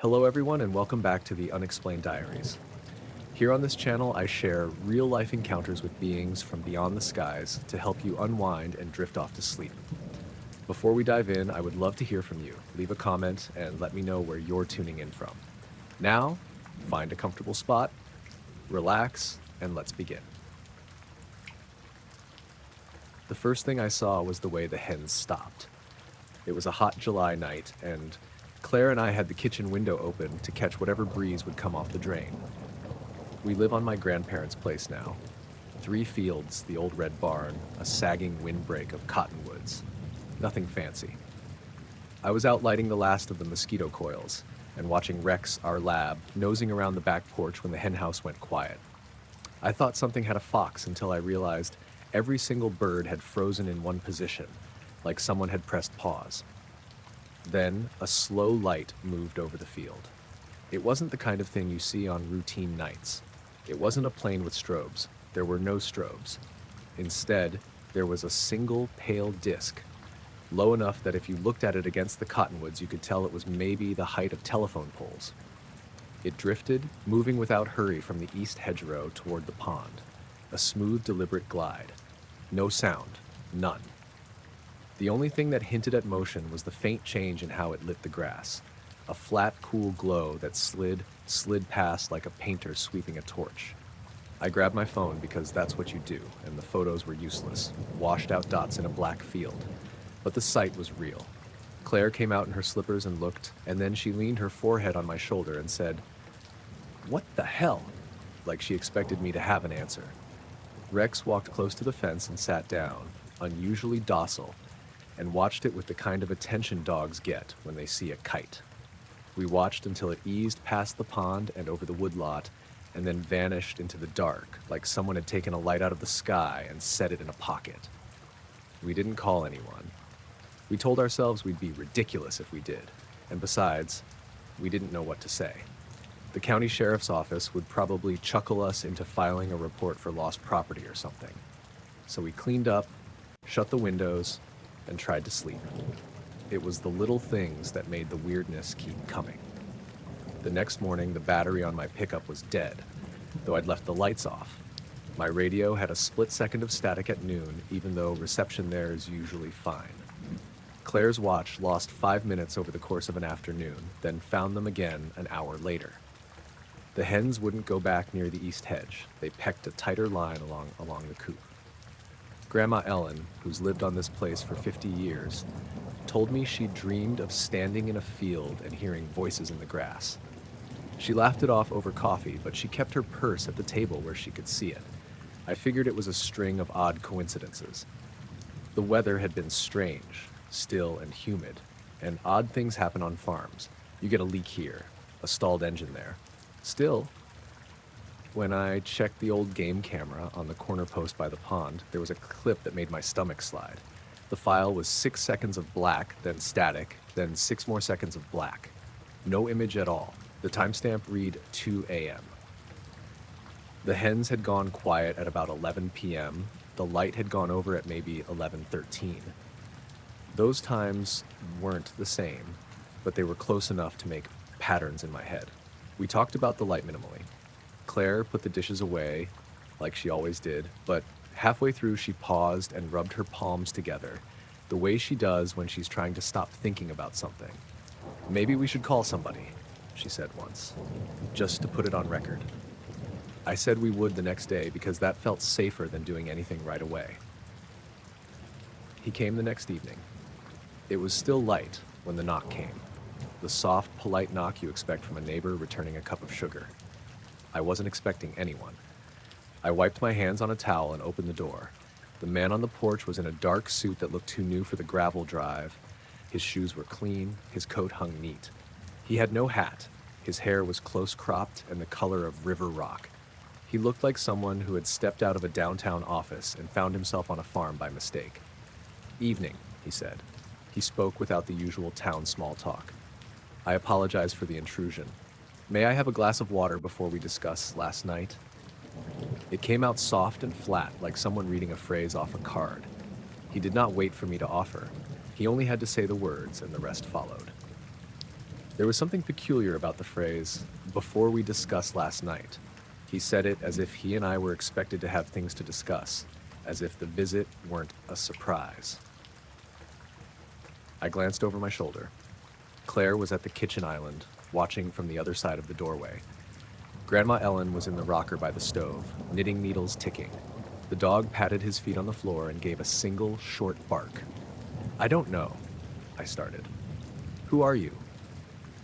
Hello everyone and welcome back to the Unexplained Diaries. Here on this channel I share real-life encounters with beings from beyond the skies to help you unwind and drift off to sleep. Before we dive in, I would love to hear from you. Leave a comment and let me know where you're tuning in from. Now, find a comfortable spot, relax, and let's begin. The first thing I saw was the way the hens stopped. It was a hot July night, and Claire and I had the kitchen window open to catch whatever breeze would come off the drain. We live on my grandparents' place now. 3 fields, the old red barn, a sagging windbreak of cottonwoods. Nothing fancy. I was out lighting the last of the mosquito coils and watching Rex, our lab, nosing around the back porch when the henhouse went quiet. I thought something had a fox until I realized every single bird had frozen in one position, like someone had pressed pause. Then, a slow light moved over the field. It wasn't the kind of thing you see on routine nights. It wasn't a plane with strobes. There were no strobes. Instead, there was a single pale disc, low enough that if you looked at it against the cottonwoods, you could tell it was maybe the height of telephone poles. It drifted, moving without hurry from the east hedgerow toward the pond. A smooth, deliberate glide. No sound. None. The only thing that hinted at motion was the faint change in how it lit the grass. A flat, cool glow that slid past like a painter sweeping a torch. I grabbed my phone because that's what you do, and the photos were useless, washed out dots in a black field. But the sight was real. Claire came out in her slippers and looked, and then she leaned her forehead on my shoulder and said, "What the hell?" like she expected me to have an answer. Rex walked close to the fence and sat down, unusually docile, and watched it with the kind of attention dogs get when they see a kite. We watched until it eased past the pond and over the woodlot, and then vanished into the dark, like someone had taken a light out of the sky and set it in a pocket. We didn't call anyone. We told ourselves we'd be ridiculous if we did, and besides, we didn't know what to say. The county sheriff's office would probably chuckle us into filing a report for lost property or something. So we cleaned up, shut the windows, and tried to sleep. It was the little things that made the weirdness keep coming. The next morning, the battery on my pickup was dead, though I'd left the lights off. My radio had a split second of static at noon, even though reception there is usually fine. Claire's watch lost 5 minutes over the course of an afternoon, then found them again an hour later. The hens wouldn't go back near the east hedge. They pecked a tighter line along the coop. Grandma Ellen, who's lived on this place for 50 years, told me she dreamed of standing in a field and hearing voices in the grass. She laughed it off over coffee, but she kept her purse at the table where she could see it. I figured it was a string of odd coincidences. The weather had been strange, still and humid, and odd things happen on farms. You get a leak here, a stalled engine there. Still, when I checked the old game camera on the corner post by the pond, there was a clip that made my stomach slide. The file was 6 seconds of black, then static, then 6 more seconds of black. No image at all. The timestamp read 2 a.m. The hens had gone quiet at about 11 p.m. The light had gone over at maybe 11:13. Those times weren't the same, but they were close enough to make patterns in my head. We talked about the light minimally. Claire put the dishes away, like she always did, but halfway through she paused and rubbed her palms together, the way she does when she's trying to stop thinking about something. "Maybe we should call somebody," she said once, just to put it on record. I said we would the next day because that felt safer than doing anything right away. He came the next evening. It was still light when the knock came, the soft, polite knock you expect from a neighbor returning a cup of sugar. I wasn't expecting anyone. I wiped my hands on a towel and opened the door. The man on the porch was in a dark suit that looked too new for the gravel drive. His shoes were clean, his coat hung neat. He had no hat. His hair was close cropped and the color of river rock. He looked like someone who had stepped out of a downtown office and found himself on a farm by mistake. "Evening," he said. He spoke without the usual town small talk. I apologized for the intrusion. "May I have a glass of water before we discuss last night?" It came out soft and flat, like someone reading a phrase off a card. He did not wait for me to offer. He only had to say the words, and the rest followed. There was something peculiar about the phrase, "before we discuss last night." He said it as if he and I were expected to have things to discuss, as if the visit weren't a surprise. I glanced over my shoulder. Claire was at the kitchen island, watching from the other side of the doorway. Grandma Ellen was in the rocker by the stove, knitting needles ticking. The dog patted his feet on the floor and gave a single, short bark. "I don't know," I started. "Who are you?"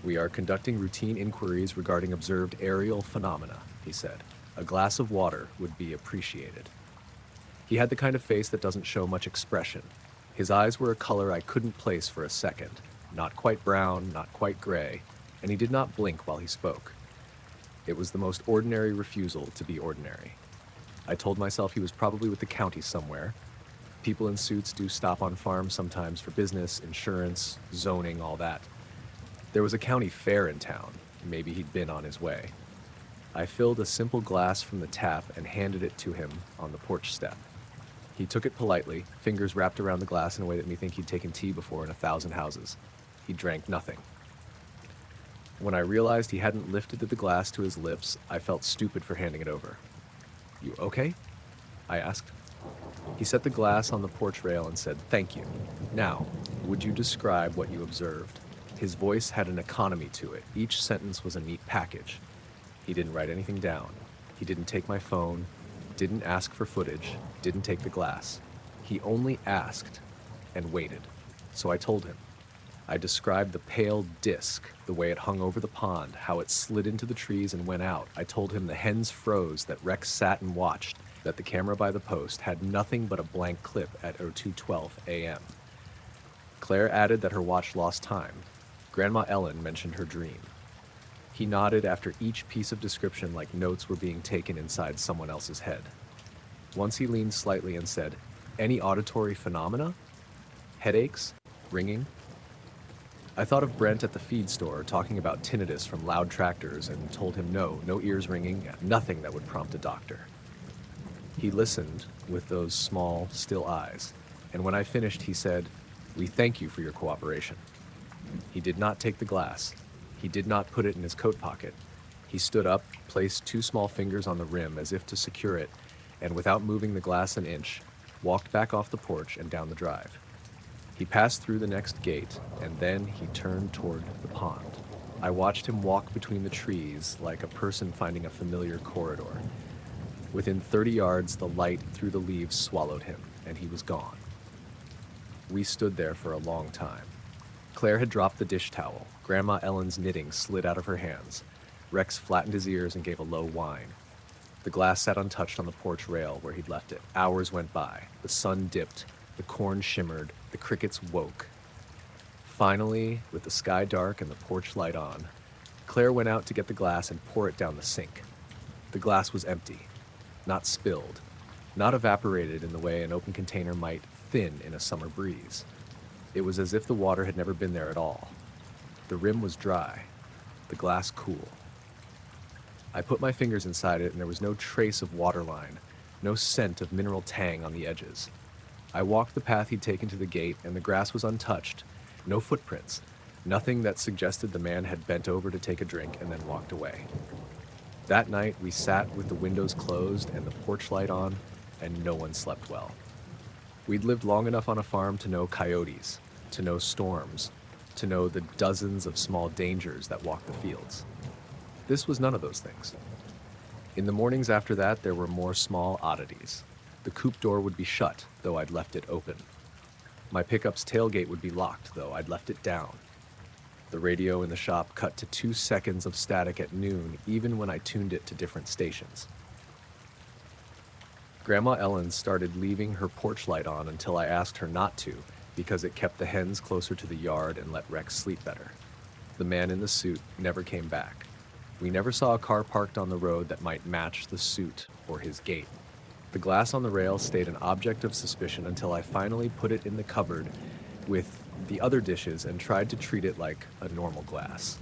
"We are conducting routine inquiries regarding observed aerial phenomena," he said. "A glass of water would be appreciated." He had the kind of face that doesn't show much expression. His eyes were a color I couldn't place for a second. Not quite brown, not quite gray, and he did not blink while he spoke. It was the most ordinary refusal to be ordinary. I told myself he was probably with the county somewhere. People in suits do stop on farms sometimes for business, insurance, zoning, all that. There was a county fair in town. Maybe he'd been on his way. I filled a simple glass from the tap and handed it to him on the porch step. He took it politely, fingers wrapped around the glass in a way that made me think he'd taken tea before in 1,000 houses. He drank nothing. When I realized he hadn't lifted the glass to his lips, I felt stupid for handing it over. "You okay?" I asked. He set the glass on the porch rail and said, "Thank you. Now, would you describe what you observed?" His voice had an economy to it. Each sentence was a neat package. He didn't write anything down. He didn't take my phone, didn't ask for footage, didn't take the glass. He only asked and waited. So I told him. I described the pale disc, the way it hung over the pond, how it slid into the trees and went out. I told him the hens froze, that Rex sat and watched, that the camera by the post had nothing but a blank clip at 02:12 a.m. Claire added that her watch lost time. Grandma Ellen mentioned her dream. He nodded after each piece of description like notes were being taken inside someone else's head. Once he leaned slightly and said, "Any auditory phenomena? Headaches? Ringing?" I thought of Brent at the feed store talking about tinnitus from loud tractors and told him no ears ringing, nothing that would prompt a doctor. He listened with those small, still eyes, and when I finished, he said, "We thank you for your cooperation." He did not take the glass. He did not put it in his coat pocket. He stood up, placed 2 small fingers on the rim as if to secure it, and without moving the glass an inch, walked back off the porch and down the drive. He passed through the next gate, and then he turned toward the pond. I watched him walk between the trees like a person finding a familiar corridor. Within 30 yards, the light through the leaves swallowed him, and he was gone. We stood there for a long time. Claire had dropped the dish towel. Grandma Ellen's knitting slid out of her hands. Rex flattened his ears and gave a low whine. The glass sat untouched on the porch rail where he'd left it. Hours went by. The sun dipped. The corn shimmered. The crickets woke. Finally, with the sky dark and the porch light on, Claire went out to get the glass and pour it down the sink. The glass was empty. Not spilled. Not evaporated in the way an open container might thin in a summer breeze. It was as if the water had never been there at all. The rim was dry, the glass cool. I put my fingers inside it and there was no trace of waterline, no scent of mineral tang on the edges. I walked the path he'd taken to the gate and the grass was untouched, no footprints, nothing that suggested the man had bent over to take a drink and then walked away. That night we sat with the windows closed and the porch light on, and no one slept well. We'd lived long enough on a farm to know coyotes, to know storms, to know the dozens of small dangers that walk the fields. This was none of those things. In the mornings after that, there were more small oddities. The coop door would be shut, though I'd left it open. My pickup's tailgate would be locked, though I'd left it down. The radio in the shop cut to 2 seconds of static at noon, even when I tuned it to different stations. Grandma Ellen started leaving her porch light on until I asked her not to, because it kept the hens closer to the yard and let Rex sleep better. The man in the suit never came back. We never saw a car parked on the road that might match the suit or his gait. The glass on the rail stayed an object of suspicion until I finally put it in the cupboard with the other dishes and tried to treat it like a normal glass.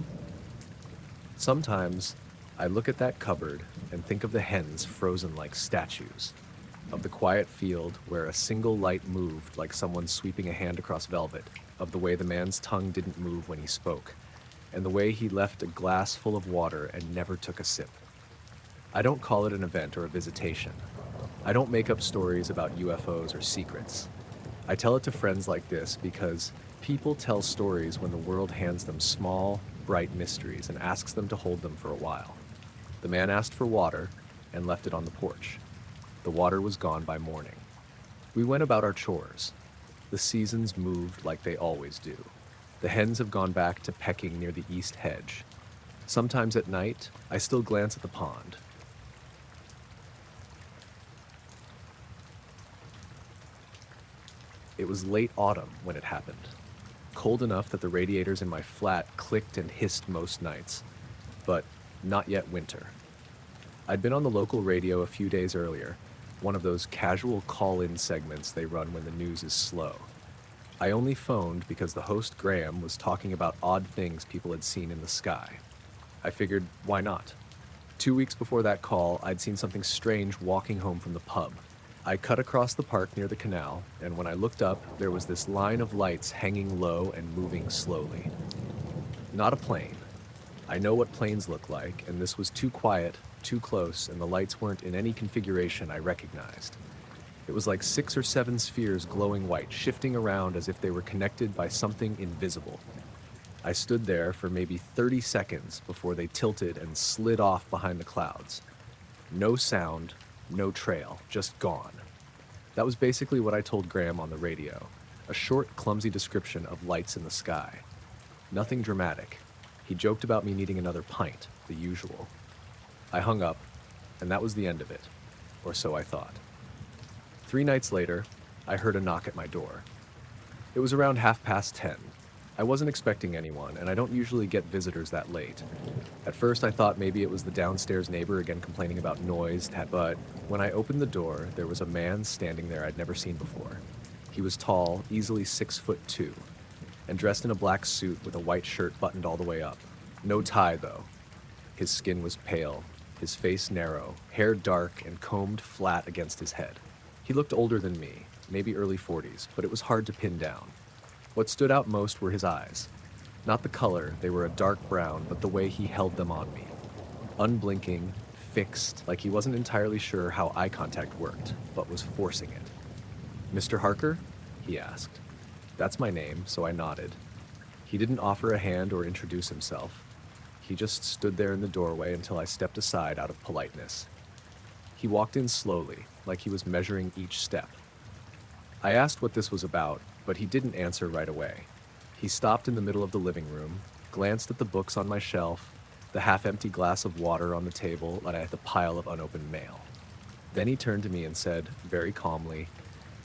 Sometimes I look at that cupboard and think of the hens frozen like statues, of the quiet field where a single light moved like someone sweeping a hand across velvet, of the way the man's tongue didn't move when he spoke, and the way he left a glass full of water and never took a sip. I don't call it an event or a visitation. I don't make up stories about UFOs or secrets. I tell it to friends like this because people tell stories when the world hands them small, bright mysteries and asks them to hold them for a while. The man asked for water and left it on the porch. The water was gone by morning. We went about our chores. The seasons moved like they always do. The hens have gone back to pecking near the east hedge. Sometimes at night, I still glance at the pond. It was late autumn when it happened. Cold enough that the radiators in my flat clicked and hissed most nights, but not yet winter. I'd been on the local radio a few days earlier, one of those casual call-in segments they run when the news is slow. I only phoned because the host, Graham, was talking about odd things people had seen in the sky. I figured, why not? 2 weeks before that call, I'd seen something strange walking home from the pub. I cut across the park near the canal, and when I looked up, there was this line of lights hanging low and moving slowly. Not a plane. I know what planes look like, and this was too quiet, too close, and the lights weren't in any configuration I recognized. It was like 6 or 7 spheres glowing white, shifting around as if they were connected by something invisible. I stood there for maybe 30 seconds before they tilted and slid off behind the clouds. No sound, no trail, just gone. That was basically what I told Graham on the radio, a short, clumsy description of lights in the sky. Nothing dramatic. He joked about me needing another pint, the usual. I hung up, and that was the end of it, or so I thought. 3 nights later, I heard a knock at my door. It was around 10:30. I wasn't expecting anyone, and I don't usually get visitors that late. At first, I thought maybe it was the downstairs neighbor again complaining about noise, but when I opened the door, there was a man standing there I'd never seen before. He was tall, easily 6'2", and dressed in a black suit with a white shirt buttoned all the way up. No tie, though. His skin was pale, his face narrow, hair dark and combed flat against his head. He looked older than me, maybe early 40s, but it was hard to pin down. What stood out most were his eyes. Not the color, they were a dark brown, but the way he held them on me. Unblinking, fixed, like he wasn't entirely sure how eye contact worked, but was forcing it. "Mr. Harker?" he asked. That's my name, so I nodded. He didn't offer a hand or introduce himself. He just stood there in the doorway until I stepped aside out of politeness. He walked in slowly, like he was measuring each step. I asked what this was about, but he didn't answer right away. He stopped in the middle of the living room, glanced at the books on my shelf, the half-empty glass of water on the table, and at the pile of unopened mail. Then he turned to me and said, very calmly,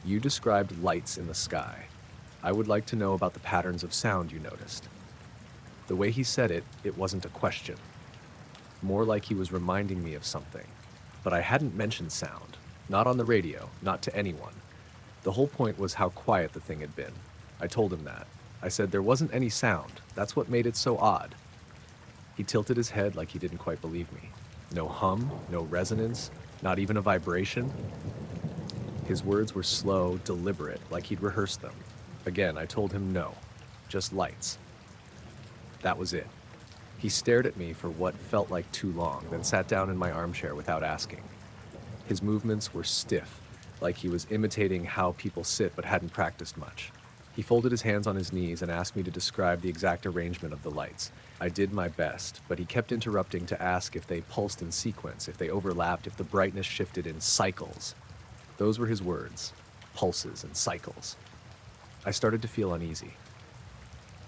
"You described lights in the sky. I would like to know about the patterns of sound you noticed." The way he said it, it wasn't a question. More like he was reminding me of something. But I hadn't mentioned sound. Not on the radio, not to anyone. The whole point was how quiet the thing had been. I told him that. I said there wasn't any sound. That's what made it so odd. He tilted his head like he didn't quite believe me. No hum, no resonance, not even a vibration. His words were slow, deliberate, like he'd rehearsed them. Again, I told him no, just lights. That was it. He stared at me for what felt like too long, then sat down in my armchair without asking. His movements were stiff, like he was imitating how people sit but hadn't practiced much. He folded his hands on his knees and asked me to describe the exact arrangement of the lights. I did my best, but he kept interrupting to ask if they pulsed in sequence, if they overlapped, if the brightness shifted in cycles. Those were his words, pulses and cycles. I started to feel uneasy.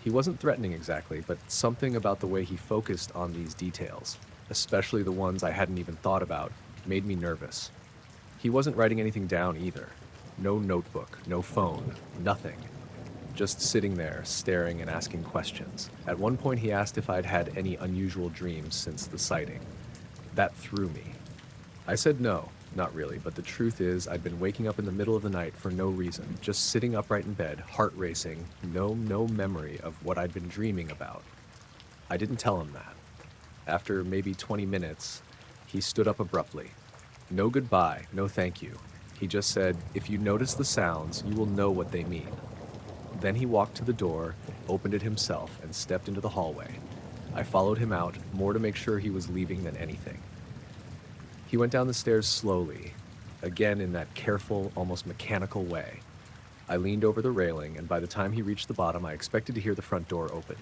He wasn't threatening exactly, but something about the way he focused on these details, especially the ones I hadn't even thought about, made me nervous. He wasn't writing anything down either. No notebook, no phone, nothing. Just sitting there, staring and asking questions. At one point he asked if I'd had any unusual dreams since the sighting. That threw me. I said no, not really, but the truth is I'd been waking up in the middle of the night for no reason, just sitting upright in bed, heart racing, no memory of what I'd been dreaming about. I didn't tell him that. After maybe 20 minutes, he stood up abruptly. No goodbye, no thank you. He just said, "If you notice the sounds, you will know what they mean." Then he walked to the door, opened it himself, and stepped into the hallway. I followed him out, more to make sure he was leaving than anything. He went down the stairs slowly, again in that careful, almost mechanical way. I leaned over the railing, and by the time he reached the bottom, I expected to hear the front door open.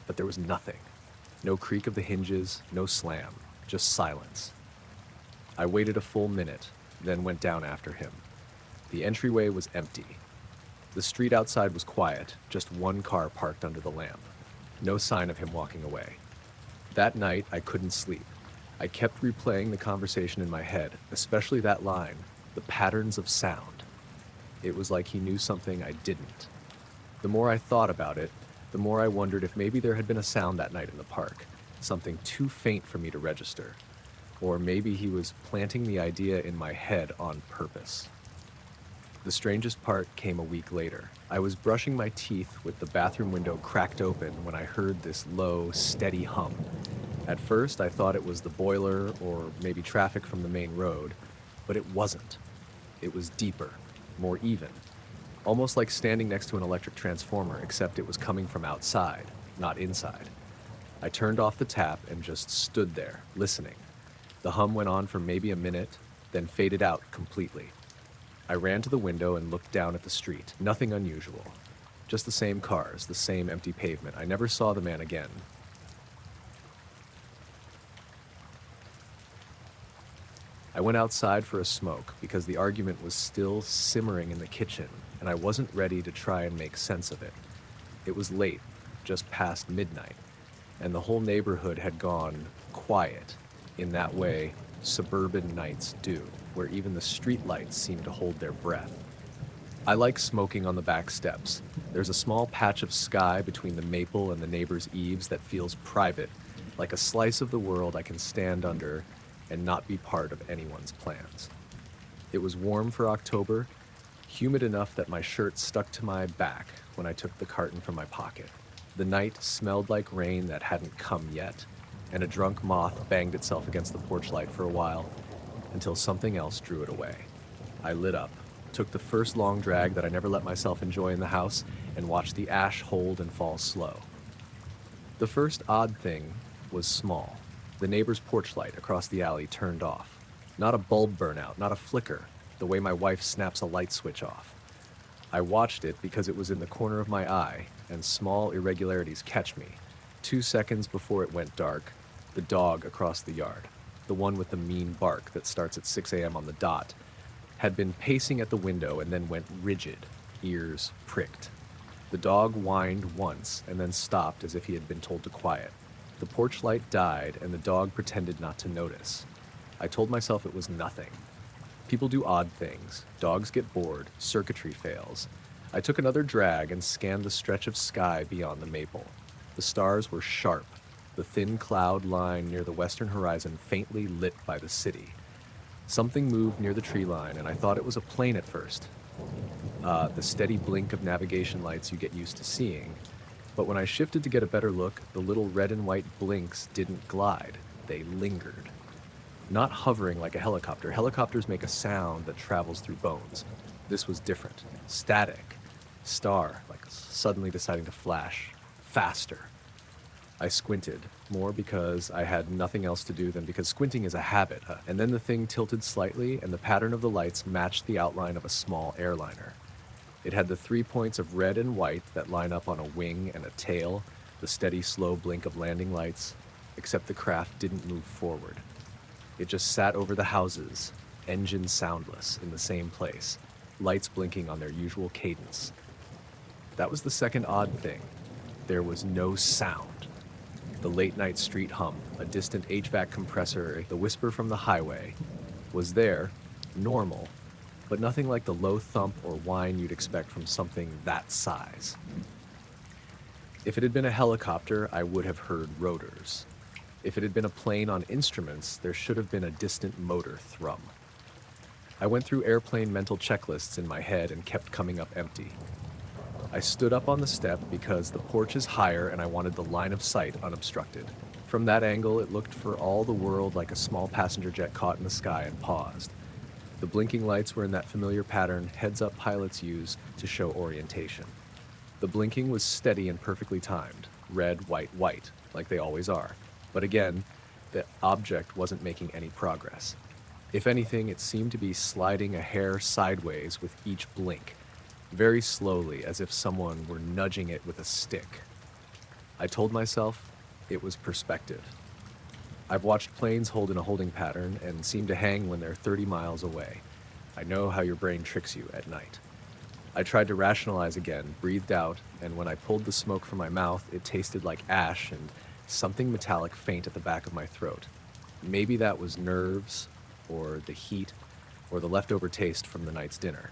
But there was nothing. No creak of the hinges, no slam, just silence. I waited a full minute, then went down after him. The entryway was empty. The street outside was quiet, just one car parked under the lamp. No sign of him walking away. That night, I couldn't sleep. I kept replaying the conversation in my head, especially that line, the patterns of sound. It was like he knew something I didn't. The more I thought about it, the more I wondered if maybe there had been a sound that night in the park, something too faint for me to register. Or maybe he was planting the idea in my head on purpose. The strangest part came a week later. I was brushing my teeth with the bathroom window cracked open when I heard this low, steady hum. At first, I thought it was the boiler or maybe traffic from the main road, but it wasn't. It was deeper, more even, almost like standing next to an electric transformer, except it was coming from outside, not inside. I turned off the tap and just stood there, listening. The hum went on for maybe a minute, then faded out completely. I ran to the window and looked down at the street. Nothing unusual. Just the same cars, the same empty pavement. I never saw the man again. I went outside for a smoke because the argument was still simmering in the kitchen, and I wasn't ready to try and make sense of it. It was late, just past midnight, and the whole neighborhood had gone quiet in that way suburban nights do, where even the street lights seem to hold their breath. I like smoking on the back steps. There's a small patch of sky between the maple and the neighbor's eaves that feels private, like a slice of the world I can stand under and not be part of anyone's plans. It was warm for October, humid enough that my shirt stuck to my back when I took the carton from my pocket. The night smelled like rain that hadn't come yet, and a drunk moth banged itself against the porch light for a while until something else drew it away. I lit up, took the first long drag that I never let myself enjoy in the house, and watched the ash hold and fall slow. The first odd thing was small. The neighbor's porch light across the alley turned off. Not a bulb burnout, not a flicker, the way my wife snaps a light switch off. I watched it because it was in the corner of my eye, and small irregularities catch me. 2 seconds before it went dark, the dog across the yard, the one with the mean bark that starts at 6 a.m. on the dot, had been pacing at the window and then went rigid, ears pricked. The dog whined once and then stopped as if he had been told to quiet. The porch light died and the dog pretended not to notice. I told myself it was nothing. People do odd things. Dogs get bored, circuitry fails. I took another drag and scanned the stretch of sky beyond the maple. The stars were sharp, the thin cloud line near the western horizon faintly lit by the city. Something moved near the tree line, and I thought it was a plane at first. The steady blink of navigation lights you get used to seeing. But when I shifted to get a better look, the little red and white blinks didn't glide. They lingered. Not hovering like a helicopter. Helicopters make a sound that travels through bones. This was different. Static. Star, like suddenly deciding to flash. Faster. I squinted, more because I had nothing else to do than because squinting is a habit. And then the thing tilted slightly, and the pattern of the lights matched the outline of a small airliner. It had the 3 points of red and white that line up on a wing and a tail, the steady, slow blink of landing lights, except the craft didn't move forward. It just sat over the houses, engine soundless, in the same place, lights blinking on their usual cadence. That was the second odd thing. There was no sound. The late-night street hum, a distant HVAC compressor, the whisper from the highway, was there, normal, but nothing like the low thump or whine you'd expect from something that size. If it had been a helicopter, I would have heard rotors. If it had been a plane on instruments, there should have been a distant motor thrum. I went through airplane mental checklists in my head and kept coming up empty. I stood up on the step because the porch is higher and I wanted the line of sight unobstructed. From that angle, it looked for all the world like a small passenger jet caught in the sky and paused. The blinking lights were in that familiar pattern heads-up pilots use to show orientation. The blinking was steady and perfectly timed. Red, white, white. like they always are. But again, the object wasn't making any progress. If anything, it seemed to be sliding a hair sideways with each blink, very slowly, as if someone were nudging it with a stick. I told myself it was perspective. I've watched planes hold in a holding pattern and seem to hang when they're 30 miles away. I know how your brain tricks you at night. I tried to rationalize again, breathed out, and when I pulled the smoke from my mouth, it tasted like ash and something metallic faint at the back of my throat. Maybe that was nerves, or the heat, or the leftover taste from the night's dinner.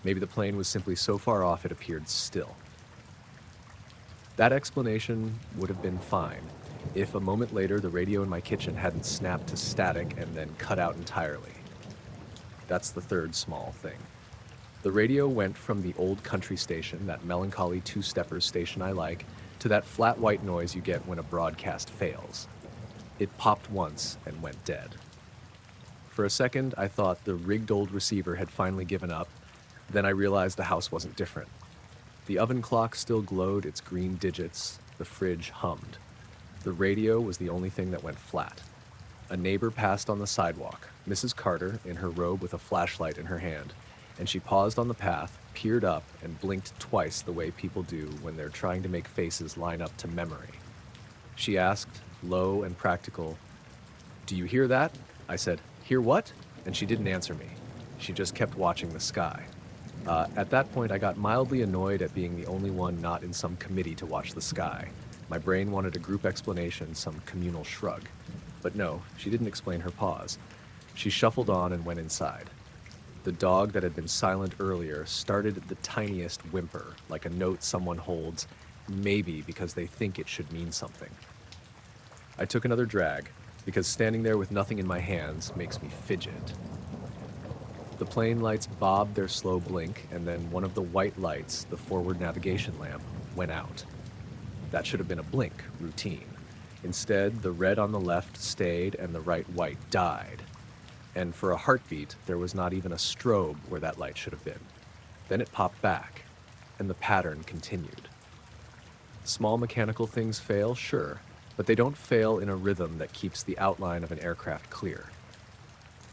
Maybe the plane was simply so far off it appeared still. That explanation would have been fine if a moment later the radio in my kitchen hadn't snapped to static and then cut out entirely. That's the third small thing. The radio went from the old country station, that melancholy two-steppers station I like, to that flat white noise you get when a broadcast fails. It popped once and went dead. For a second, I thought the rigged old receiver had finally given up. Then I realized the house wasn't different. The oven clock still glowed its green digits. The fridge hummed. The radio was the only thing that went flat. A neighbor passed on the sidewalk, Mrs. Carter, in her robe with a flashlight in her hand, and she paused on the path, peered up, and blinked twice the way people do when they're trying to make faces line up to memory. She asked, low and practical, "Do you hear that?" I said, "Hear what?" And she didn't answer me. She just kept watching the sky. At that point, I got mildly annoyed at being the only one not in some committee to watch the sky. My brain wanted a group explanation, some communal shrug. But no, she didn't explain her pause. She shuffled on and went inside. The dog that had been silent earlier started the tiniest whimper, like a note someone holds, maybe because they think it should mean something. I took another drag, because standing there with nothing in my hands makes me fidget. The plane lights bobbed their slow blink, and then one of the white lights, the forward navigation lamp, went out. That should have been a blink, routine. Instead, the red on the left stayed and the right white died. And for a heartbeat, there was not even a strobe where that light should have been. Then it popped back, and the pattern continued. Small mechanical things fail, sure, but they don't fail in a rhythm that keeps the outline of an aircraft clear.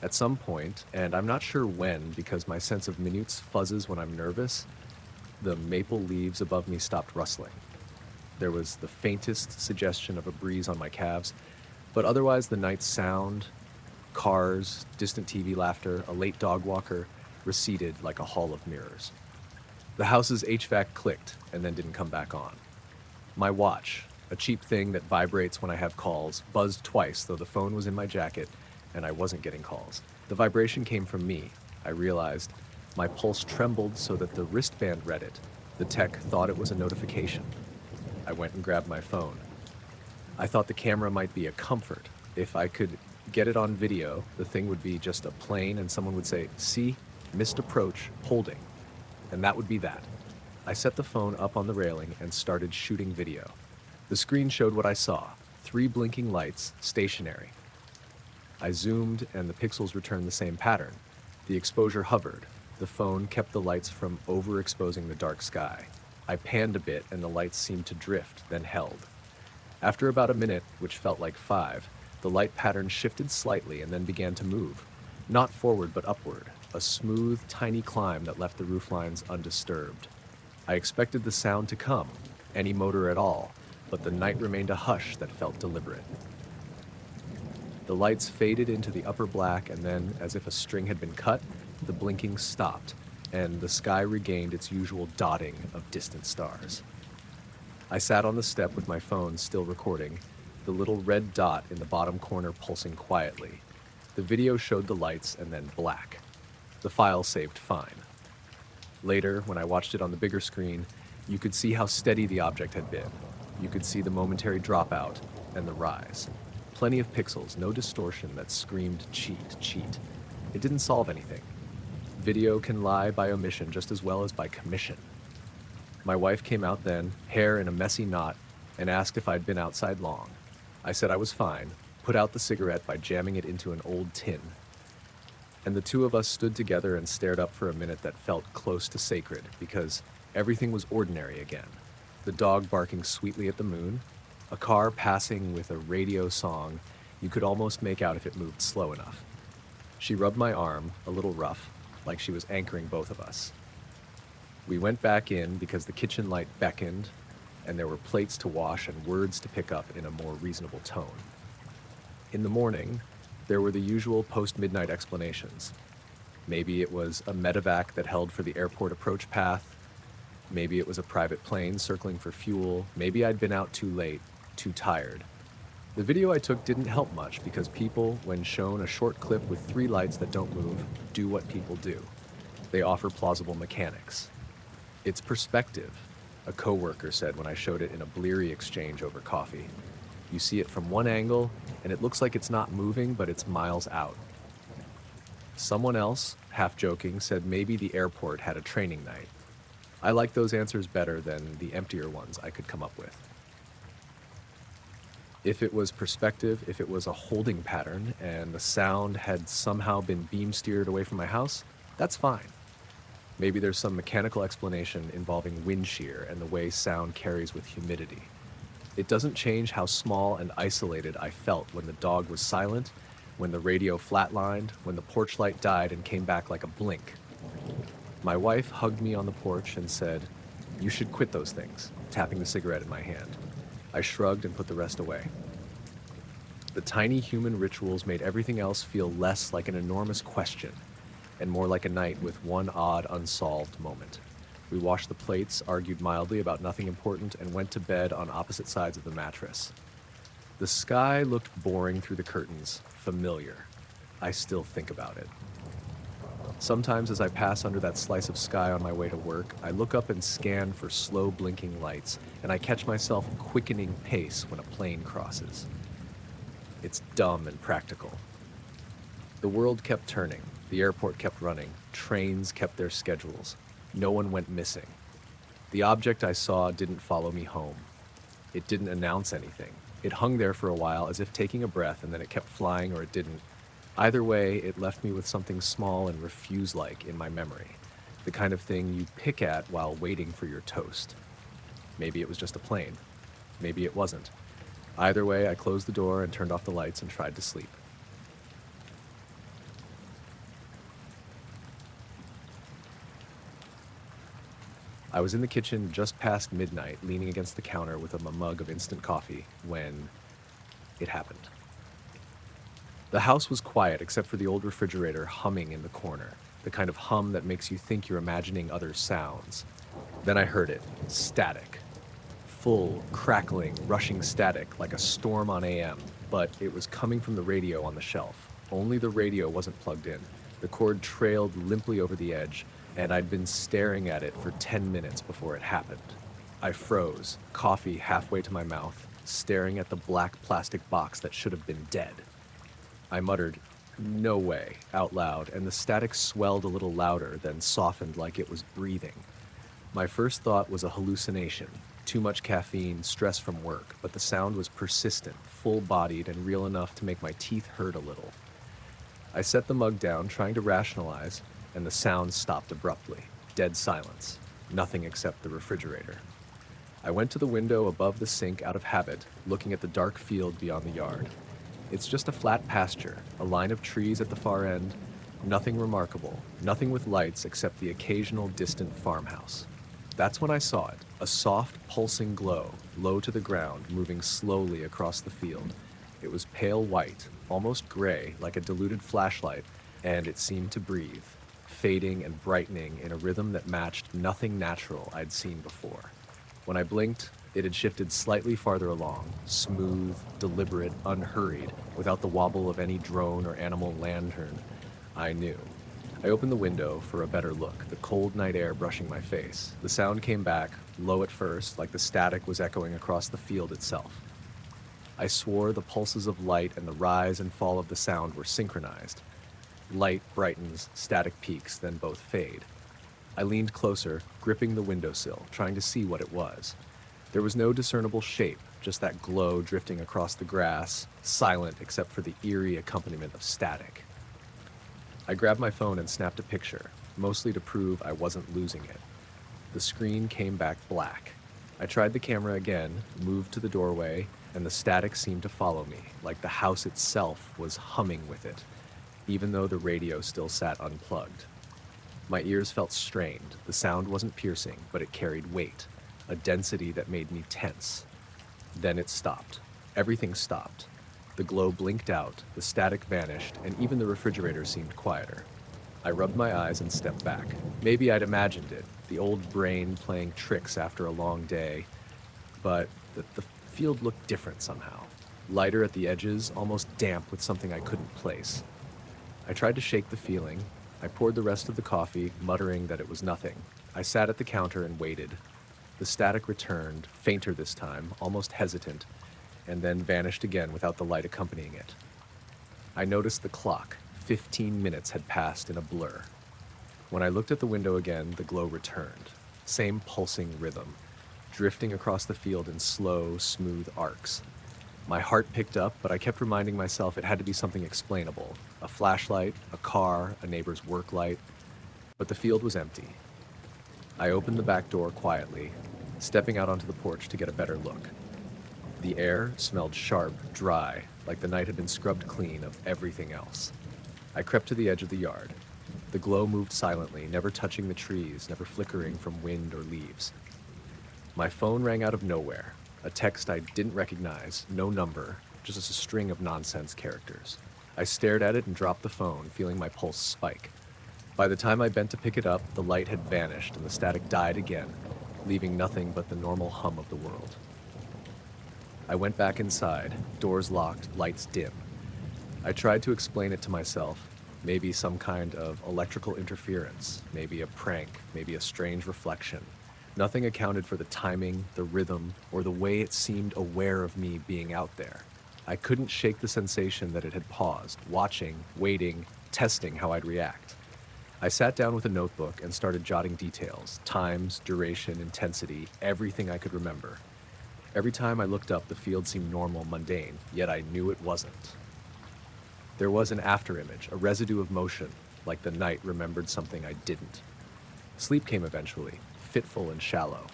At some point, and I'm not sure when because my sense of minutes fuzzes when I'm nervous, the maple leaves above me stopped rustling. There was the faintest suggestion of a breeze on my calves, but otherwise the night's sound, cars, distant TV laughter, a late dog walker, receded like a hall of mirrors. The house's HVAC clicked and then didn't come back on. My watch, a cheap thing that vibrates when I have calls, buzzed twice though the phone was in my jacket and I wasn't getting calls. The vibration came from me, I realized. My pulse trembled so that the wristband read it. The tech thought it was a notification. I went and grabbed my phone. I thought the camera might be a comfort. If I could get it on video, the thing would be just a plane and someone would say, "See, missed approach, holding." And that would be that. I set the phone up on the railing and started shooting video. The screen showed what I saw, 3 blinking lights, stationary. I zoomed and the pixels returned the same pattern. The exposure hovered. The phone kept the lights from overexposing the dark sky. I panned a bit and the lights seemed to drift, then held. After about a minute, which felt like 5, the light pattern shifted slightly and then began to move. Not forward, but upward, a smooth, tiny climb that left the rooflines undisturbed. I expected the sound to come, any motor at all, but the night remained a hush that felt deliberate. The lights faded into the upper black, and then, as if a string had been cut, the blinking stopped, and the sky regained its usual dotting of distant stars. I sat on the step with my phone still recording, the little red dot in the bottom corner pulsing quietly. The video showed the lights and then black. The file saved fine. Later, when I watched it on the bigger screen, you could see how steady the object had been. You could see the momentary dropout and the rise. Plenty of pixels, no distortion that screamed cheat, cheat. It didn't solve anything. Video can lie by omission just as well as by commission. My wife came out then, hair in a messy knot, and asked if I'd been outside long. I said I was fine, put out the cigarette by jamming it into an old tin. And the two of us stood together and stared up for a minute that felt close to sacred, because everything was ordinary again. The dog barking sweetly at the moon, A car passing with a radio song you could almost make out if it moved slow enough. She rubbed my arm, a little rough, like she was anchoring both of us. We went back in because the kitchen light beckoned, and there were plates to wash and words to pick up in a more reasonable tone. In the morning, there were the usual post-midnight explanations. Maybe it was a medevac that held for the airport approach path. Maybe it was a private plane circling for fuel. Maybe I'd been out too late, too tired. The video I took didn't help much because people, when shown a short clip with 3 lights that don't move, do what people do. They offer plausible mechanics. It's perspective, a coworker said when I showed it in a bleary exchange over coffee. You see it from one angle, and it looks like it's not moving, but it's miles out. Someone else, half joking, said maybe the airport had a training night. I like those answers better than the emptier ones I could come up with. If it was perspective, if it was a holding pattern, and the sound had somehow been beam steered away from my house, that's fine. Maybe there's some mechanical explanation involving wind shear and the way sound carries with humidity. It doesn't change how small and isolated I felt when the dog was silent, when the radio flatlined, when the porch light died and came back like a blink. My wife hugged me on the porch and said, "You should quit those things," tapping the cigarette in my hand. I shrugged and put the rest away. The tiny human rituals made everything else feel less like an enormous question and more like a night with one odd unsolved moment. We washed the plates, argued mildly about nothing important, and went to bed on opposite sides of the mattress. The sky looked boring through the curtains, familiar. I still think about it. Sometimes as I pass under that slice of sky on my way to work, I look up and scan for slow blinking lights, and I catch myself quickening pace when a plane crosses. It's dumb and practical. The world kept turning, the airport kept running, trains kept their schedules. No one went missing. The object I saw didn't follow me home. It didn't announce anything. It hung there for a while as if taking a breath, and then it kept flying or it didn't. Either way, it left me with something small and refuse-like in my memory, the kind of thing you pick at while waiting for your toast. Maybe it was just a plane. Maybe it wasn't. Either way, I closed the door and turned off the lights and tried to sleep. I was in the kitchen just past midnight, leaning against the counter with a mug of instant coffee, when it happened. The house was quiet except for the old refrigerator humming in the corner, the kind of hum that makes you think you're imagining other sounds. Then I heard it, static. Full, crackling, rushing static like a storm on AM, but it was coming from the radio on the shelf. Only the radio wasn't plugged in. The cord trailed limply over the edge, and I'd been staring at it for 10 minutes before it happened. I froze, coffee halfway to my mouth, staring at the black plastic box that should have been dead. I muttered, "No way," out loud, and the static swelled a little louder, then softened like it was breathing. My first thought was a hallucination, too much caffeine, stress from work, but the sound was persistent, full-bodied, and real enough to make my teeth hurt a little. I set the mug down, trying to rationalize, and the sound stopped abruptly. Dead silence. Nothing except the refrigerator. I went to the window above the sink out of habit, looking at the dark field beyond the yard. It's just a flat pasture, a line of trees at the far end, nothing remarkable, nothing with lights except the occasional distant farmhouse. That's when I saw it, a soft, pulsing glow, low to the ground, moving slowly across the field. It was pale white, almost gray, like a diluted flashlight, and it seemed to breathe, fading and brightening in a rhythm that matched nothing natural I'd seen before. When I blinked, it had shifted slightly farther along, smooth, deliberate, unhurried, without the wobble of any drone or animal lantern. I knew. I opened the window for a better look, the cold night air brushing my face. The sound came back, low at first, like the static was echoing across the field itself. I swore the pulses of light and the rise and fall of the sound were synchronized. Light brightens, static peaks, then both fade. I leaned closer, gripping the windowsill, trying to see what it was. There was no discernible shape, just that glow drifting across the grass, silent except for the eerie accompaniment of static. I grabbed my phone and snapped a picture, mostly to prove I wasn't losing it. The screen came back black. I tried the camera again, moved to the doorway, and the static seemed to follow me, like the house itself was humming with it, even though the radio still sat unplugged. My ears felt strained. The sound wasn't piercing, but it carried weight, a density that made me tense. Then it stopped. Everything stopped. The glow blinked out, the static vanished, and even the refrigerator seemed quieter. I rubbed my eyes and stepped back. Maybe I'd imagined it, the old brain playing tricks after a long day, but the field looked different somehow. Lighter at the edges, almost damp with something I couldn't place. I tried to shake the feeling. I poured the rest of the coffee, muttering that it was nothing. I sat at the counter and waited. The static returned, fainter this time, almost hesitant, and then vanished again without the light accompanying it. I noticed the clock. 15 minutes had passed in a blur. When I looked at the window again, the glow returned. Same pulsing rhythm, drifting across the field in slow, smooth arcs. My heart picked up, but I kept reminding myself it had to be something explainable. A flashlight, a car, a neighbor's work light. But the field was empty. I opened the back door quietly, stepping out onto the porch to get a better look. The air smelled sharp, dry, like the night had been scrubbed clean of everything else. I crept to the edge of the yard. The glow moved silently, never touching the trees, never flickering from wind or leaves. My phone rang out of nowhere. A text I didn't recognize, no number, just a string of nonsense characters. I stared at it and dropped the phone, feeling my pulse spike. By the time I bent to pick it up, the light had vanished and the static died again, leaving nothing but the normal hum of the world. I went back inside, doors locked, lights dim. I tried to explain it to myself, maybe some kind of electrical interference, maybe a prank, maybe a strange reflection. Nothing accounted for the timing, the rhythm, or the way it seemed aware of me being out there. I couldn't shake the sensation that it had paused, watching, waiting, testing how I'd react. I sat down with a notebook and started jotting details, times, duration, intensity, everything I could remember. Every time I looked up, the field seemed normal, mundane, yet I knew it wasn't. There was an afterimage, a residue of motion, like the night remembered something I didn't. Sleep came eventually, fitful and shallow.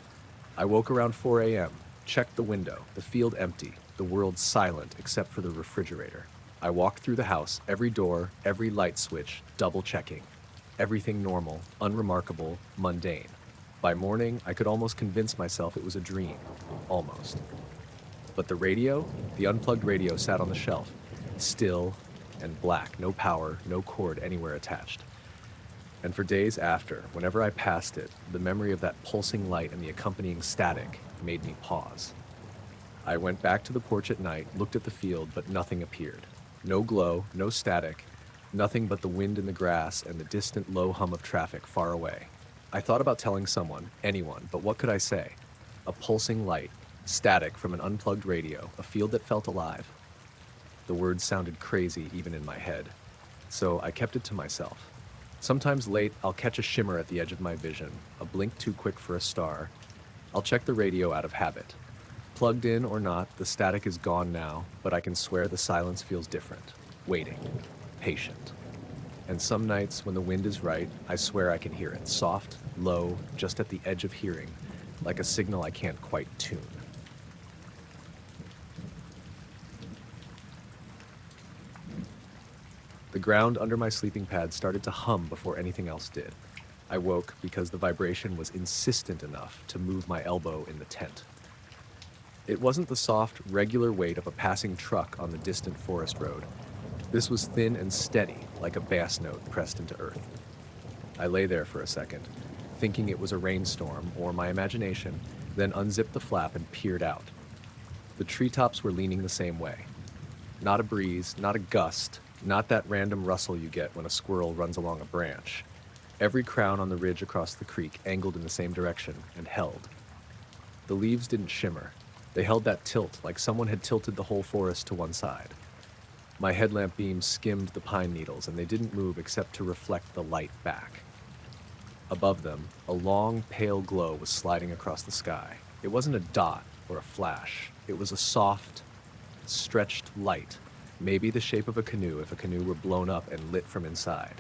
I woke around 4 a.m., checked the window, the field empty, the world silent except for the refrigerator. I walked through the house, every door, every light switch, double-checking. Everything normal, unremarkable, mundane. By morning, I could almost convince myself it was a dream. Almost. But the radio? The unplugged radio sat on the shelf, still and black, no power, no cord anywhere attached. And for days after, whenever I passed it, the memory of that pulsing light and the accompanying static made me pause. I went back to the porch at night, looked at the field, but nothing appeared. No glow, no static, nothing but the wind in the grass and the distant low hum of traffic far away. I thought about telling someone, anyone, but what could I say? A pulsing light, static from an unplugged radio, a field that felt alive. The words sounded crazy even in my head, so I kept it to myself. Sometimes late, I'll catch a shimmer at the edge of my vision, a blink too quick for a star. I'll check the radio out of habit. Plugged in or not, the static is gone now, but I can swear the silence feels different. Waiting. Patient. And some nights, when the wind is right, I swear I can hear it. Soft, low, just at the edge of hearing, like a signal I can't quite tune. The ground under my sleeping pad started to hum before anything else did. I woke because the vibration was insistent enough to move my elbow in the tent. It wasn't the soft, regular weight of a passing truck on the distant forest road. This was thin and steady, like a bass note pressed into earth. I lay there for a second, thinking it was a rainstorm or my imagination, then unzipped the flap and peered out. The treetops were leaning the same way. Not a breeze, not a gust, not that random rustle you get when a squirrel runs along a branch. Every crown on the ridge across the creek angled in the same direction and held. The leaves didn't shimmer. They held that tilt like someone had tilted the whole forest to one side. My headlamp beam skimmed the pine needles and they didn't move except to reflect the light back. Above them, a long, pale glow was sliding across the sky. It wasn't a dot or a flash. It was a soft, stretched light, maybe the shape of a canoe if a canoe were blown up and lit from inside.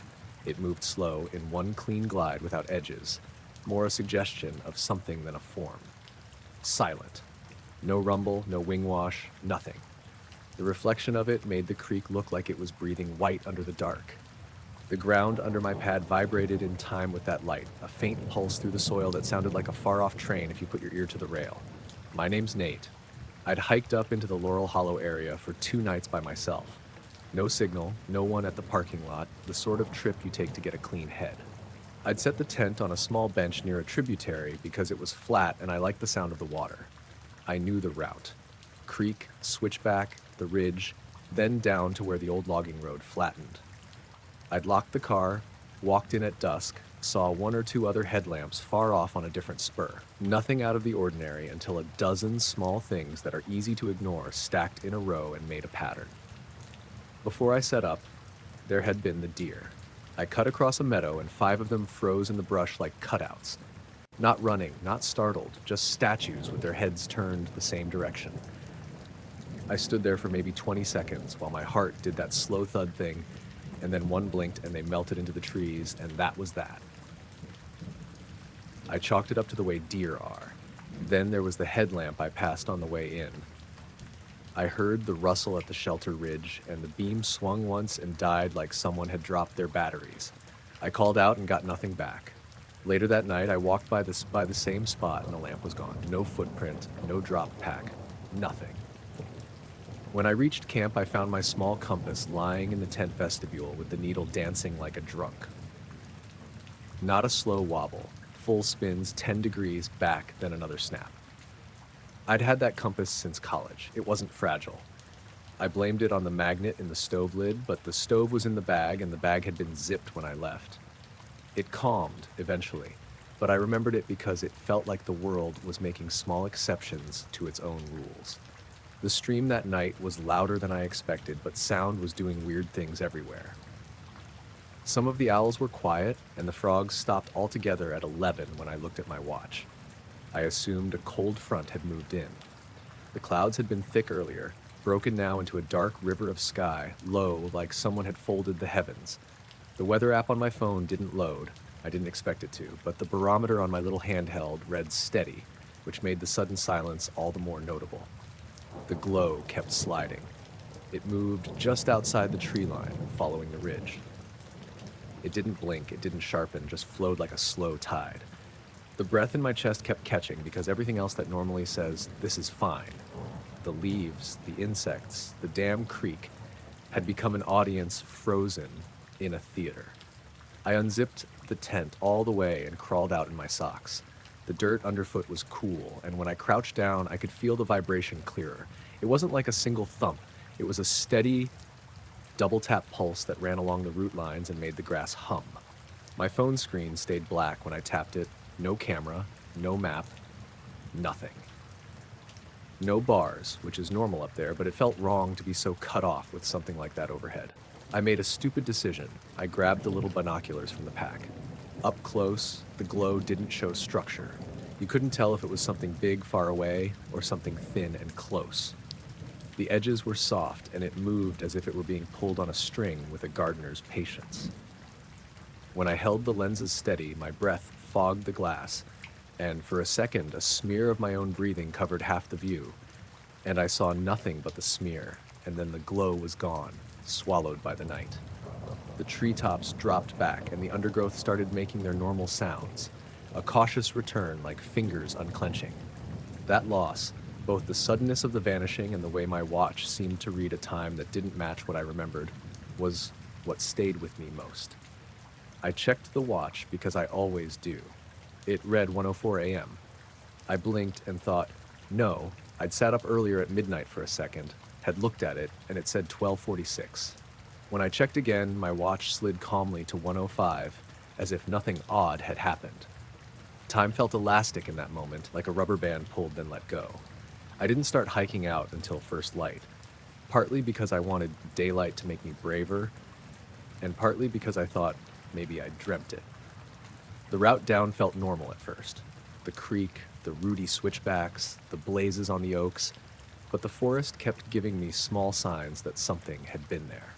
It moved slow in one clean glide without edges, more a suggestion of something than a form. Silent. No rumble, no wing wash, nothing. The reflection of it made the creek look like it was breathing white under the dark. The ground under my pad vibrated in time with that light, a faint pulse through the soil that sounded like a far-off train if you put your ear to the rail. My name's Nate. I'd hiked up into the Laurel Hollow area for 2 nights by myself. No signal, no one at the parking lot, the sort of trip you take to get a clean head. I'd set the tent on a small bench near a tributary because it was flat and I liked the sound of the water. I knew the route. Creek, switchback, the ridge, then down to where the old logging road flattened. I'd locked the car, walked in at dusk, saw 1 or 2 other headlamps far off on a different spur. Nothing out of the ordinary until a dozen small things that are easy to ignore stacked in a row and made a pattern. Before I set up, there had been the deer. I cut across a meadow and 5 of them froze in the brush like cutouts. Not running, not startled, just statues with their heads turned the same direction. I stood there for maybe 20 seconds while my heart did that slow thud thing, and then one blinked and they melted into the trees, and that was that. I chalked it up to the way deer are. Then there was the headlamp I passed on the way in. I heard the rustle at the shelter ridge, and the beam swung once and died like someone had dropped their batteries. I called out and got nothing back. Later that night, I walked by the same spot and the lamp was gone. No footprint, no drop pack, nothing. When I reached camp, I found my small compass lying in the tent vestibule with the needle dancing like a drunk. Not a slow wobble, full spins 10 degrees back, then another snap. I'd had that compass since college. It wasn't fragile. I blamed it on the magnet in the stove lid, but the stove was in the bag and the bag had been zipped when I left. It calmed, eventually, but I remembered it because it felt like the world was making small exceptions to its own rules. The stream that night was louder than I expected, but sound was doing weird things everywhere. Some of the owls were quiet, and the frogs stopped altogether at 11 when I looked at my watch. I assumed a cold front had moved in. The clouds had been thick earlier, broken now into a dark river of sky, low like someone had folded the heavens. The weather app on my phone didn't load. I didn't expect it to, but the barometer on my little handheld read steady, which made the sudden silence all the more notable. The glow kept sliding. It moved just outside the tree line, following the ridge. It didn't blink, it didn't sharpen, just flowed like a slow tide. The breath in my chest kept catching because everything else that normally says, "This is fine," the leaves, the insects, the damn creek, had become an audience frozen in a theater. I unzipped the tent all the way and crawled out in my socks. The dirt underfoot was cool, and when I crouched down, I could feel the vibration clearer. It wasn't like a single thump. It was a steady, double-tap pulse that ran along the root lines and made the grass hum. My phone screen stayed black when I tapped it. No camera, no map, nothing. No bars, which is normal up there, but it felt wrong to be so cut off with something like that overhead. I made a stupid decision. I grabbed the little binoculars from the pack. Up close, the glow didn't show structure. You couldn't tell if it was something big far away or something thin and close. The edges were soft, and it moved as if it were being pulled on a string with a gardener's patience. When I held the lenses steady, my breath fogged the glass, and for a second, a smear of my own breathing covered half the view, and I saw nothing but the smear, and then the glow was gone, swallowed by the night. The treetops dropped back, and the undergrowth started making their normal sounds, a cautious return like fingers unclenching. That loss, both the suddenness of the vanishing and the way my watch seemed to read a time that didn't match what I remembered, was what stayed with me most. I checked the watch because I always do. It read 1:04 a.m. I blinked and thought, no, I'd sat up earlier at midnight for a second, had looked at it, and it said 12:46. When I checked again, my watch slid calmly to 1:05, as if nothing odd had happened. Time felt elastic in that moment, like a rubber band pulled then let go. I didn't start hiking out until first light, partly because I wanted daylight to make me braver, and partly because I thought maybe I dreamt it. The route down felt normal at first. The creek, the rooty switchbacks, the blazes on the oaks, but the forest kept giving me small signs that something had been there.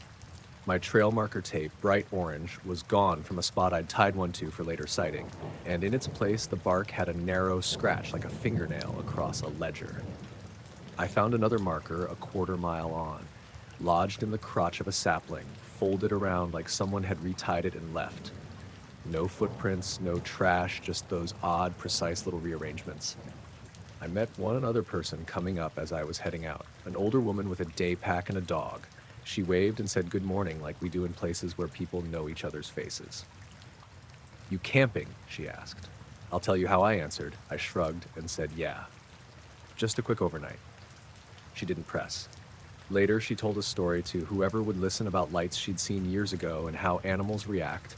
My trail marker tape, bright orange, was gone from a spot I'd tied one to for later sighting, and in its place the bark had a narrow scratch like a fingernail across a ledger. I found another marker a quarter mile on, lodged in the crotch of a sapling, folded around like someone had retied it and left. No footprints, no trash, just those odd, precise little rearrangements. I met one other person coming up as I was heading out, an older woman with a day pack and a dog. She waved and said good morning like we do in places where people know each other's faces. "You camping?" she asked. I'll tell you how I answered. I shrugged and said yeah. Just a quick overnight. She didn't press. Later, she told a story to whoever would listen about lights she'd seen years ago and how animals react,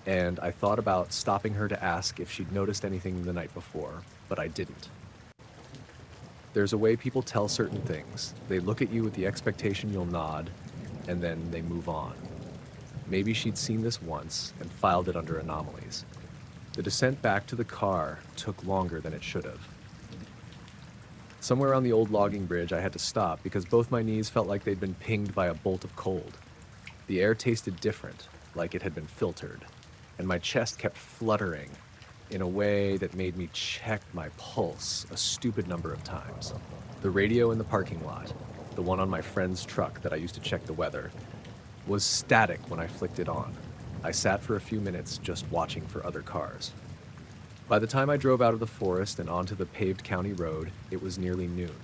and I thought about stopping her to ask if she'd noticed anything the night before, but I didn't. There's a way people tell certain things. They look at you with the expectation you'll nod, and then they move on. Maybe she'd seen this once and filed it under anomalies. The descent back to the car took longer than it should have. Somewhere on the old logging bridge, I had to stop because both my knees felt like they'd been pinged by a bolt of cold. The air tasted different, like it had been filtered, and my chest kept fluttering in a way that made me check my pulse a stupid number of times. The radio in the parking lot, the one on my friend's truck that I used to check the weather, was static when I flicked it on. I sat for a few minutes just watching for other cars. By the time I drove out of the forest and onto the paved county road, it was nearly noon.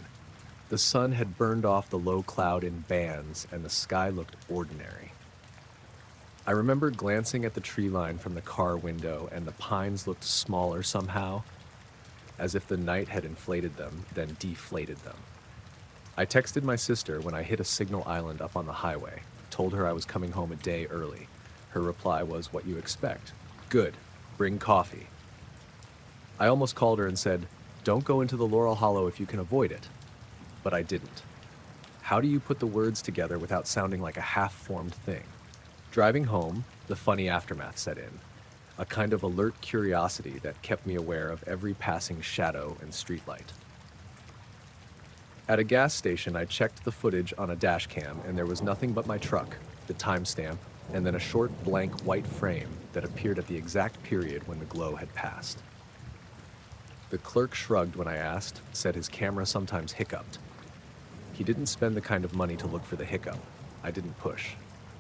The sun had burned off the low cloud in bands, and the sky looked ordinary. I remember glancing at the tree line from the car window, and the pines looked smaller somehow, as if the night had inflated them, then deflated them. I texted my sister when I hit a signal island up on the highway, told her I was coming home a day early. Her reply was what you expect. Good, bring coffee. I almost called her and said, don't go into the Laurel Hollow if you can avoid it. But I didn't. How do you put the words together without sounding like a half-formed thing? Driving home, the funny aftermath set in. A kind of alert curiosity that kept me aware of every passing shadow and streetlight. At a gas station, I checked the footage on a dash cam, and there was nothing but my truck, the timestamp, and then a short blank white frame that appeared at the exact period when the glow had passed. The clerk shrugged when I asked, said his camera sometimes hiccuped. He didn't spend the kind of money to look for the hiccup. I didn't push.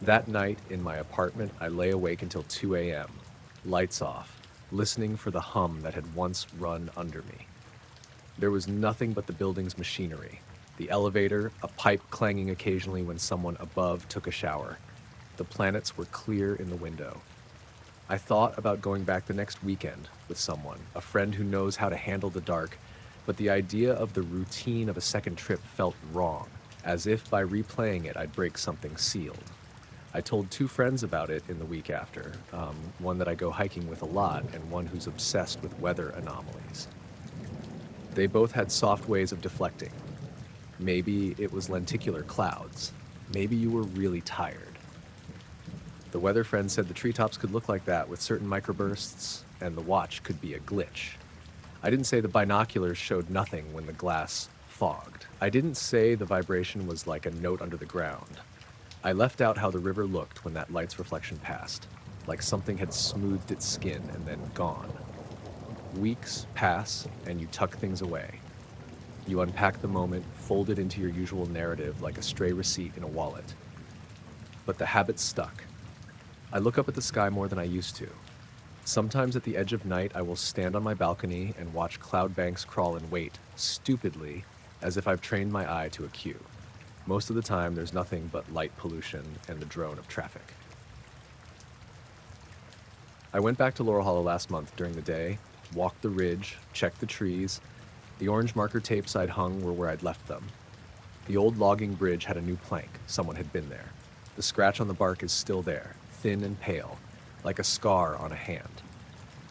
That night, in my apartment, I lay awake until 2 a.m., lights off, listening for the hum that had once run under me. There was nothing but the building's machinery. The elevator, a pipe clanging occasionally when someone above took a shower. The planets were clear in the window. I thought about going back the next weekend with someone, a friend who knows how to handle the dark, but the idea of the routine of a second trip felt wrong, as if by replaying it I'd break something sealed. I told 2 friends about it in the week after, one that I go hiking with a lot and one who's obsessed with weather anomalies. They both had soft ways of deflecting. Maybe it was lenticular clouds. Maybe you were really tired. The weather friend said the treetops could look like that with certain microbursts, and the watch could be a glitch. I didn't say the binoculars showed nothing when the glass fogged. I didn't say the vibration was like a note under the ground. I left out how the river looked when that light's reflection passed, like something had smoothed its skin and then gone. Weeks pass, and you tuck things away. You unpack the moment, fold it into your usual narrative like a stray receipt in a wallet. But the habit stuck. I look up at the sky more than I used to. Sometimes at the edge of night, I will stand on my balcony and watch cloud banks crawl and wait, stupidly, as if I've trained my eye to a cue. Most of the time, there's nothing but light pollution and the drone of traffic. I went back to Laurel Hollow last month during the day, walked the ridge, checked the trees. The orange marker tapes I'd hung were where I'd left them. The old logging bridge had a new plank. Someone had been there. The scratch on the bark is still there, thin and pale, like a scar on a hand.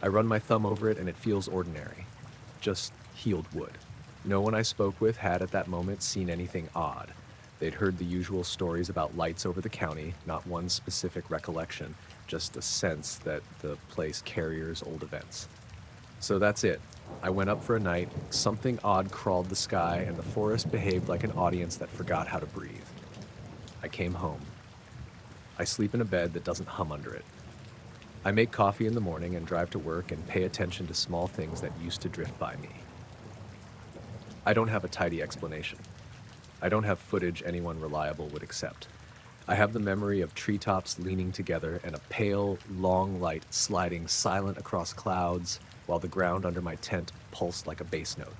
I run my thumb over it and it feels ordinary, just healed wood. No one I spoke with had at that moment seen anything odd. They'd heard the usual stories about lights over the county, not one specific recollection, just a sense that the place carriers old events. So that's it. I went up for a night, something odd crawled the sky, and the forest behaved like an audience that forgot how to breathe. I came home. I sleep in a bed that doesn't hum under it. I make coffee in the morning and drive to work and pay attention to small things that used to drift by me. I don't have a tidy explanation. I don't have footage anyone reliable would accept. I have the memory of treetops leaning together and a pale, long light sliding silent across clouds while the ground under my tent pulsed like a bass note.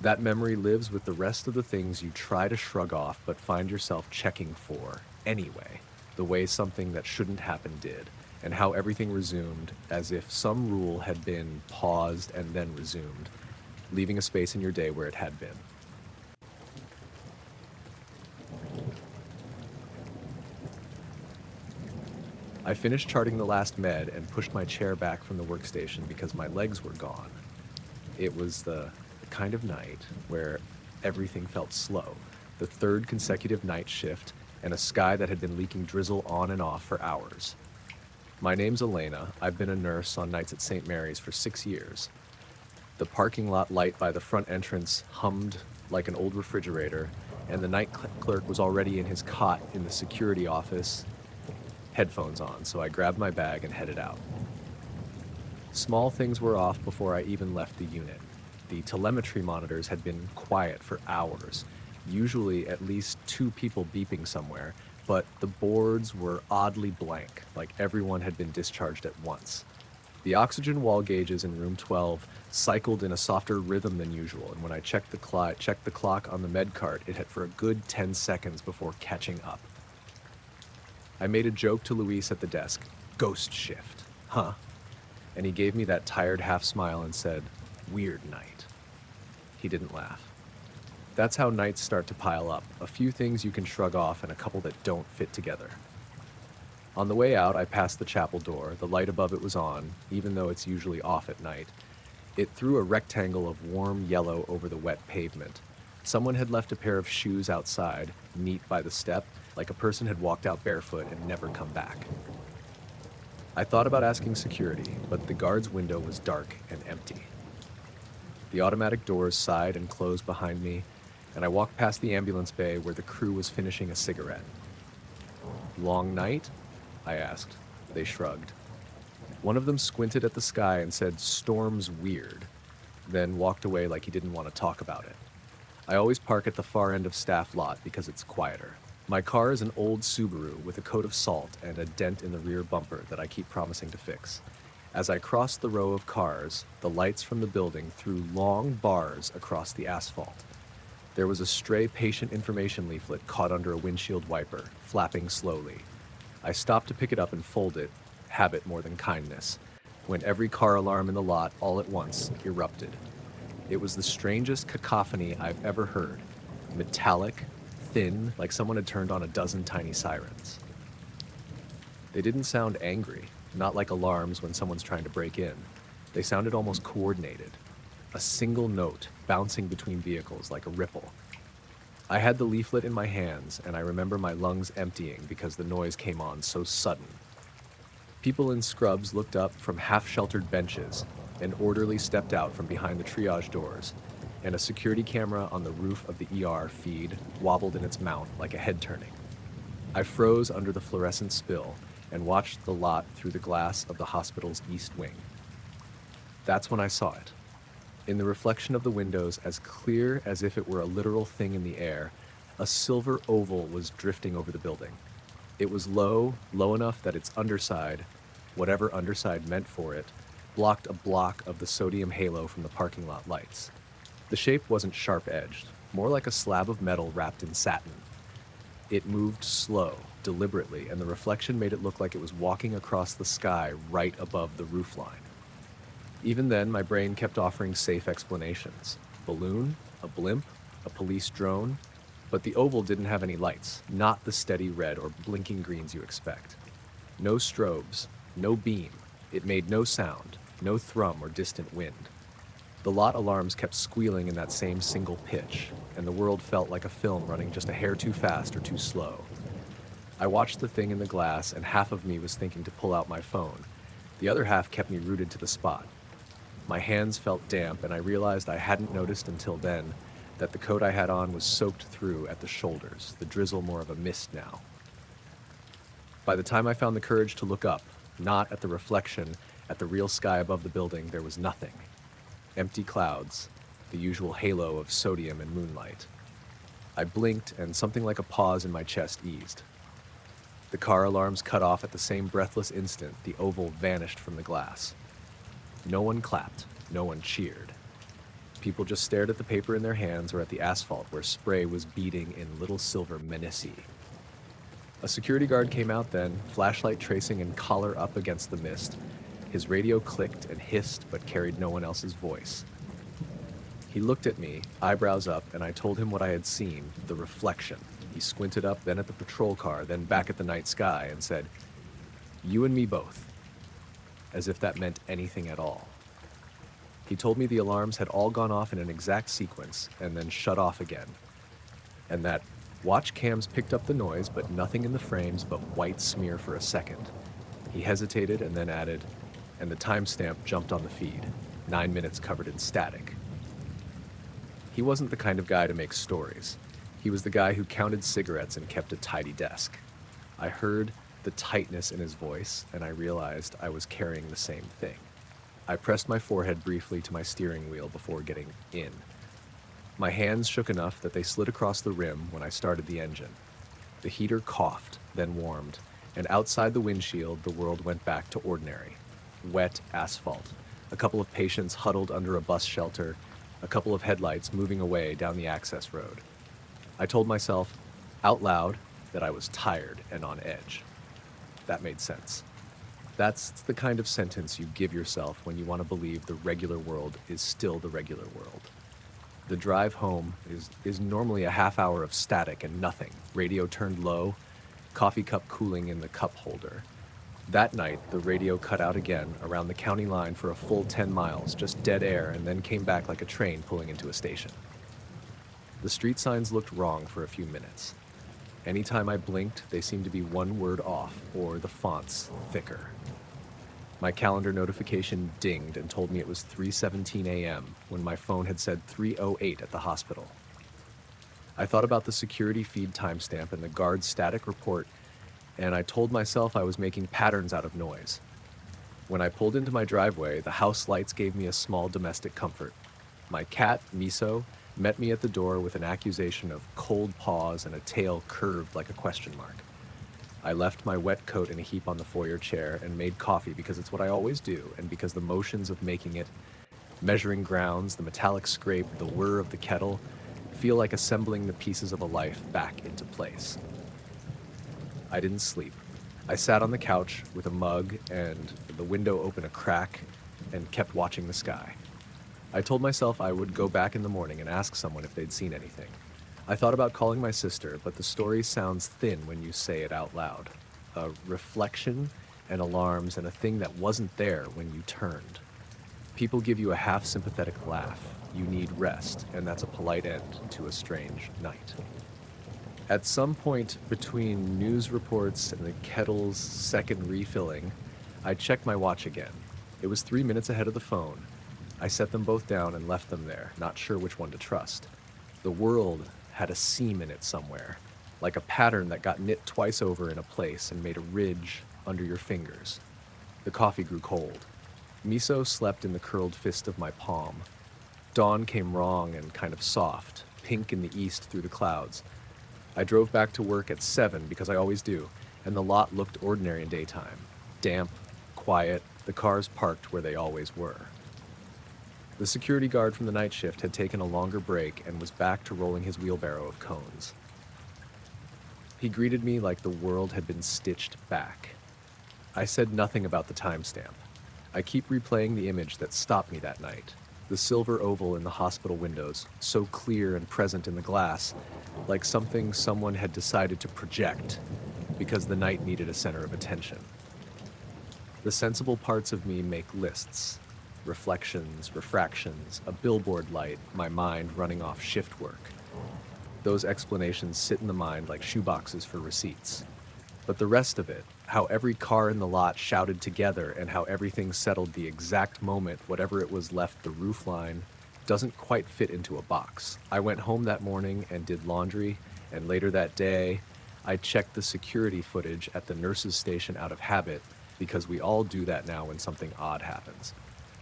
That memory lives with the rest of the things you try to shrug off but find yourself checking for anyway, the way something that shouldn't happen did, and how everything resumed as if some rule had been paused and then resumed, leaving a space in your day where it had been. I finished charting the last med and pushed my chair back from the workstation because my legs were gone. It was the kind of night where everything felt slow, the third consecutive night shift, and a sky that had been leaking drizzle on and off for hours. My name's Elena. I've been a nurse on nights at St. Mary's for 6 years. The parking lot light by the front entrance hummed like an old refrigerator, and the night clerk was already in his cot in the security office, headphones on, so I grabbed my bag and headed out. Small things were off before I even left the unit. The telemetry monitors had been quiet for hours, usually at least 2 people beeping somewhere, but the boards were oddly blank, like everyone had been discharged at once. The oxygen wall gauges in room 12 cycled in a softer rhythm than usual, and when I checked the clock on the med cart, it had for a good 10 seconds before catching up. I made a joke to Luis at the desk. Ghost shift, huh? And he gave me that tired half smile and said, weird night. He didn't laugh. That's how nights start to pile up. A few things you can shrug off and a couple that don't fit together. On the way out, I passed the chapel door. The light above it was on, even though it's usually off at night. It threw a rectangle of warm yellow over the wet pavement. Someone had left a pair of shoes outside, neat by the step, like a person had walked out barefoot and never come back. I thought about asking security, but the guard's window was dark and empty. The automatic doors sighed and closed behind me, and I walked past the ambulance bay where the crew was finishing a cigarette. Long night? I asked. They shrugged. One of them squinted at the sky and said, storm's weird, then walked away like he didn't want to talk about it. I always park at the far end of staff lot because it's quieter. My car is an old Subaru with a coat of salt and a dent in the rear bumper that I keep promising to fix. As I crossed the row of cars, the lights from the building threw long bars across the asphalt. There was a stray patient information leaflet caught under a windshield wiper, flapping slowly. I stopped to pick it up and fold it, habit more than kindness, when every car alarm in the lot all at once erupted. It was the strangest cacophony I've ever heard. Metallic, thin, like someone had turned on a dozen tiny sirens. They didn't sound angry, not like alarms when someone's trying to break in. They sounded almost coordinated. A single note bouncing between vehicles like a ripple. I had the leaflet in my hands, and I remember my lungs emptying because the noise came on so sudden. People in scrubs looked up from half-sheltered benches. An orderly stepped out from behind the triage doors, and a security camera on the roof of the ER feed wobbled in its mount like a head turning. I froze under the fluorescent spill and watched the lot through the glass of the hospital's east wing. That's when I saw it. In the reflection of the windows, as clear as if it were a literal thing in the air, a silver oval was drifting over the building. It was low enough that its underside, whatever underside meant for it, blocked a block of the sodium halo from the parking lot lights. The shape wasn't sharp-edged, more like a slab of metal wrapped in satin. It moved slow, deliberately, and the reflection made it look like it was walking across the sky right above the roofline. Even then, my brain kept offering safe explanations. Balloon, a blimp, a police drone, but the oval didn't have any lights, not the steady red or blinking greens you expect. No strobes, no beam. It made no sound, no thrum or distant wind. The lot alarms kept squealing in that same single pitch, and the world felt like a film running just a hair too fast or too slow. I watched the thing in the glass, and half of me was thinking to pull out my phone. The other half kept me rooted to the spot. My hands felt damp, and I realized I hadn't noticed until then that the coat I had on was soaked through at the shoulders, the drizzle more of a mist now. By the time I found the courage to look up, not at the reflection, at the real sky above the building, there was nothing. Empty clouds, the usual halo of sodium and moonlight. I blinked, and something like a pause in my chest eased. The car alarms cut off at the same breathless instant the oval vanished from the glass. No one clapped, no one cheered. People just stared at the paper in their hands or at the asphalt where spray was beating in little silver menace. A security guard came out then, flashlight tracing and collar up against the mist. His radio clicked and hissed but carried no one else's voice. He looked at me, eyebrows up, and I told him what I had seen, the reflection. He squinted up, then at the patrol car, then back at the night sky, and said, "You and me both," as if that meant anything at all. He told me the alarms had all gone off in an exact sequence and then shut off again, and that watch cams picked up the noise, but nothing in the frames but white smear for a second. He hesitated and then added, and the timestamp jumped on the feed, 9 minutes covered in static. He wasn't the kind of guy to make stories. He was the guy who counted cigarettes and kept a tidy desk. I heard the tightness in his voice, and I realized I was carrying the same thing. I pressed my forehead briefly to my steering wheel before getting in. My hands shook enough that they slid across the rim when I started the engine. The heater coughed, then warmed, and outside the windshield, the world went back to ordinary. Wet asphalt, a couple of patients huddled under a bus shelter, a couple of headlights moving away down the access road. I told myself, out loud, that I was tired and on edge. That made sense. That's the kind of sentence you give yourself when you want to believe the regular world is still the regular world. The drive home is normally a half hour of static and nothing, radio turned low, coffee cup cooling in the cup holder. That night, the radio cut out again around the county line for a full 10 miles, just dead air, and then came back like a train pulling into a station. The street signs looked wrong for a few minutes. Anytime I blinked, they seemed to be one word off, or the fonts thicker. My calendar notification dinged and told me it was 3:17 a.m. when my phone had said 3:08 at the hospital. I thought about the security feed timestamp and the guard's static report, and I told myself I was making patterns out of noise. When I pulled into my driveway, the house lights gave me a small domestic comfort. My cat, Miso, met me at the door with an accusation of cold paws and a tail curved like a question mark. I left my wet coat in a heap on the foyer chair and made coffee because it's what I always do, and because the motions of making it, measuring grounds, the metallic scrape, the whir of the kettle, feel like assembling the pieces of a life back into place. I didn't sleep. I sat on the couch with a mug and the window open a crack and kept watching the sky. I told myself I would go back in the morning and ask someone if they'd seen anything. I thought about calling my sister, but the story sounds thin when you say it out loud. A reflection and alarms and a thing that wasn't there when you turned. People give you a half-sympathetic laugh. You need rest, and that's a polite end to a strange night. At some point between news reports and the kettle's second refilling, I checked my watch again. It was 3 minutes ahead of the phone. I set them both down and left them there, not sure which one to trust. The world had a seam in it somewhere, like a pattern that got knit twice over in a place and made a ridge under your fingers. The coffee grew cold. Miso slept in the curled fist of my palm. Dawn came wrong and kind of soft, pink in the east through the clouds. I drove back to work at 7 because I always do, and the lot looked ordinary in daytime. Damp, quiet, the cars parked where they always were. The security guard from the night shift had taken a longer break and was back to rolling his wheelbarrow of cones. He greeted me like the world had been stitched back. I said nothing about the timestamp. I keep replaying the image that stopped me that night. The silver oval in the hospital windows, so clear and present in the glass, like something someone had decided to project because the night needed a center of attention. The sensible parts of me make lists. Reflections, refractions, a billboard light, my mind running off shift work. Those explanations sit in the mind like shoeboxes for receipts. But the rest of it, how every car in the lot shouted together and how everything settled the exact moment whatever it was left the roofline, doesn't quite fit into a box. I went home that morning and did laundry, and later that day, I checked the security footage at the nurse's station out of habit because we all do that now when something odd happens.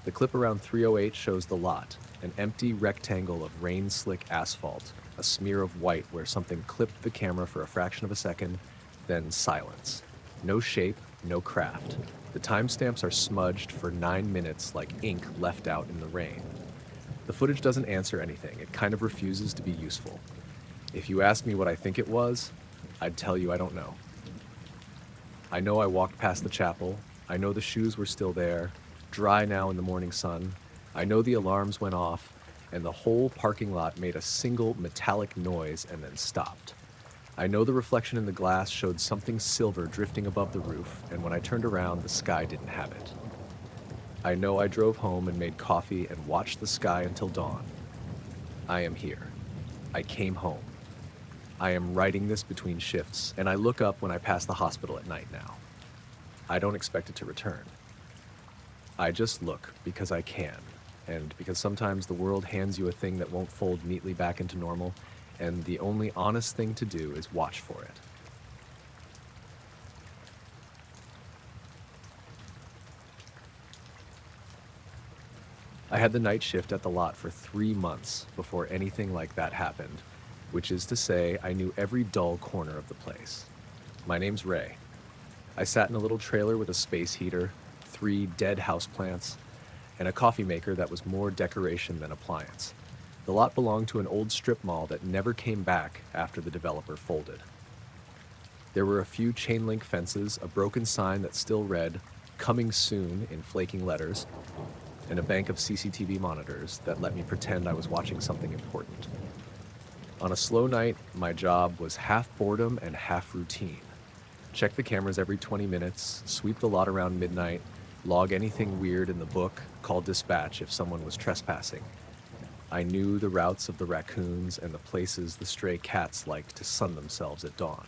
The clip around 308 shows the lot, an empty rectangle of rain-slick asphalt, a smear of white where something clipped the camera for a fraction of a second, then silence. No shape, no craft. The timestamps are smudged for 9 minutes like ink left out in the rain. The footage doesn't answer anything. It kind of refuses to be useful. If you ask me what I think it was, I'd tell you I don't know. I know I walked past the chapel. I know the shoes were still there, dry now in the morning sun. I know the alarms went off, and the whole parking lot made a single metallic noise and then stopped. I know the reflection in the glass showed something silver drifting above the roof, and when I turned around, the sky didn't have it. I know I drove home and made coffee and watched the sky until dawn. I am here. I came home. I am writing this between shifts, and I look up when I pass the hospital at night now. I don't expect it to return. I just look because I can, and because sometimes the world hands you a thing that won't fold neatly back into normal, and the only honest thing to do is watch for it. I had the night shift at the lot for 3 months before anything like that happened, which is to say I knew every dull corner of the place. My name's Ray. I sat in a little trailer with a space heater, 3 dead houseplants, and a coffee maker that was more decoration than appliance. The lot belonged to an old strip mall that never came back after the developer folded. There were a few chain link fences, a broken sign that still read, "Coming soon" in flaking letters, and a bank of CCTV monitors that let me pretend I was watching something important. On a slow night, my job was half boredom and half routine. Check the cameras every 20 minutes, sweep the lot around midnight, log anything weird in the book, call dispatch if someone was trespassing. I knew the routes of the raccoons and the places the stray cats liked to sun themselves at dawn.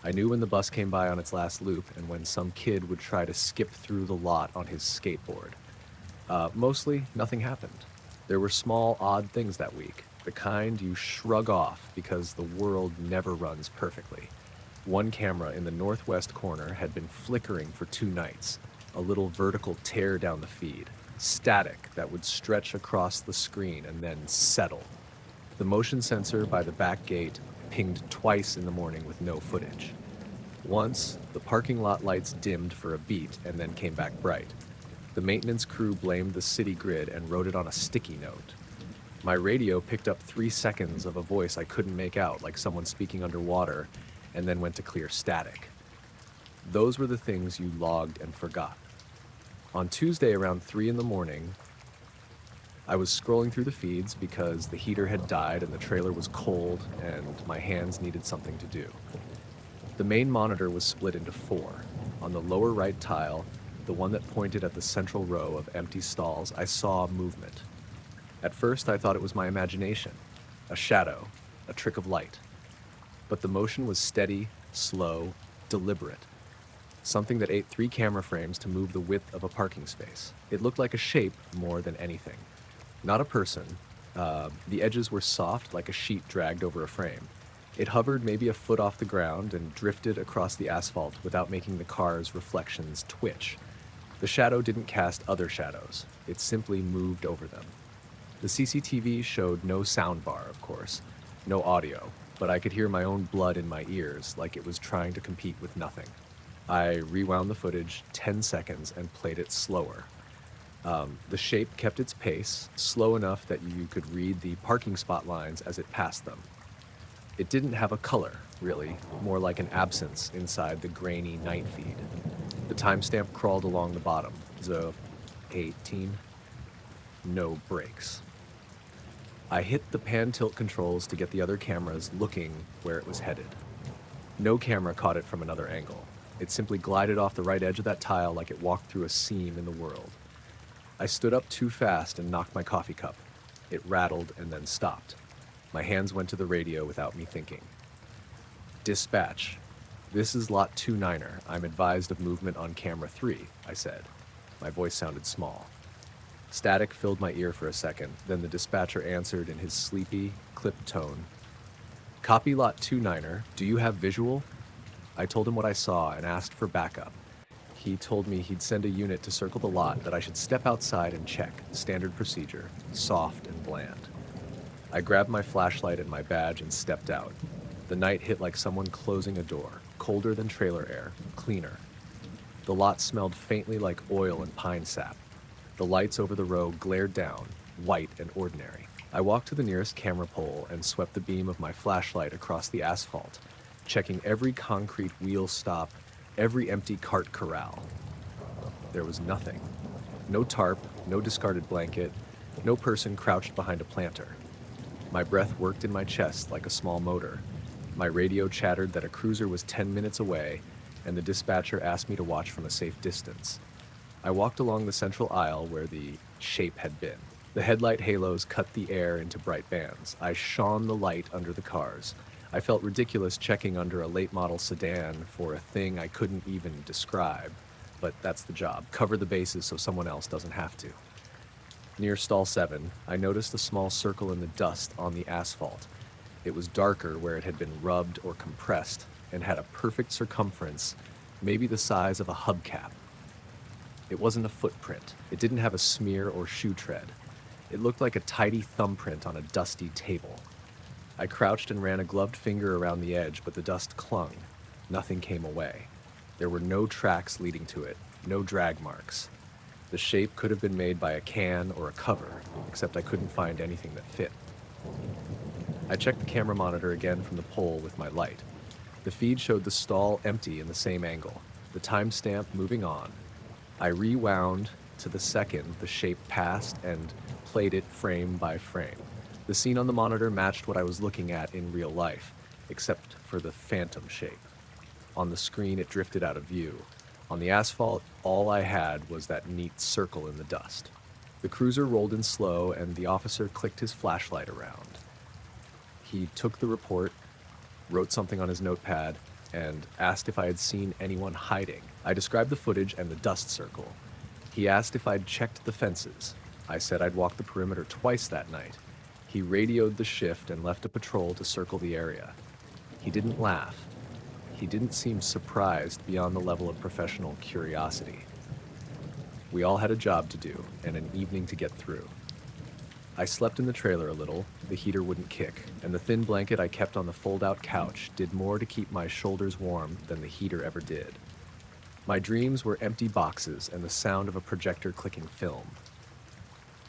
I knew when the bus came by on its last loop and when some kid would try to skip through the lot on his skateboard. Mostly, nothing happened. There were small, odd things that week, the kind you shrug off because the world never runs perfectly. One camera in the northwest corner had been flickering for 2 nights, a little vertical tear down the feed, static that would stretch across the screen and then settle. The motion sensor by the back gate pinged twice in the morning with no footage. Once, the parking lot lights dimmed for a beat and then came back bright. The maintenance crew blamed the city grid and wrote it on a sticky note. My radio picked up 3 seconds of a voice I couldn't make out, like someone speaking underwater, and then went to clear static. Those were the things you logged and forgot. On Tuesday around 3 in the morning, I was scrolling through the feeds because the heater had died and the trailer was cold and my hands needed something to do. The main monitor was split into 4. On the lower right tile, the one that pointed at the central row of empty stalls, I saw movement. At first, I thought it was my imagination, a shadow, a trick of light. But the motion was steady, slow, deliberate. Something that ate 3 camera frames to move the width of a parking space. It looked like a shape more than anything. Not a person. The edges were soft, like a sheet dragged over a frame. It hovered maybe a foot off the ground and drifted across the asphalt without making the car's reflections twitch. The shadow didn't cast other shadows. It simply moved over them. The CCTV showed no sound bar, of course, no audio, but I could hear my own blood in my ears like it was trying to compete with nothing. I rewound the footage 10 seconds and played it slower. The shape kept its pace, slow enough that you could read the parking spot lines as it passed them. It didn't have a color, really, more like an absence inside the grainy night feed. The timestamp crawled along the bottom, so 18. No brakes. I hit the pan tilt controls to get the other cameras looking where it was headed. No camera caught it from another angle. It simply glided off the right edge of that tile like it walked through a seam in the world. I stood up too fast and knocked my coffee cup. It rattled and then stopped. My hands went to the radio without me thinking. Dispatch. This is lot 29er. I'm advised of movement on camera 3, I said. My voice sounded small. Static filled my ear for a second, then the dispatcher answered in his sleepy, clipped tone. Copy lot 29er, do you have visual? I told him what I saw and asked for backup. He told me he'd send a unit to circle the lot, that I should step outside and check. Standard procedure, soft and bland. I grabbed my flashlight and my badge and stepped out. The night hit like someone closing a door, colder than trailer air, cleaner. The lot smelled faintly like oil and pine sap. The lights over the row glared down, white and ordinary. I walked to the nearest camera pole and swept the beam of my flashlight across the asphalt, checking every concrete wheel stop, every empty cart corral. There was nothing. No tarp, no discarded blanket, no person crouched behind a planter. My breath worked in my chest like a small motor. My radio chattered that a cruiser was 10 minutes away, and the dispatcher asked me to watch from a safe distance. I walked along the central aisle where the shape had been. The headlight halos cut the air into bright bands. I shone the light under the cars. I felt ridiculous checking under a late-model sedan for a thing I couldn't even describe, but that's the job. Cover the bases so someone else doesn't have to. Near stall 7, I noticed a small circle in the dust on the asphalt. It was darker where it had been rubbed or compressed and had a perfect circumference, maybe the size of a hubcap. It wasn't a footprint. It didn't have a smear or shoe tread. It looked like a tidy thumbprint on a dusty table. I crouched and ran a gloved finger around the edge, but the dust clung. Nothing came away. There were no tracks leading to it, no drag marks. The shape could have been made by a can or a cover, except I couldn't find anything that fit. I checked the camera monitor again from the pole with my light. The feed showed the stall empty in the same angle, the timestamp moving on. I rewound to the second the shape passed and played it frame by frame. The scene on the monitor matched what I was looking at in real life, except for the phantom shape. On the screen, it drifted out of view. On the asphalt, all I had was that neat circle in the dust. The cruiser rolled in slow, and the officer clicked his flashlight around. He took the report, wrote something on his notepad, and asked if I had seen anyone hiding. I described the footage and the dust circle. He asked if I'd checked the fences. I said I'd walked the perimeter twice that night. He radioed the shift and left a patrol to circle the area. He didn't laugh. He didn't seem surprised beyond the level of professional curiosity. We all had a job to do and an evening to get through. I slept in the trailer a little, the heater wouldn't kick, and the thin blanket I kept on the fold-out couch did more to keep my shoulders warm than the heater ever did. My dreams were empty boxes and the sound of a projector clicking film.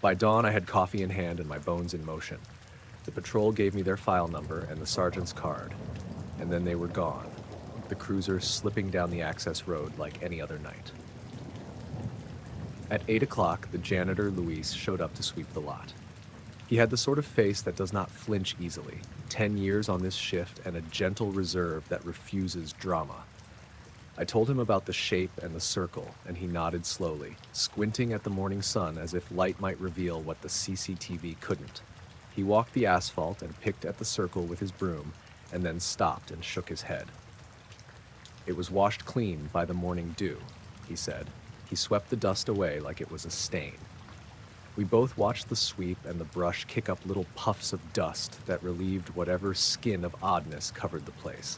By dawn, I had coffee in hand and my bones in motion. The patrol gave me their file number and the sergeant's card, and then they were gone, the cruiser slipping down the access road like any other night. At 8 o'clock, the janitor, Luis, showed up to sweep the lot. He had the sort of face that does not flinch easily, 10 years on this shift and a gentle reserve that refuses drama. I told him about the shape and the circle, and he nodded slowly, squinting at the morning sun as if light might reveal what the CCTV couldn't. He walked the asphalt and picked at the circle with his broom, and then stopped and shook his head. It was washed clean by the morning dew, he said. He swept the dust away like it was a stain. We both watched the sweep and the brush kick up little puffs of dust that relieved whatever skin of oddness covered the place.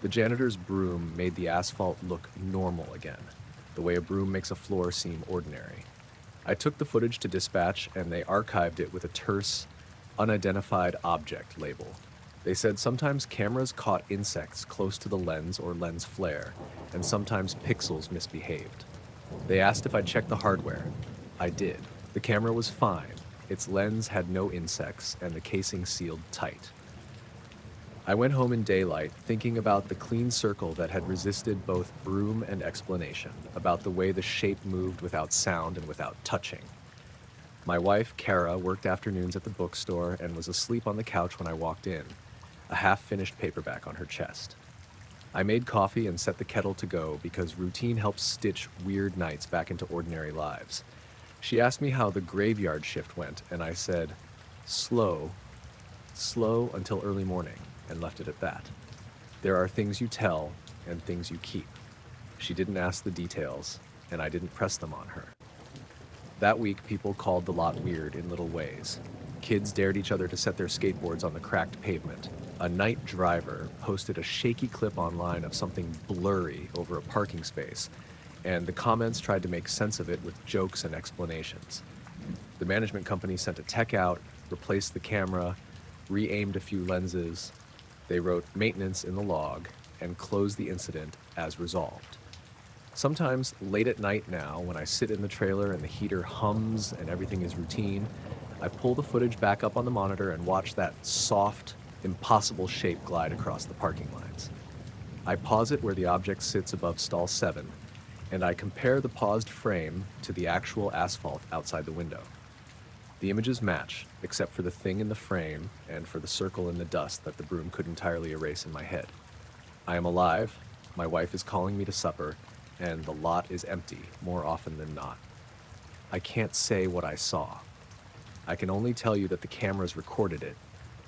The janitor's broom made the asphalt look normal again, the way a broom makes a floor seem ordinary. I took the footage to dispatch, and they archived it with a terse, unidentified object label. They said sometimes cameras caught insects close to the lens or lens flare, and sometimes pixels misbehaved. They asked if I'd check the hardware. I did. The camera was fine. Its lens had no insects, and the casing sealed tight. I went home in daylight, thinking about the clean circle that had resisted both broom and explanation, about the way the shape moved without sound and without touching. My wife, Kara, worked afternoons at the bookstore and was asleep on the couch when I walked in, a half-finished paperback on her chest. I made coffee and set the kettle to go because routine helps stitch weird nights back into ordinary lives. She asked me how the graveyard shift went, and I said, slow until early morning, and left it at that. There are things you tell and things you keep. She didn't ask the details, and I didn't press them on her. That week, people called the lot weird in little ways. Kids dared each other to set their skateboards on the cracked pavement. A night driver posted a shaky clip online of something blurry over a parking space, and the comments tried to make sense of it with jokes and explanations. The management company sent a tech out, replaced the camera, re-aimed a few lenses. They wrote maintenance in the log and closed the incident as resolved. Sometimes late at night now, when I sit in the trailer and the heater hums and everything is routine, I pull the footage back up on the monitor and watch that soft, impossible shape glide across the parking lines. I pause it where the object sits above stall 7, and I compare the paused frame to the actual asphalt outside the window. The images match, except for the thing in the frame and for the circle in the dust that the broom could entirely erase in my head. I am alive, my wife is calling me to supper, and the lot is empty more often than not. I can't say what I saw. I can only tell you that the cameras recorded it.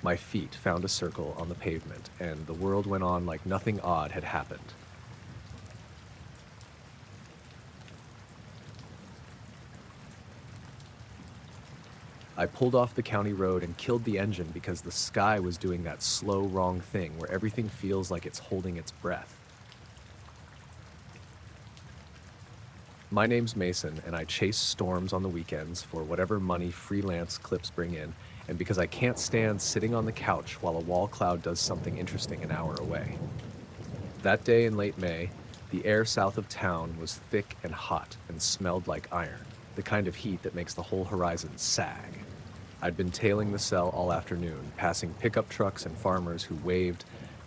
My feet found a circle on the pavement, and the world went on like nothing odd had happened. I pulled off the county road and killed the engine because the sky was doing that slow, wrong thing where everything feels like it's holding its breath. My name's Mason, and I chase storms on the weekends for whatever money freelance clips bring in, and because I can't stand sitting on the couch while a wall cloud does something interesting an hour away. That day in late May, the air south of town was thick and hot and smelled like iron, the kind of heat that makes the whole horizon sag. I'd been tailing the cell all afternoon, passing pickup trucks and farmers who waved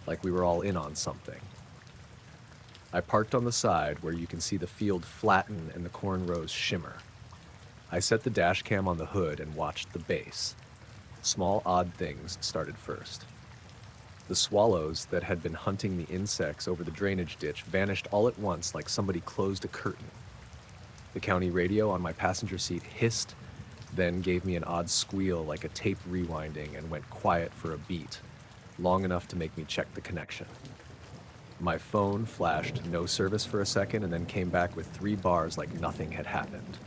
like we were all in on something. I parked on the side where you can see the field flatten and the corn rows shimmer. I set the dash cam on the hood and watched the base. Small odd things started first. The swallows that had been hunting the insects over the drainage ditch vanished all at once like somebody closed a curtain. The county radio on my passenger seat hissed, then gave me an odd squeal like a tape rewinding and went quiet for a beat, long enough to make me check the connection. My phone flashed no service for a second and then came back with 3 bars like nothing had happened.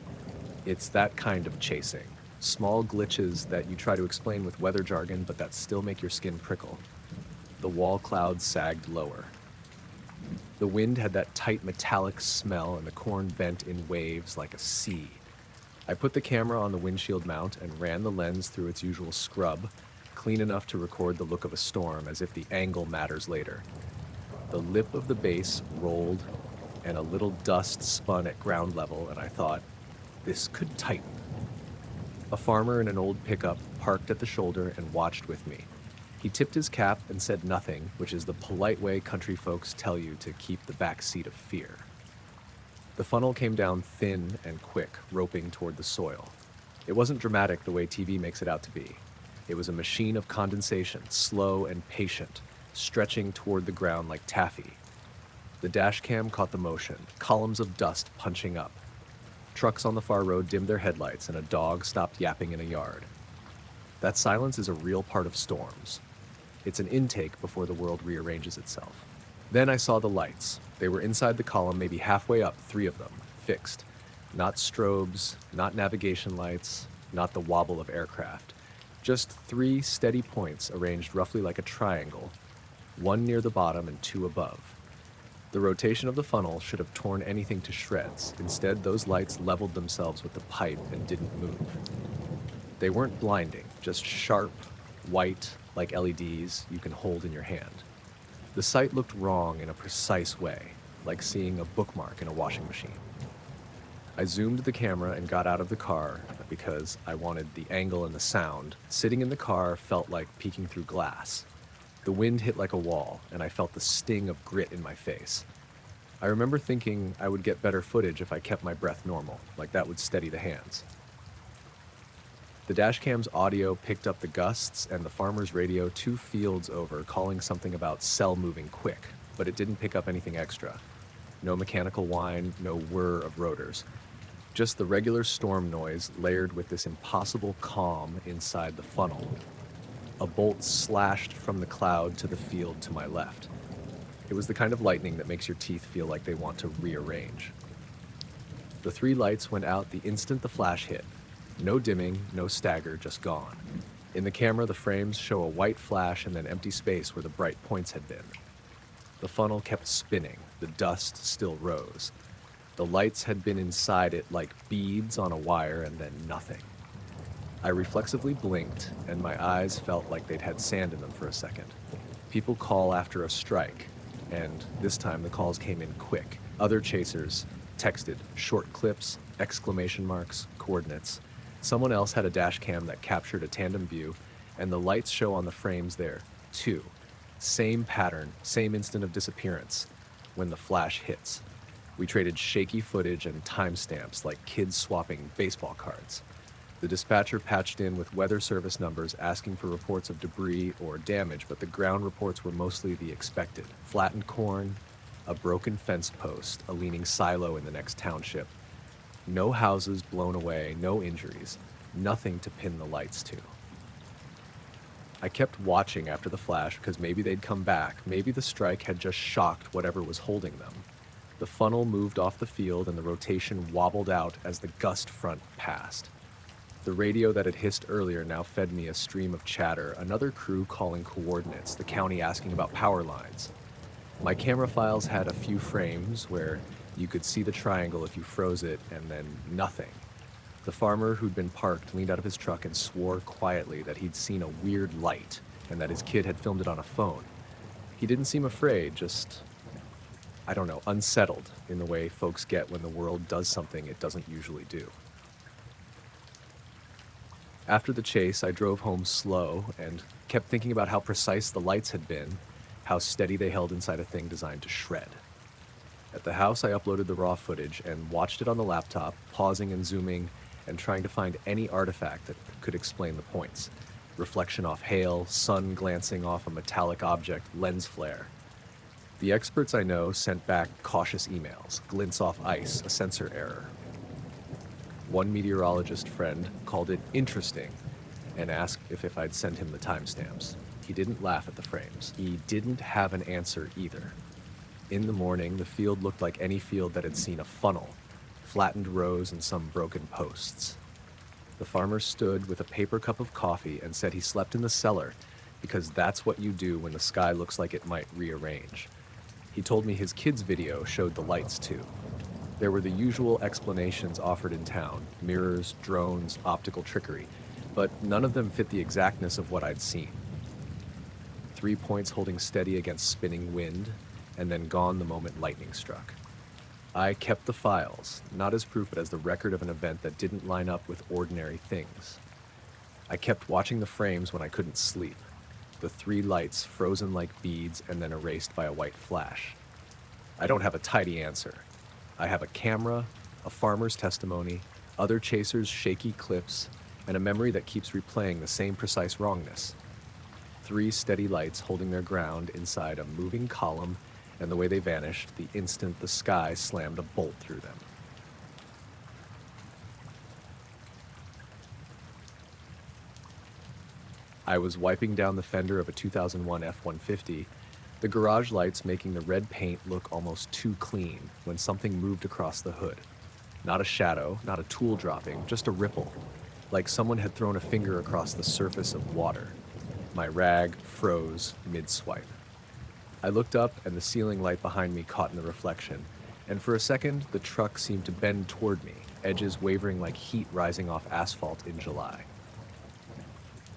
It's that kind of chasing. Small glitches that you try to explain with weather jargon but that still make your skin prickle. The wall clouds sagged lower. The wind had that tight metallic smell and the corn bent in waves like a sea. I put the camera on the windshield mount and ran the lens through its usual scrub, clean enough to record the look of a storm as if the angle matters later. The lip of the base rolled and a little dust spun at ground level, and I thought, this could tighten. A farmer in an old pickup parked at the shoulder and watched with me. He tipped his cap and said nothing, which is the polite way country folks tell you to keep the back seat of fear. The funnel came down thin and quick, roping toward the soil. It wasn't dramatic the way TV makes it out to be. It was a machine of condensation, slow and patient, stretching toward the ground like taffy. The dash cam caught the motion, columns of dust punching up. Trucks on the far road dimmed their headlights and a dog stopped yapping in a yard. That silence is a real part of storms. It's an intake before the world rearranges itself. Then I saw the lights. They were inside the column, maybe halfway up, 3 of them, fixed. Not strobes, not navigation lights, not the wobble of aircraft. Just 3 steady points arranged roughly like a triangle, 1 near the bottom and 2 above. The rotation of the funnel should have torn anything to shreds. Instead, those lights leveled themselves with the pipe and didn't move. They weren't blinding, just sharp, white, like LEDs you can hold in your hand. The sight looked wrong in a precise way, like seeing a bookmark in a washing machine. I zoomed the camera and got out of the car because I wanted the angle and the sound. Sitting in the car felt like peeking through glass. The wind hit like a wall, and I felt the sting of grit in my face. I remember thinking I would get better footage if I kept my breath normal, like that would steady the hands. The dashcam's audio picked up the gusts and the farmer's radio 2 fields over calling something about cell moving quick, but it didn't pick up anything extra. No mechanical whine, no whir of rotors. Just the regular storm noise layered with this impossible calm inside the funnel. A bolt slashed from the cloud to the field to my left. It was the kind of lightning that makes your teeth feel like they want to rearrange. The 3 lights went out the instant the flash hit. No dimming, no stagger, just gone. In the camera, the frames show a white flash and then empty space where the bright points had been. The funnel kept spinning, the dust still rose. The lights had been inside it like beads on a wire and then nothing. I reflexively blinked, and my eyes felt like they'd had sand in them for a second. People call after a strike, and this time the calls came in quick. Other chasers texted short clips, exclamation marks, coordinates. Someone else had a dash cam that captured a tandem view, and the lights show on the frames there, too. Same pattern, same instant of disappearance, when the flash hits. We traded shaky footage and timestamps like kids swapping baseball cards. The dispatcher patched in with weather service numbers asking for reports of debris or damage, but the ground reports were mostly the expected. Flattened corn, a broken fence post, a leaning silo in the next township. No houses blown away, no injuries, nothing to pin the lights to. I kept watching after the flash because maybe they'd come back, maybe the strike had just shocked whatever was holding them. The funnel moved off the field and the rotation wobbled out as the gust front passed. The radio that had hissed earlier now fed me a stream of chatter, another crew calling coordinates, the county asking about power lines. My camera files had a few frames where you could see the triangle if you froze it, and then nothing. The farmer who'd been parked leaned out of his truck and swore quietly that he'd seen a weird light and that his kid had filmed it on a phone. He didn't seem afraid, just, I don't know, unsettled in the way folks get when the world does something it doesn't usually do. After the chase, I drove home slow and kept thinking about how precise the lights had been, how steady they held inside a thing designed to shred. At the house, I uploaded the raw footage and watched it on the laptop, pausing and zooming and trying to find any artifact that could explain the points. Reflection off hail, sun glancing off a metallic object, lens flare. The experts I know sent back cautious emails, glints off ice, a sensor error. One meteorologist friend called it interesting and asked if I'd send him the timestamps. He didn't laugh at the frames. He didn't have an answer either. In the morning, the field looked like any field that had seen a funnel, flattened rows and some broken posts. The farmer stood with a paper cup of coffee and said he slept in the cellar because that's what you do when the sky looks like it might rearrange. He told me his kid's video showed the lights too. There were the usual explanations offered in town, mirrors, drones, optical trickery, but none of them fit the exactness of what I'd seen. 3 points holding steady against spinning wind, and then gone the moment lightning struck. I kept the files, not as proof but as the record of an event that didn't line up with ordinary things. I kept watching the frames when I couldn't sleep, the 3 lights frozen like beads and then erased by a white flash. I don't have a tidy answer. I have a camera, a farmer's testimony, other chasers' shaky clips, and a memory that keeps replaying the same precise wrongness. 3 steady lights holding their ground inside a moving column, and the way they vanished the instant the sky slammed a bolt through them. I was wiping down the fender of a 2001 F-150, the garage lights making the red paint look almost too clean when something moved across the hood. Not a shadow, not a tool dropping, just a ripple, like someone had thrown a finger across the surface of water. My rag froze mid-swipe. I looked up and the ceiling light behind me caught in the reflection, and for a second the truck seemed to bend toward me, edges wavering like heat rising off asphalt in July.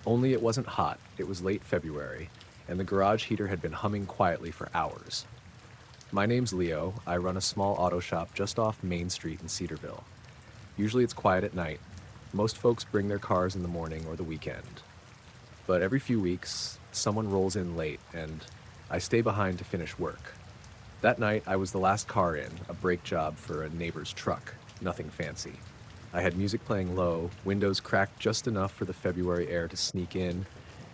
Only it wasn't hot, it was late February, and the garage heater had been humming quietly for hours. My name's Leo. I run a small auto shop just off Main Street in Cedarville. Usually it's quiet at night. Most folks bring their cars in the morning or the weekend. But every few weeks, someone rolls in late, and I stay behind to finish work. That night, I was the last car in, a brake job for a neighbor's truck, nothing fancy. I had music playing low, windows cracked just enough for the February air to sneak in,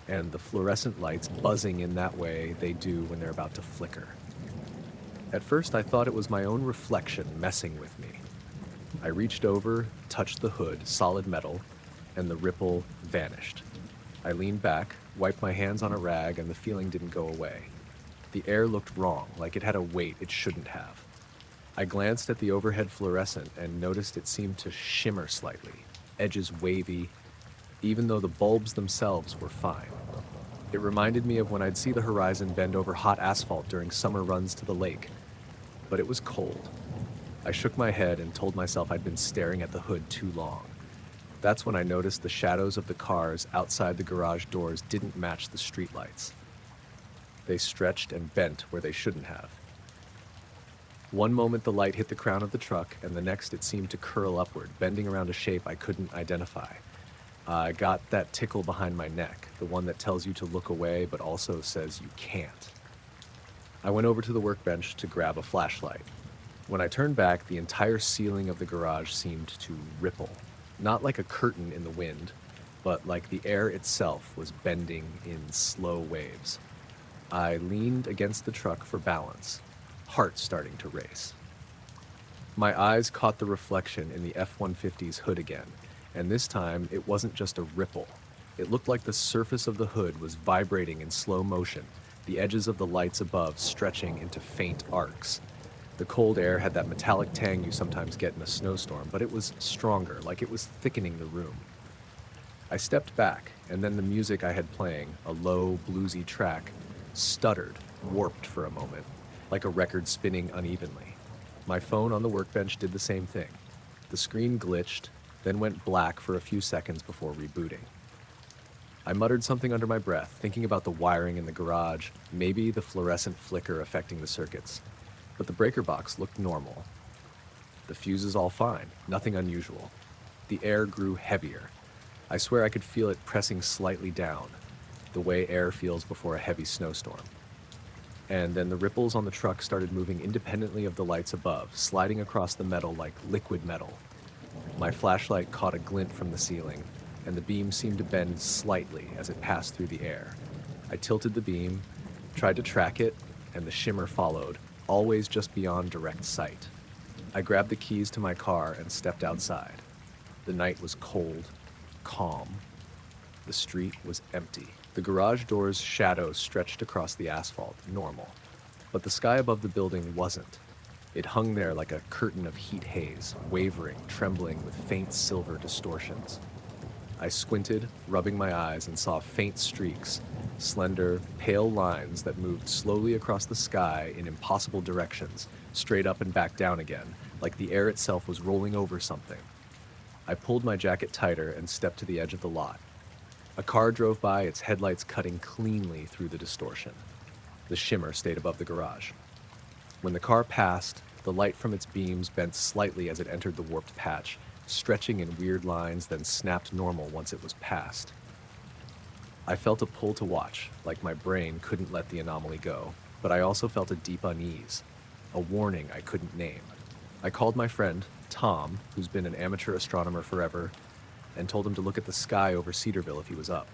and the fluorescent lights buzzing in that way they do when they're about to flicker. At first, I thought it was my own reflection messing with me. I reached over, touched the hood, solid metal, and the ripple vanished. I leaned back, wiped my hands on a rag, and the feeling didn't go away. The air looked wrong, like it had a weight it shouldn't have. I glanced at the overhead fluorescent and noticed it seemed to shimmer slightly, edges wavy, even though the bulbs themselves were fine. It reminded me of when I'd see the horizon bend over hot asphalt during summer runs to the lake, but it was cold. I shook my head and told myself I'd been staring at the hood too long. That's when I noticed the shadows of the cars outside the garage doors didn't match the streetlights. They stretched and bent where they shouldn't have. One moment the light hit the crown of the truck, and the next it seemed to curl upward, bending around a shape I couldn't identify. I got that tickle behind my neck, the one that tells you to look away but also says you can't. I went over to the workbench to grab a flashlight. When I turned back, the entire ceiling of the garage seemed to ripple, not like a curtain in the wind, but like the air itself was bending in slow waves. I leaned against the truck for balance, heart starting to race. My eyes caught the reflection in the F-150's hood again, and this time it wasn't just a ripple. It looked like the surface of the hood was vibrating in slow motion, the edges of the lights above stretching into faint arcs. The cold air had that metallic tang you sometimes get in a snowstorm, but it was stronger, like it was thickening the room. I stepped back, and then the music I had playing, a low, bluesy track, stuttered, warped for a moment, like a record spinning unevenly. My phone on the workbench did the same thing. The screen glitched, then went black for a few seconds before rebooting. I muttered something under my breath, thinking about the wiring in the garage, maybe the fluorescent flicker affecting the circuits. But the breaker box looked normal. The fuse is all fine, nothing unusual. The air grew heavier. I swear I could feel it pressing slightly down, the way air feels before a heavy snowstorm. And then the ripples on the truck started moving independently of the lights above, sliding across the metal like liquid metal. My flashlight caught a glint from the ceiling, and the beam seemed to bend slightly as it passed through the air. I tilted the beam, tried to track it, and the shimmer followed, always just beyond direct sight. I grabbed the keys to my car and stepped outside. The night was cold, calm. The street was empty. The garage door's shadow stretched across the asphalt, normal. But the sky above the building wasn't. It hung there like a curtain of heat haze, wavering, trembling with faint silver distortions. I squinted, rubbing my eyes, and saw faint streaks, slender, pale lines that moved slowly across the sky in impossible directions, straight up and back down again, like the air itself was rolling over something. I pulled my jacket tighter and stepped to the edge of the lot. A car drove by, its headlights cutting cleanly through the distortion. The shimmer stayed above the garage. When the car passed, the light from its beams bent slightly as it entered the warped patch, stretching in weird lines, then snapped normal once it was past. I felt a pull to watch, like my brain couldn't let the anomaly go, but I also felt a deep unease, a warning I couldn't name. I called my friend, Tom, who's been an amateur astronomer forever, and told him to look at the sky over Cedarville if he was up.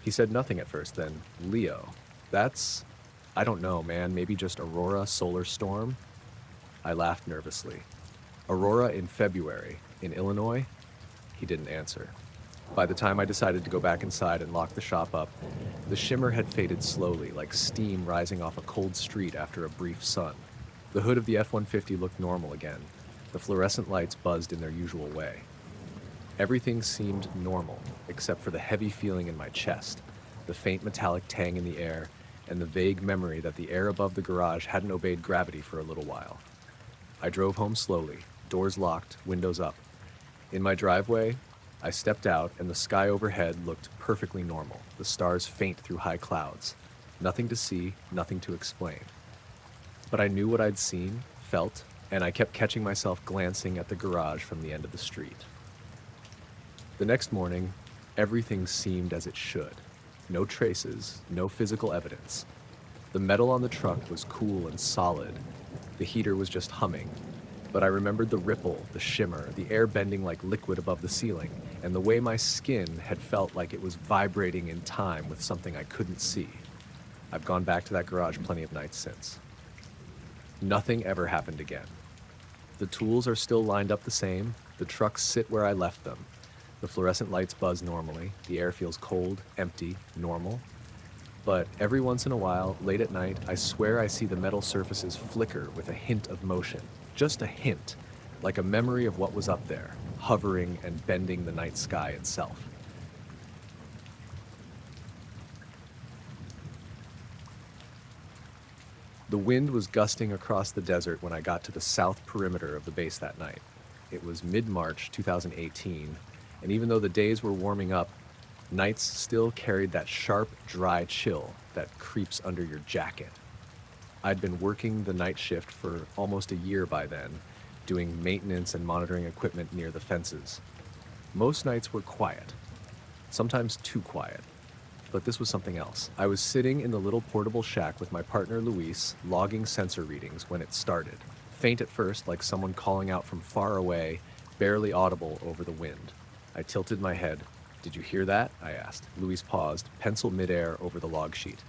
He said nothing at first, then, Leo, that's, I don't know, man, maybe just aurora, solar storm? I laughed nervously. Aurora in February, in Illinois? He didn't answer. By the time I decided to go back inside and lock the shop up, the shimmer had faded slowly, like steam rising off a cold street after a brief sun. The hood of the F-150 looked normal again. The fluorescent lights buzzed in their usual way. Everything seemed normal, except for the heavy feeling in my chest, the faint metallic tang in the air, and the vague memory that the air above the garage hadn't obeyed gravity for a little while. I drove home slowly, doors locked, windows up. In my driveway, I stepped out, and the sky overhead looked perfectly normal, the stars faint through high clouds. Nothing to see, nothing to explain. But I knew what I'd seen, felt, and I kept catching myself glancing at the garage from the end of the street. The next morning, everything seemed as it should. No traces, no physical evidence. The metal on the truck was cool and solid. The heater was just humming. But I remembered the ripple, the shimmer, the air bending like liquid above the ceiling, and the way my skin had felt like it was vibrating in time with something I couldn't see. I've gone back to that garage plenty of nights since. Nothing ever happened again. The tools are still lined up the same, the trucks sit where I left them. The fluorescent lights buzz normally, the air feels cold, empty, normal. But every once in a while, late at night, I swear I see the metal surfaces flicker with a hint of motion. Just a hint, like a memory of what was up there, hovering and bending the night sky itself. The wind was gusting across the desert when I got to the south perimeter of the base that night. It was mid-March 2018, and even though the days were warming up, nights still carried that sharp, dry chill that creeps under your jacket. I'd been working the night shift for almost a year by then, doing maintenance and monitoring equipment near the fences. Most nights were quiet, sometimes too quiet. But this was something else. I was sitting in the little portable shack with my partner Luis, logging sensor readings when it started. Faint at first, like someone calling out from far away, barely audible over the wind. I tilted my head. "Did you hear that?" I asked. Luis paused, pencil midair over the log sheet.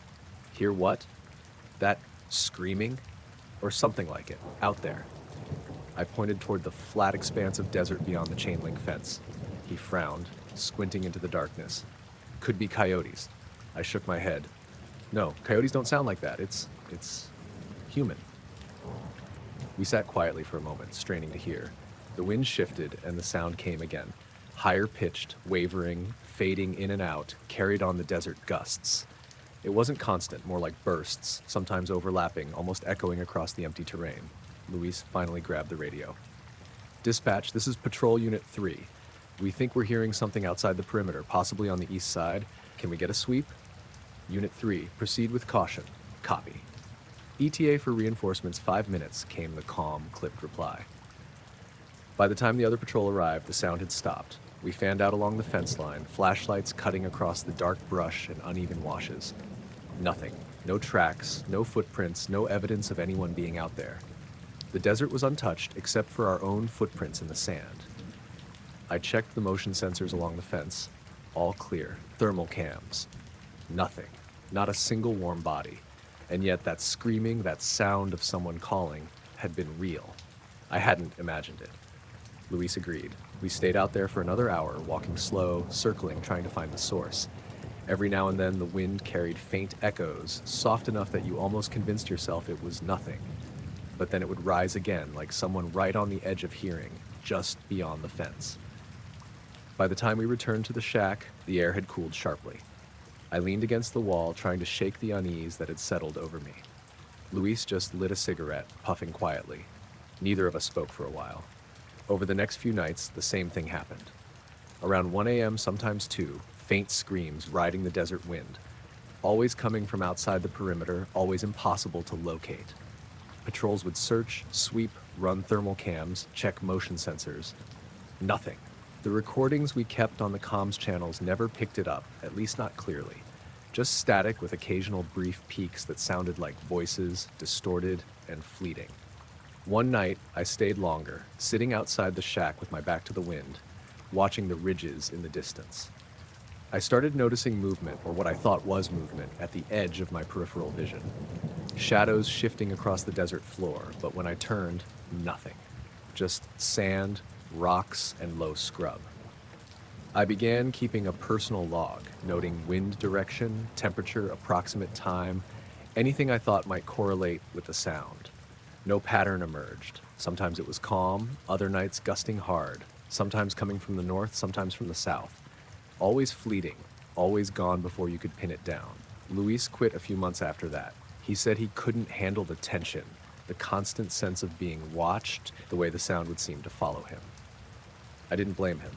"Hear what?" "That screaming?" "Or something like it, out there." I pointed toward the flat expanse of desert beyond the chain link fence. He frowned, squinting into the darkness. "Could be coyotes." I shook my head. "No, coyotes don't sound like that. It's human." We sat quietly for a moment, straining to hear. The wind shifted and the sound came again. Higher pitched, wavering, fading in and out, carried on the desert gusts. It wasn't constant, more like bursts, sometimes overlapping, almost echoing across the empty terrain. Luis finally grabbed the radio. "Dispatch, this is Patrol Unit 3. We think we're hearing something outside the perimeter, possibly on the east side. Can we get a sweep?" "Unit 3, proceed with caution. Copy." "ETA for reinforcements 5 minutes," came the calm, clipped reply. By the time the other patrol arrived, the sound had stopped. We fanned out along the fence line, flashlights cutting across the dark brush and uneven washes. Nothing. No tracks, no footprints, no evidence of anyone being out there. The desert was untouched except for our own footprints in the sand. I checked the motion sensors along the fence. All clear. Thermal cams. Nothing. Not a single warm body. And yet that screaming, that sound of someone calling, had been real. I hadn't imagined it. Luis agreed. We stayed out there for another hour, walking slow, circling, trying to find the source. Every now and then the wind carried faint echoes, soft enough that you almost convinced yourself it was nothing. But then it would rise again, like someone right on the edge of hearing, just beyond the fence. By the time we returned to the shack, the air had cooled sharply. I leaned against the wall, trying to shake the unease that had settled over me. Luis just lit a cigarette, puffing quietly. Neither of us spoke for a while. Over the next few nights, the same thing happened. Around 1 a.m., sometimes 2, faint screams riding the desert wind. Always coming from outside the perimeter, always impossible to locate. Patrols would search, sweep, run thermal cams, check motion sensors. Nothing. The recordings we kept on the comms channels never picked it up, at least not clearly. Just static with occasional brief peaks that sounded like voices, distorted and fleeting. One night, I stayed longer, sitting outside the shack with my back to the wind, watching the ridges in the distance. I started noticing movement, or what I thought was movement, at the edge of my peripheral vision. Shadows shifting across the desert floor, but when I turned, nothing. Just sand, rocks, and low scrub. I began keeping a personal log, noting wind direction, temperature, approximate time, anything I thought might correlate with the sound. No pattern emerged. Sometimes it was calm, other nights gusting hard, sometimes coming from the north, sometimes from the south. Always fleeting, always gone before you could pin it down. Luis quit a few months after that. He said he couldn't handle the tension, the constant sense of being watched, the way the sound would seem to follow him. I didn't blame him.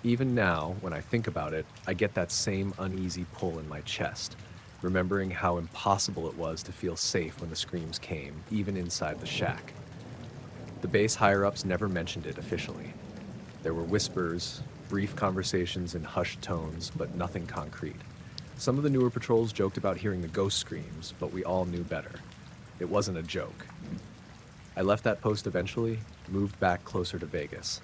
Even now, when I think about it, I get that same uneasy pull in my chest, remembering how impossible it was to feel safe when the screams came, even inside the shack. The base higher-ups never mentioned it officially. There were whispers, brief conversations in hushed tones, but nothing concrete. Some of the newer patrols joked about hearing the ghost screams, but we all knew better. It wasn't a joke. I left that post eventually, moved back closer to Vegas.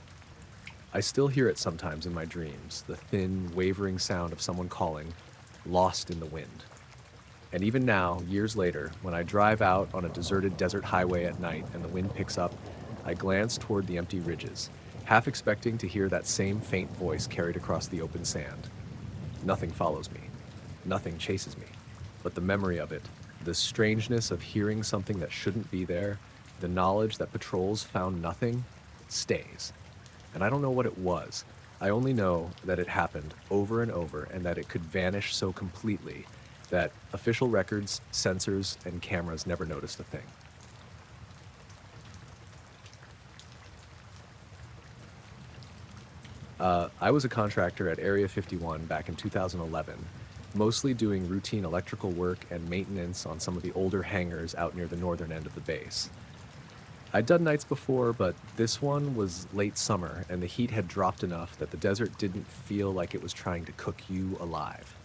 I still hear it sometimes in my dreams, the thin, wavering sound of someone calling, lost in the wind. And even now, years later, when I drive out on a deserted desert highway at night and the wind picks up, I glance toward the empty ridges, half expecting to hear that same faint voice carried across the open sand. Nothing follows me. Nothing chases me. But the memory of it, the strangeness of hearing something that shouldn't be there, the knowledge that patrols found nothing, stays. And I don't know what it was. I only know that it happened over and over and that it could vanish so completely that official records, sensors, and cameras never noticed a thing. I was a contractor at Area 51 back in 2011, mostly doing routine electrical work and maintenance on some of the older hangars out near the northern end of the base. I'd done nights before, but this one was late summer and the heat had dropped enough that the desert didn't feel like it was trying to cook you alive.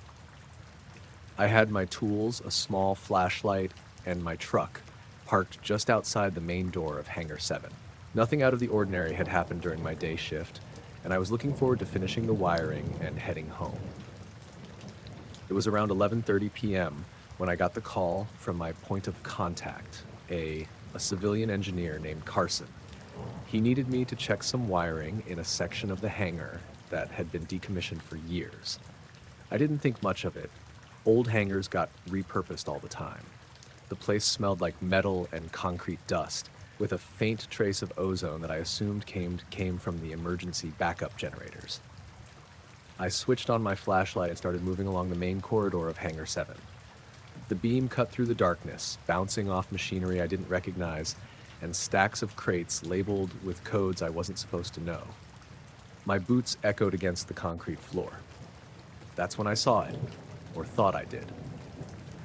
I had my tools, a small flashlight, and my truck parked just outside the main door of Hangar 7. Nothing out of the ordinary had happened during my day shift, and I was looking forward to finishing the wiring and heading home. It was around 11:30 p.m. when I got the call from my point of contact, a civilian engineer named Carson. He needed me to check some wiring in a section of the hangar that had been decommissioned for years. I didn't think much of it. Old hangars got repurposed all the time. The place smelled like metal and concrete dust, with a faint trace of ozone that I assumed came from the emergency backup generators. I switched on my flashlight and started moving along the main corridor of Hangar 7. The beam cut through the darkness, bouncing off machinery I didn't recognize, and stacks of crates labeled with codes I wasn't supposed to know. My boots echoed against the concrete floor. That's when I saw it, or thought I did.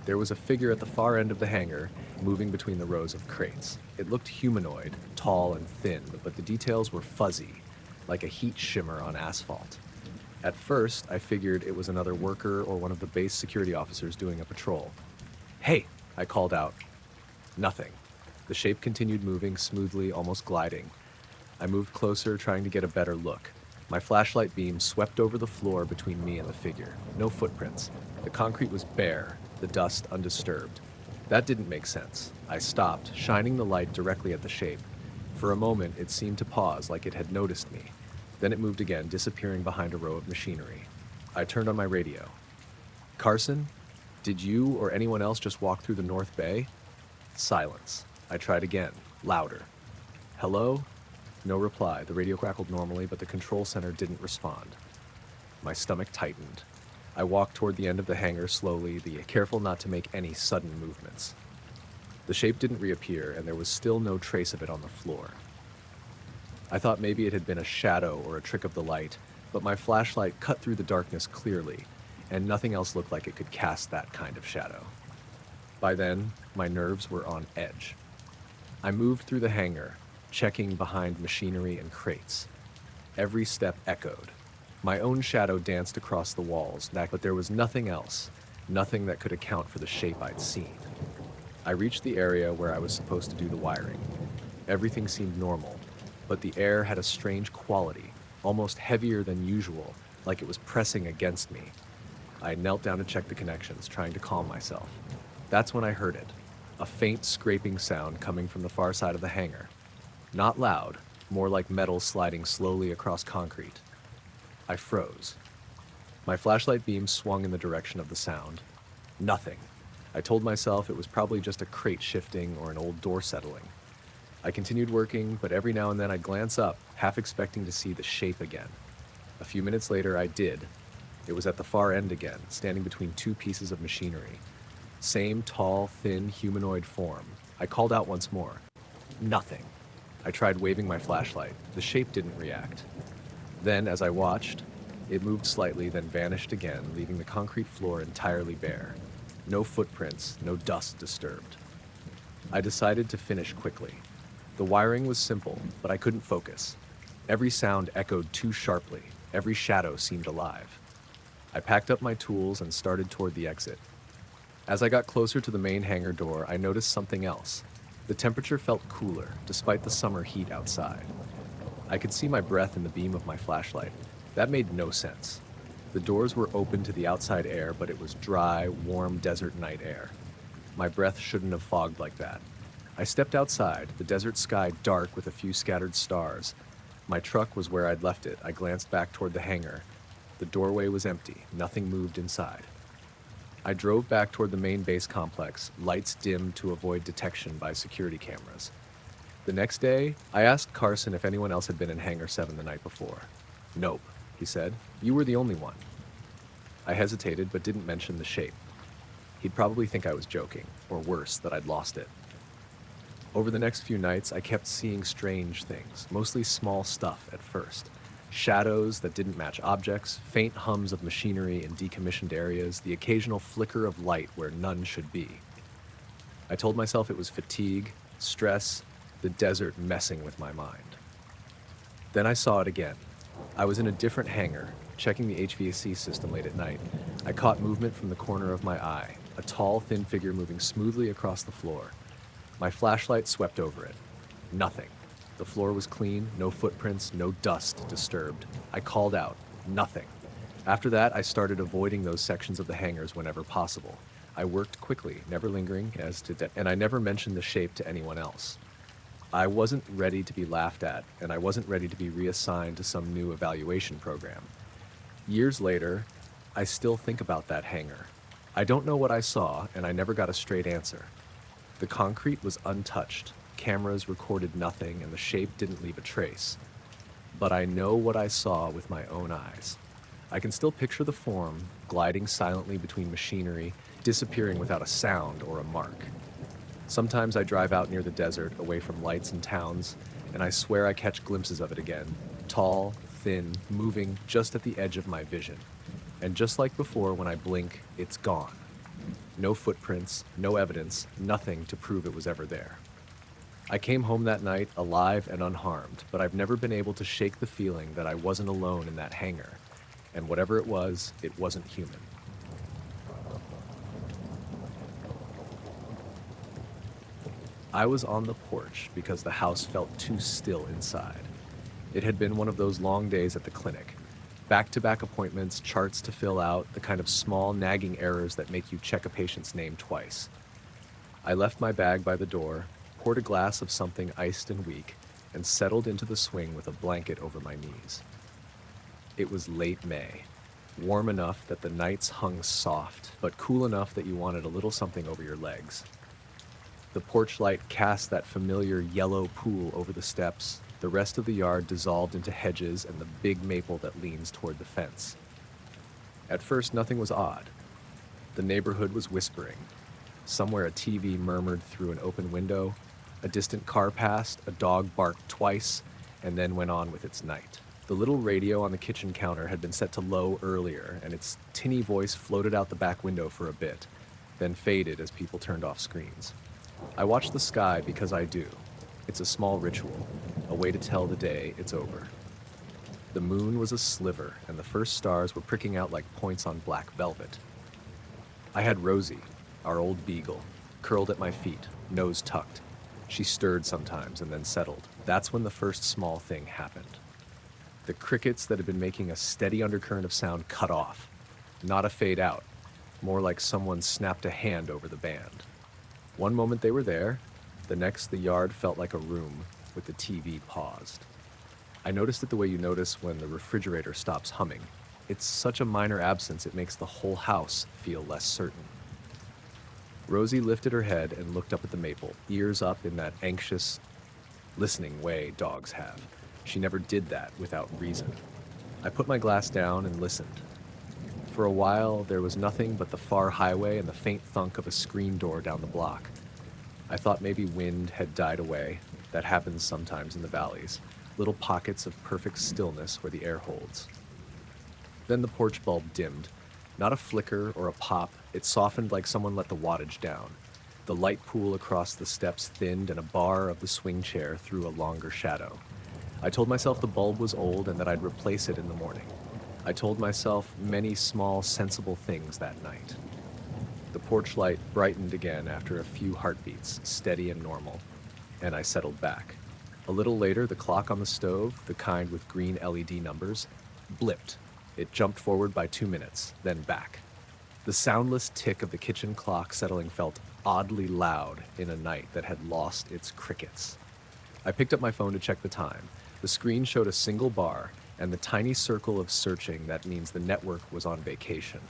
There was a figure at the far end of the hangar, moving between the rows of crates. It looked humanoid, tall and thin, but the details were fuzzy, like a heat shimmer on asphalt. At first, I figured it was another worker or one of the base security officers doing a patrol. "Hey!" I called out. Nothing. The shape continued moving smoothly, almost gliding. I moved closer, trying to get a better look. My flashlight beam swept over the floor between me and the figure. No footprints. The concrete was bare, the dust undisturbed. That didn't make sense. I stopped, shining the light directly at the shape. For a moment, it seemed to pause, like it had noticed me. Then it moved again, disappearing behind a row of machinery. I turned on my radio. "Carson, did you or anyone else just walk through the North Bay?" Silence. I tried again, louder. "Hello?" No reply. The radio crackled normally, but the control center didn't respond. My stomach tightened. I walked toward the end of the hangar slowly, careful not to make any sudden movements. The shape didn't reappear, and there was still no trace of it on the floor. I thought maybe it had been a shadow or a trick of the light, but my flashlight cut through the darkness clearly, and nothing else looked like it could cast that kind of shadow. By then, my nerves were on edge. I moved through the hangar, checking behind machinery and crates. Every step echoed. My own shadow danced across the walls, but there was nothing else, nothing that could account for the shape I'd seen. I reached the area where I was supposed to do the wiring. Everything seemed normal, but the air had a strange quality, almost heavier than usual, like it was pressing against me. I knelt down to check the connections, trying to calm myself. That's when I heard it, a faint scraping sound coming from the far side of the hangar. Not loud, more like metal sliding slowly across concrete. I froze. My flashlight beam swung in the direction of the sound. Nothing. I told myself it was probably just a crate shifting or an old door settling. I continued working, but every now and then I'd glance up, half expecting to see the shape again. A few minutes later, I did. It was at the far end again, standing between two pieces of machinery. Same tall, thin, humanoid form. I called out once more. Nothing. I tried waving my flashlight. The shape didn't react. Then, as I watched, it moved slightly, then vanished again, leaving the concrete floor entirely bare. No footprints, no dust disturbed. I decided to finish quickly. The wiring was simple, but I couldn't focus. Every sound echoed too sharply. Every shadow seemed alive. I packed up my tools and started toward the exit. As I got closer to the main hangar door, I noticed something else. The temperature felt cooler, despite the summer heat outside. I could see my breath in the beam of my flashlight. That made no sense. The doors were open to the outside air, but it was dry, warm desert night air. My breath shouldn't have fogged like that. I stepped outside, the desert sky dark with a few scattered stars. My truck was where I'd left it. I glanced back toward the hangar. The doorway was empty. Nothing moved inside. I drove back toward the main base complex, lights dimmed to avoid detection by security cameras. The next day, I asked Carson if anyone else had been in Hangar 7 the night before. "Nope," he said. "You were the only one." I hesitated, but didn't mention the shape. He'd probably think I was joking, or worse, that I'd lost it. Over the next few nights, I kept seeing strange things, mostly small stuff at first. Shadows that didn't match objects, faint hums of machinery in decommissioned areas, the occasional flicker of light where none should be. I told myself it was fatigue, stress, the desert messing with my mind. Then I saw it again. I was in a different hangar, checking the HVAC system late at night. I caught movement from the corner of my eye, a tall, thin figure moving smoothly across the floor. My flashlight swept over it. Nothing. The floor was clean, no footprints, no dust disturbed. I called out. Nothing. After that, I started avoiding those sections of the hangars whenever possible. I worked quickly, never lingering, and I never mentioned the shape to anyone else. I wasn't ready to be laughed at, and I wasn't ready to be reassigned to some new evaluation program. Years later, I still think about that hangar. I don't know what I saw, and I never got a straight answer. The concrete was untouched, cameras recorded nothing, and the shape didn't leave a trace. But I know what I saw with my own eyes. I can still picture the form, gliding silently between machinery, disappearing without a sound or a mark. Sometimes I drive out near the desert, away from lights and towns, and I swear I catch glimpses of it again, tall, thin, moving just at the edge of my vision. And just like before, when I blink, it's gone. No footprints, no evidence, nothing to prove it was ever there. I came home that night alive and unharmed, but I've never been able to shake the feeling that I wasn't alone in that hangar, and whatever it wasn't human. I was on the porch because the house felt too still inside. It had been one of those long days at the clinic. Back-to-back appointments, charts to fill out, the kind of small nagging errors that make you check a patient's name twice. I left my bag by the door, poured a glass of something iced and weak, and settled into the swing with a blanket over my knees. It was late May, warm enough that the nights hung soft, but cool enough that you wanted a little something over your legs. The porch light cast that familiar yellow pool over the steps. The rest of the yard dissolved into hedges and the big maple that leans toward the fence. At first, nothing was odd. The neighborhood was whispering. Somewhere a TV murmured through an open window. A distant car passed, a dog barked twice, and then went on with its night. The little radio on the kitchen counter had been set to low earlier, and its tinny voice floated out the back window for a bit, then faded as people turned off screens. I watch the sky because I do. It's a small ritual, a way to tell the day it's over. The moon was a sliver, and the first stars were pricking out like points on black velvet. I had Rosie, our old beagle, curled at my feet, nose tucked. She stirred sometimes and then settled. That's when the first small thing happened. The crickets that had been making a steady undercurrent of sound cut off. Not a fade out, more like someone snapped a hand over the band. One moment they were there, the next the yard felt like a room with the TV paused. I noticed it the way you notice when the refrigerator stops humming. It's such a minor absence it makes the whole house feel less certain. Rosie lifted her head and looked up at the maple, ears up in that anxious, listening way dogs have. She never did that without reason. I put my glass down and listened. For a while, there was nothing but the far highway and the faint thunk of a screen door down the block. I thought maybe wind had died away. That happens sometimes in the valleys. Little pockets of perfect stillness where the air holds. Then the porch bulb dimmed. Not a flicker or a pop. It softened like someone let the wattage down. The light pool across the steps thinned and a bar of the swing chair threw a longer shadow. I told myself the bulb was old and that I'd replace it in the morning. I told myself many small, sensible things that night. The porch light brightened again after a few heartbeats, steady and normal, and I settled back. A little later, the clock on the stove, the kind with green LED numbers, blipped. It jumped forward by 2 minutes, then back. The soundless tick of the kitchen clock settling felt oddly loud in a night that had lost its crickets. I picked up my phone to check the time. The screen showed a single bar, and the tiny circle of searching that means the network was on vacation.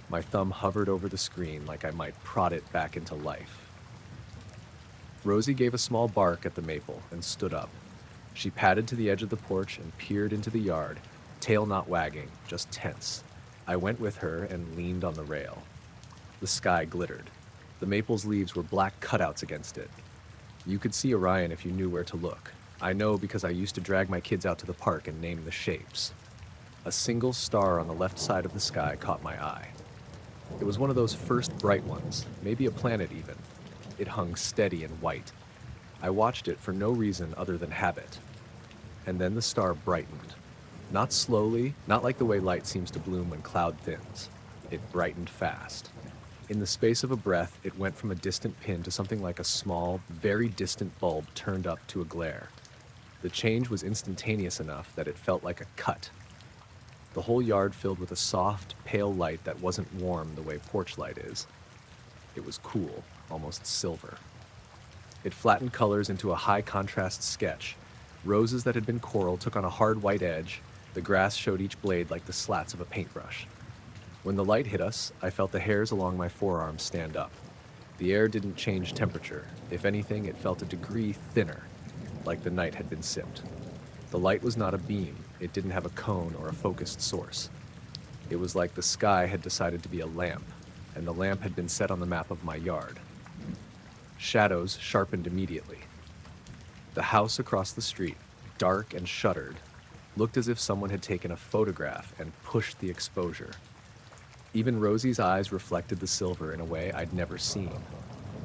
My thumb hovered over the screen like I might prod it back into life. Rosie gave a small bark at the maple and stood up. She padded to the edge of the porch and peered into the yard, tail not wagging, just tense. I went with her and leaned on the rail. The sky glittered. The maple's leaves were black cutouts against it. You could see Orion if you knew where to look. I know because I used to drag my kids out to the park and name the shapes. A single star on the left side of the sky caught my eye. It was one of those first bright ones, maybe a planet even. It hung steady and white. I watched it for no reason other than habit. And then the star brightened. Not slowly, not like the way light seems to bloom when cloud thins. It brightened fast. In the space of a breath, it went from a distant pin to something like a small, very distant bulb turned up to a glare. The change was instantaneous enough that it felt like a cut. The whole yard filled with a soft, pale light that wasn't warm the way porch light is. It was cool, almost silver. It flattened colors into a high-contrast sketch. Roses that had been coral took on a hard white edge. The grass showed each blade like the slats of a paintbrush. When the light hit us, I felt the hairs along my forearms stand up. The air didn't change temperature. If anything, it felt a degree thinner, like the night had been sipped. The light was not a beam. It didn't have a cone or a focused source. It was like the sky had decided to be a lamp, and the lamp had been set on the map of my yard. Shadows sharpened immediately. The house across the street, dark and shuttered, looked as if someone had taken a photograph and pushed the exposure. Even Rosie's eyes reflected the silver in a way I'd never seen.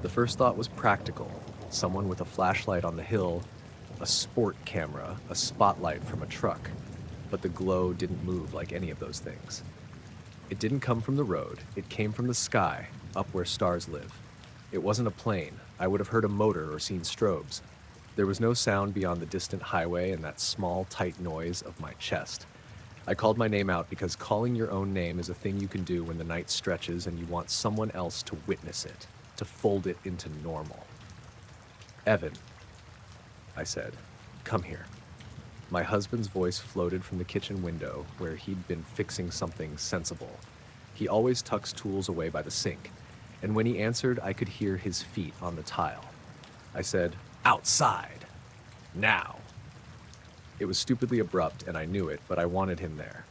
The first thought was practical. Someone with a flashlight on the hill, a sport camera, a spotlight from a truck. But the glow didn't move like any of those things. It didn't come from the road. It came from the sky, up where stars live. It wasn't a plane. I would have heard a motor or seen strobes. There was no sound beyond the distant highway and that small, tight noise of my chest. I called my name out because calling your own name is a thing you can do when the night stretches and you want someone else to witness it, to fold it into normal. Evan, I said, come here. My husband's voice floated from the kitchen window where he'd been fixing something sensible. He always tucks tools away by the sink, and when he answered, I could hear his feet on the tile. I said, outside, now. It was stupidly abrupt, and I knew it, but I wanted him there.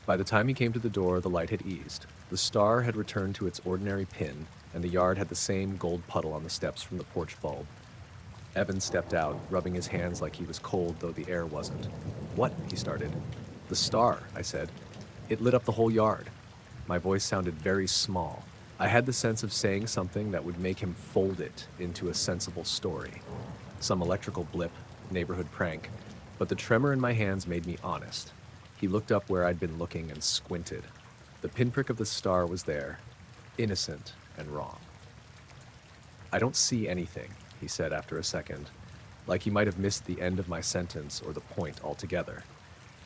By the time he came to the door, the light had eased. The star had returned to its ordinary pin, and the yard had the same gold puddle on the steps from the porch bulb. Evan stepped out, rubbing his hands like he was cold, though the air wasn't. What? He started. The star, I said. It lit up the whole yard. My voice sounded very small. I had the sense of saying something that would make him fold it into a sensible story. Some electrical blip, neighborhood prank, but the tremor in my hands made me honest. He looked up where I'd been looking and squinted. The pinprick of the star was there, innocent and wrong. I don't see anything, he said after a second, like he might have missed the end of my sentence or the point altogether.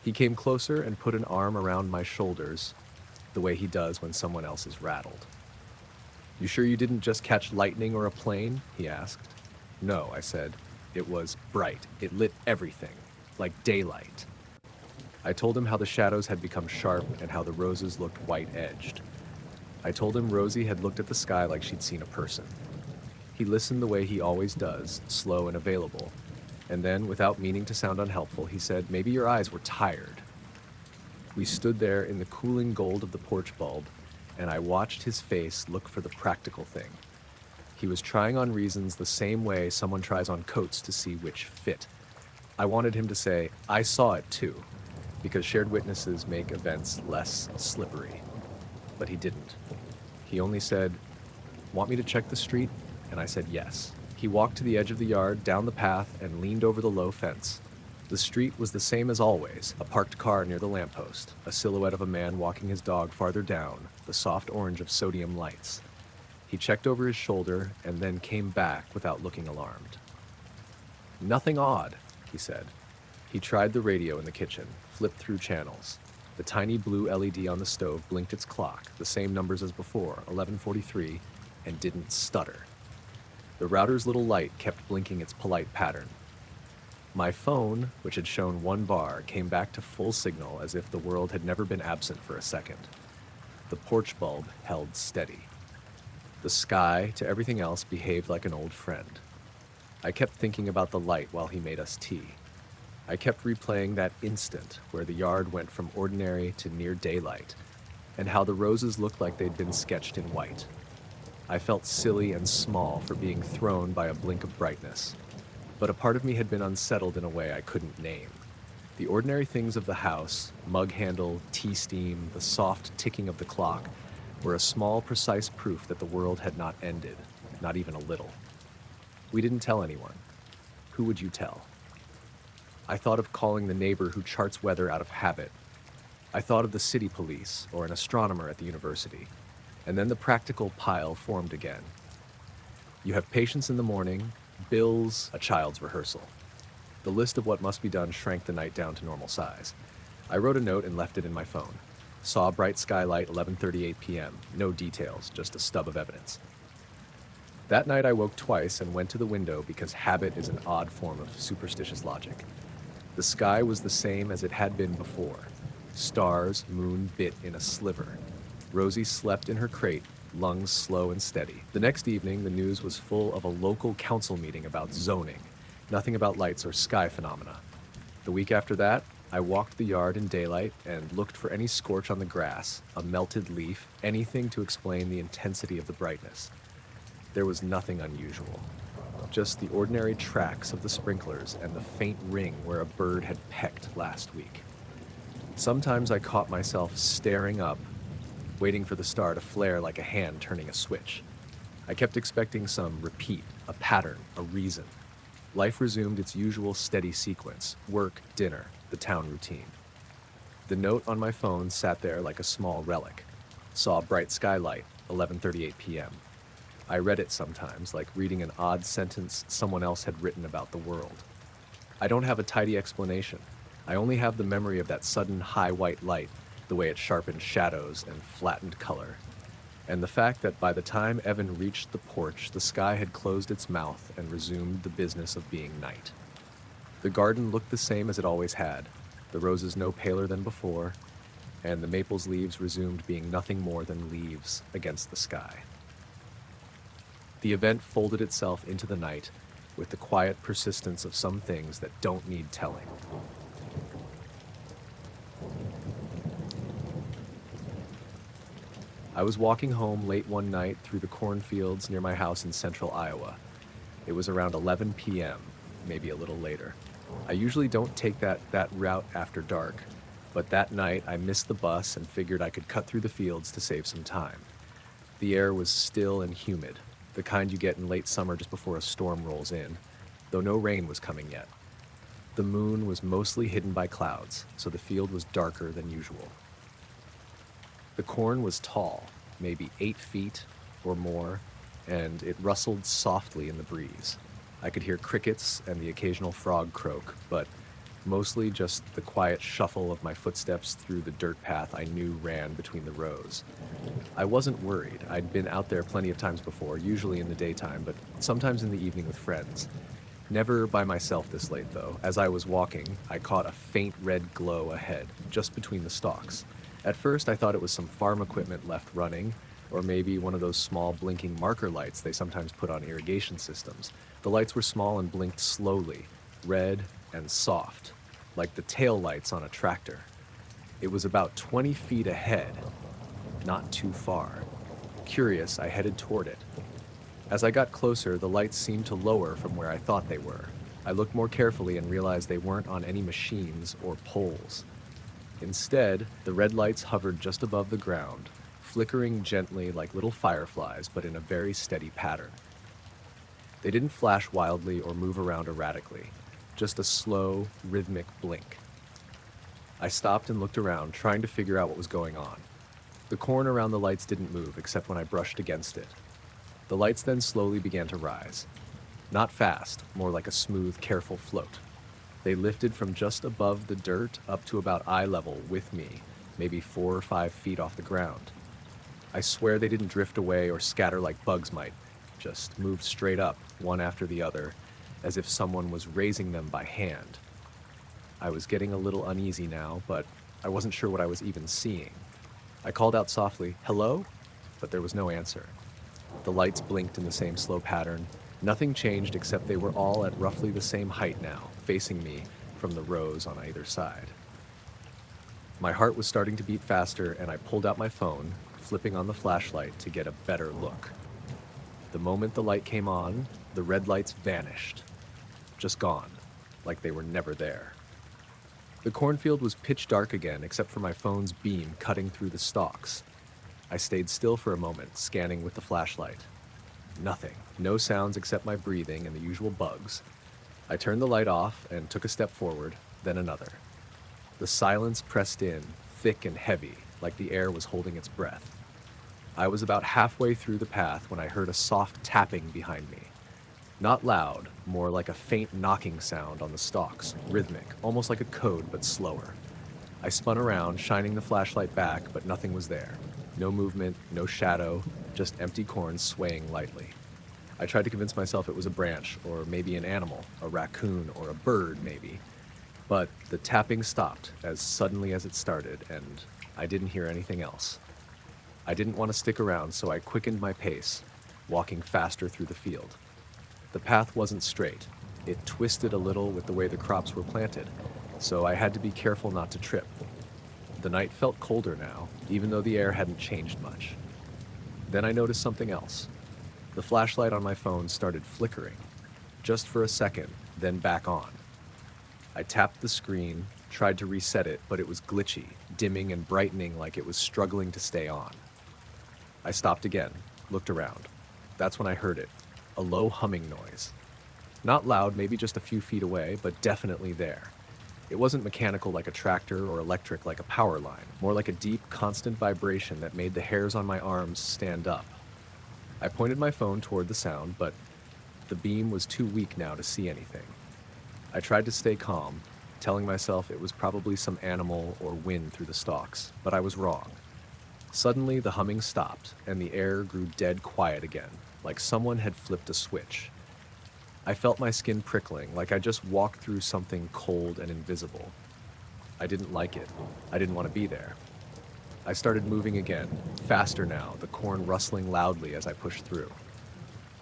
He came closer and put an arm around my shoulders, the way he does when someone else is rattled. You sure you didn't just catch lightning or a plane? He asked. No, I said. It was bright. It lit everything, like daylight. I told him how the shadows had become sharp and how the roses looked white-edged. I told him Rosie had looked at the sky like she'd seen a person. He listened the way he always does, slow and available. And then, without meaning to sound unhelpful, he said, maybe your eyes were tired. We stood there in the cooling gold of the porch bulb, and I watched his face look for the practical thing. He was trying on reasons the same way someone tries on coats to see which fit. I wanted him to say, I saw it too, because shared witnesses make events less slippery. But he didn't. He only said, want me to check the street? And I said yes. He walked to the edge of the yard, down the path, and leaned over the low fence. The street was the same as always, a parked car near the lamppost, a silhouette of a man walking his dog farther down, the soft orange of sodium lights. He checked over his shoulder and then came back without looking alarmed. Nothing odd, he said. He tried the radio in the kitchen, flipped through channels. The tiny blue LED on the stove blinked its clock, the same numbers as before, 11:43, and didn't stutter. The router's little light kept blinking its polite pattern. My phone, which had shown 1 bar, came back to full signal as if the world had never been absent for a second. The porch bulb held steady. The sky, to everything else, behaved like an old friend. I kept thinking about the light while he made us tea. I kept replaying that instant where the yard went from ordinary to near daylight, and how the roses looked like they'd been sketched in white. I felt silly and small for being thrown by a blink of brightness, but a part of me had been unsettled in a way I couldn't name. The ordinary things of the house, mug handle, tea steam, the soft ticking of the clock, were a small, precise proof that the world had not ended, not even a little. We didn't tell anyone. Who would you tell? I thought of calling the neighbor who charts weather out of habit. I thought of the city police or an astronomer at the university. And then the practical pile formed again. You have patients in the morning, bills, a child's rehearsal. The list of what must be done shrank the night down to normal size. I wrote a note and left it in my phone. Saw a bright skylight, 11:38 p.m. No details, just a stub of evidence. That night I woke twice and went to the window because habit is an odd form of superstitious logic. The sky was the same as it had been before. Stars, moon bit in a sliver. Rosie slept in her crate, lungs slow and steady. The next evening, the news was full of a local council meeting about zoning, nothing about lights or sky phenomena. The week after that, I walked the yard in daylight and looked for any scorch on the grass, a melted leaf, anything to explain the intensity of the brightness. There was nothing unusual, just the ordinary tracks of the sprinklers and the faint ring where a bird had pecked last week. Sometimes I caught myself staring up, waiting for the star to flare like a hand turning a switch. I kept expecting some repeat, a pattern, a reason. Life resumed its usual steady sequence: work, dinner, the town routine. The note on my phone sat there like a small relic. Saw a bright skylight, 11:38 p.m. I read it sometimes, like reading an odd sentence someone else had written about the world. I don't have a tidy explanation. I only have the memory of that sudden high white light, the way it sharpened shadows and flattened color, and the fact that by the time Evan reached the porch, the sky had closed its mouth and resumed the business of being night. The garden looked the same as it always had, the roses no paler than before, and the maple's leaves resumed being nothing more than leaves against the sky. The event folded itself into the night with the quiet persistence of some things that don't need telling. I was walking home late one night through the cornfields near my house in central Iowa. It was around 11 p.m., maybe a little later. I usually don't take that route after dark, but that night I missed the bus and figured I could cut through the fields to save some time. The air was still and humid, the kind you get in late summer just before a storm rolls in, though no rain was coming yet. The moon was mostly hidden by clouds, so the field was darker than usual. The corn was tall, maybe 8 feet or more, and it rustled softly in the breeze. I could hear crickets and the occasional frog croak, but mostly just the quiet shuffle of my footsteps through the dirt path I knew ran between the rows. I wasn't worried. I'd been out there plenty of times before, usually in the daytime, but sometimes in the evening with friends. Never by myself this late, though. As I was walking, I caught a faint red glow ahead, just between the stalks. At first, I thought it was some farm equipment left running, or maybe one of those small blinking marker lights they sometimes put on irrigation systems. The lights were small and blinked slowly, red and soft, like the tail lights on a tractor. It was about 20 feet ahead, not too far. Curious, I headed toward it. As I got closer, the lights seemed to lower from where I thought they were. I looked more carefully and realized they weren't on any machines or poles. Instead, the red lights hovered just above the ground, flickering gently like little fireflies, but in a very steady pattern. They didn't flash wildly or move around erratically, just a slow, rhythmic blink. I stopped and looked around, trying to figure out what was going on. The corn around the lights didn't move, except when I brushed against it. The lights then slowly began to rise. Not fast, more like a smooth, careful float. They lifted from just above the dirt up to about eye level with me, maybe 4 or 5 feet off the ground. I swear they didn't drift away or scatter like bugs might, just moved straight up, one after the other, as if someone was raising them by hand. I was getting a little uneasy now, but I wasn't sure what I was even seeing. I called out softly, "Hello?" But there was no answer. The lights blinked in the same slow pattern. Nothing changed except they were all at roughly the same height now, facing me from the rows on either side. My heart was starting to beat faster, and I pulled out my phone, flipping on the flashlight to get a better look. The moment the light came on, the red lights vanished. Just gone, like they were never there. The cornfield was pitch dark again, except for my phone's beam cutting through the stalks. I stayed still for a moment, scanning with the flashlight. Nothing. No sounds except my breathing and the usual bugs. I turned the light off and took a step forward, then another. The silence pressed in, thick and heavy, like the air was holding its breath. I was about halfway through the path when I heard a soft tapping behind me. Not loud, more like a faint knocking sound on the stalks, rhythmic, almost like a code but slower. I spun around, shining the flashlight back, but nothing was there. No movement, no shadow, just empty corn swaying lightly. I tried to convince myself it was a branch, or maybe an animal, a raccoon or a bird maybe. But the tapping stopped as suddenly as it started, and I didn't hear anything else. I didn't want to stick around, so I quickened my pace, walking faster through the field. The path wasn't straight. It twisted a little with the way the crops were planted, so I had to be careful not to trip. The night felt colder now, even though the air hadn't changed much. Then I noticed something else. The flashlight on my phone started flickering, just for a second, then back on. I tapped the screen, tried to reset it, but it was glitchy, dimming and brightening like it was struggling to stay on. I stopped again, looked around. That's when I heard it. A low humming noise. Not loud, maybe just a few feet away, but definitely there. It wasn't mechanical like a tractor or electric like a power line, more like a deep, constant vibration that made the hairs on my arms stand up. I pointed my phone toward the sound, but the beam was too weak now to see anything. I tried to stay calm, telling myself it was probably some animal or wind through the stalks, but I was wrong. Suddenly, the humming stopped, and the air grew dead quiet again, like someone had flipped a switch. I felt my skin prickling, like I just walked through something cold and invisible. I didn't like it. I didn't want to be there. I started moving again, faster now, the corn rustling loudly as I pushed through.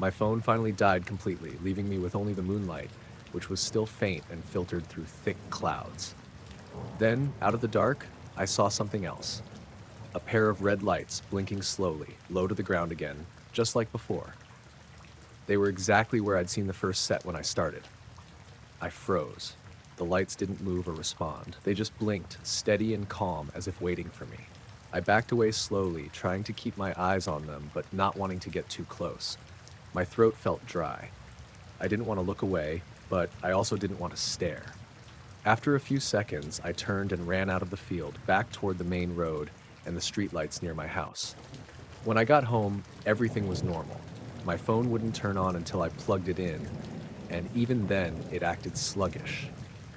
My phone finally died completely, leaving me with only the moonlight, which was still faint and filtered through thick clouds. Then, out of the dark, I saw something else. A pair of red lights blinking slowly, low to the ground again, just like before. They were exactly where I'd seen the first set when I started. I froze. The lights didn't move or respond. They just blinked, steady and calm, as if waiting for me. I backed away slowly, trying to keep my eyes on them, but not wanting to get too close. My throat felt dry. I didn't want to look away, but I also didn't want to stare. After a few seconds, I turned and ran out of the field, back toward the main road and the streetlights near my house. When I got home, everything was normal. My phone wouldn't turn on until I plugged it in, and even then, it acted sluggish.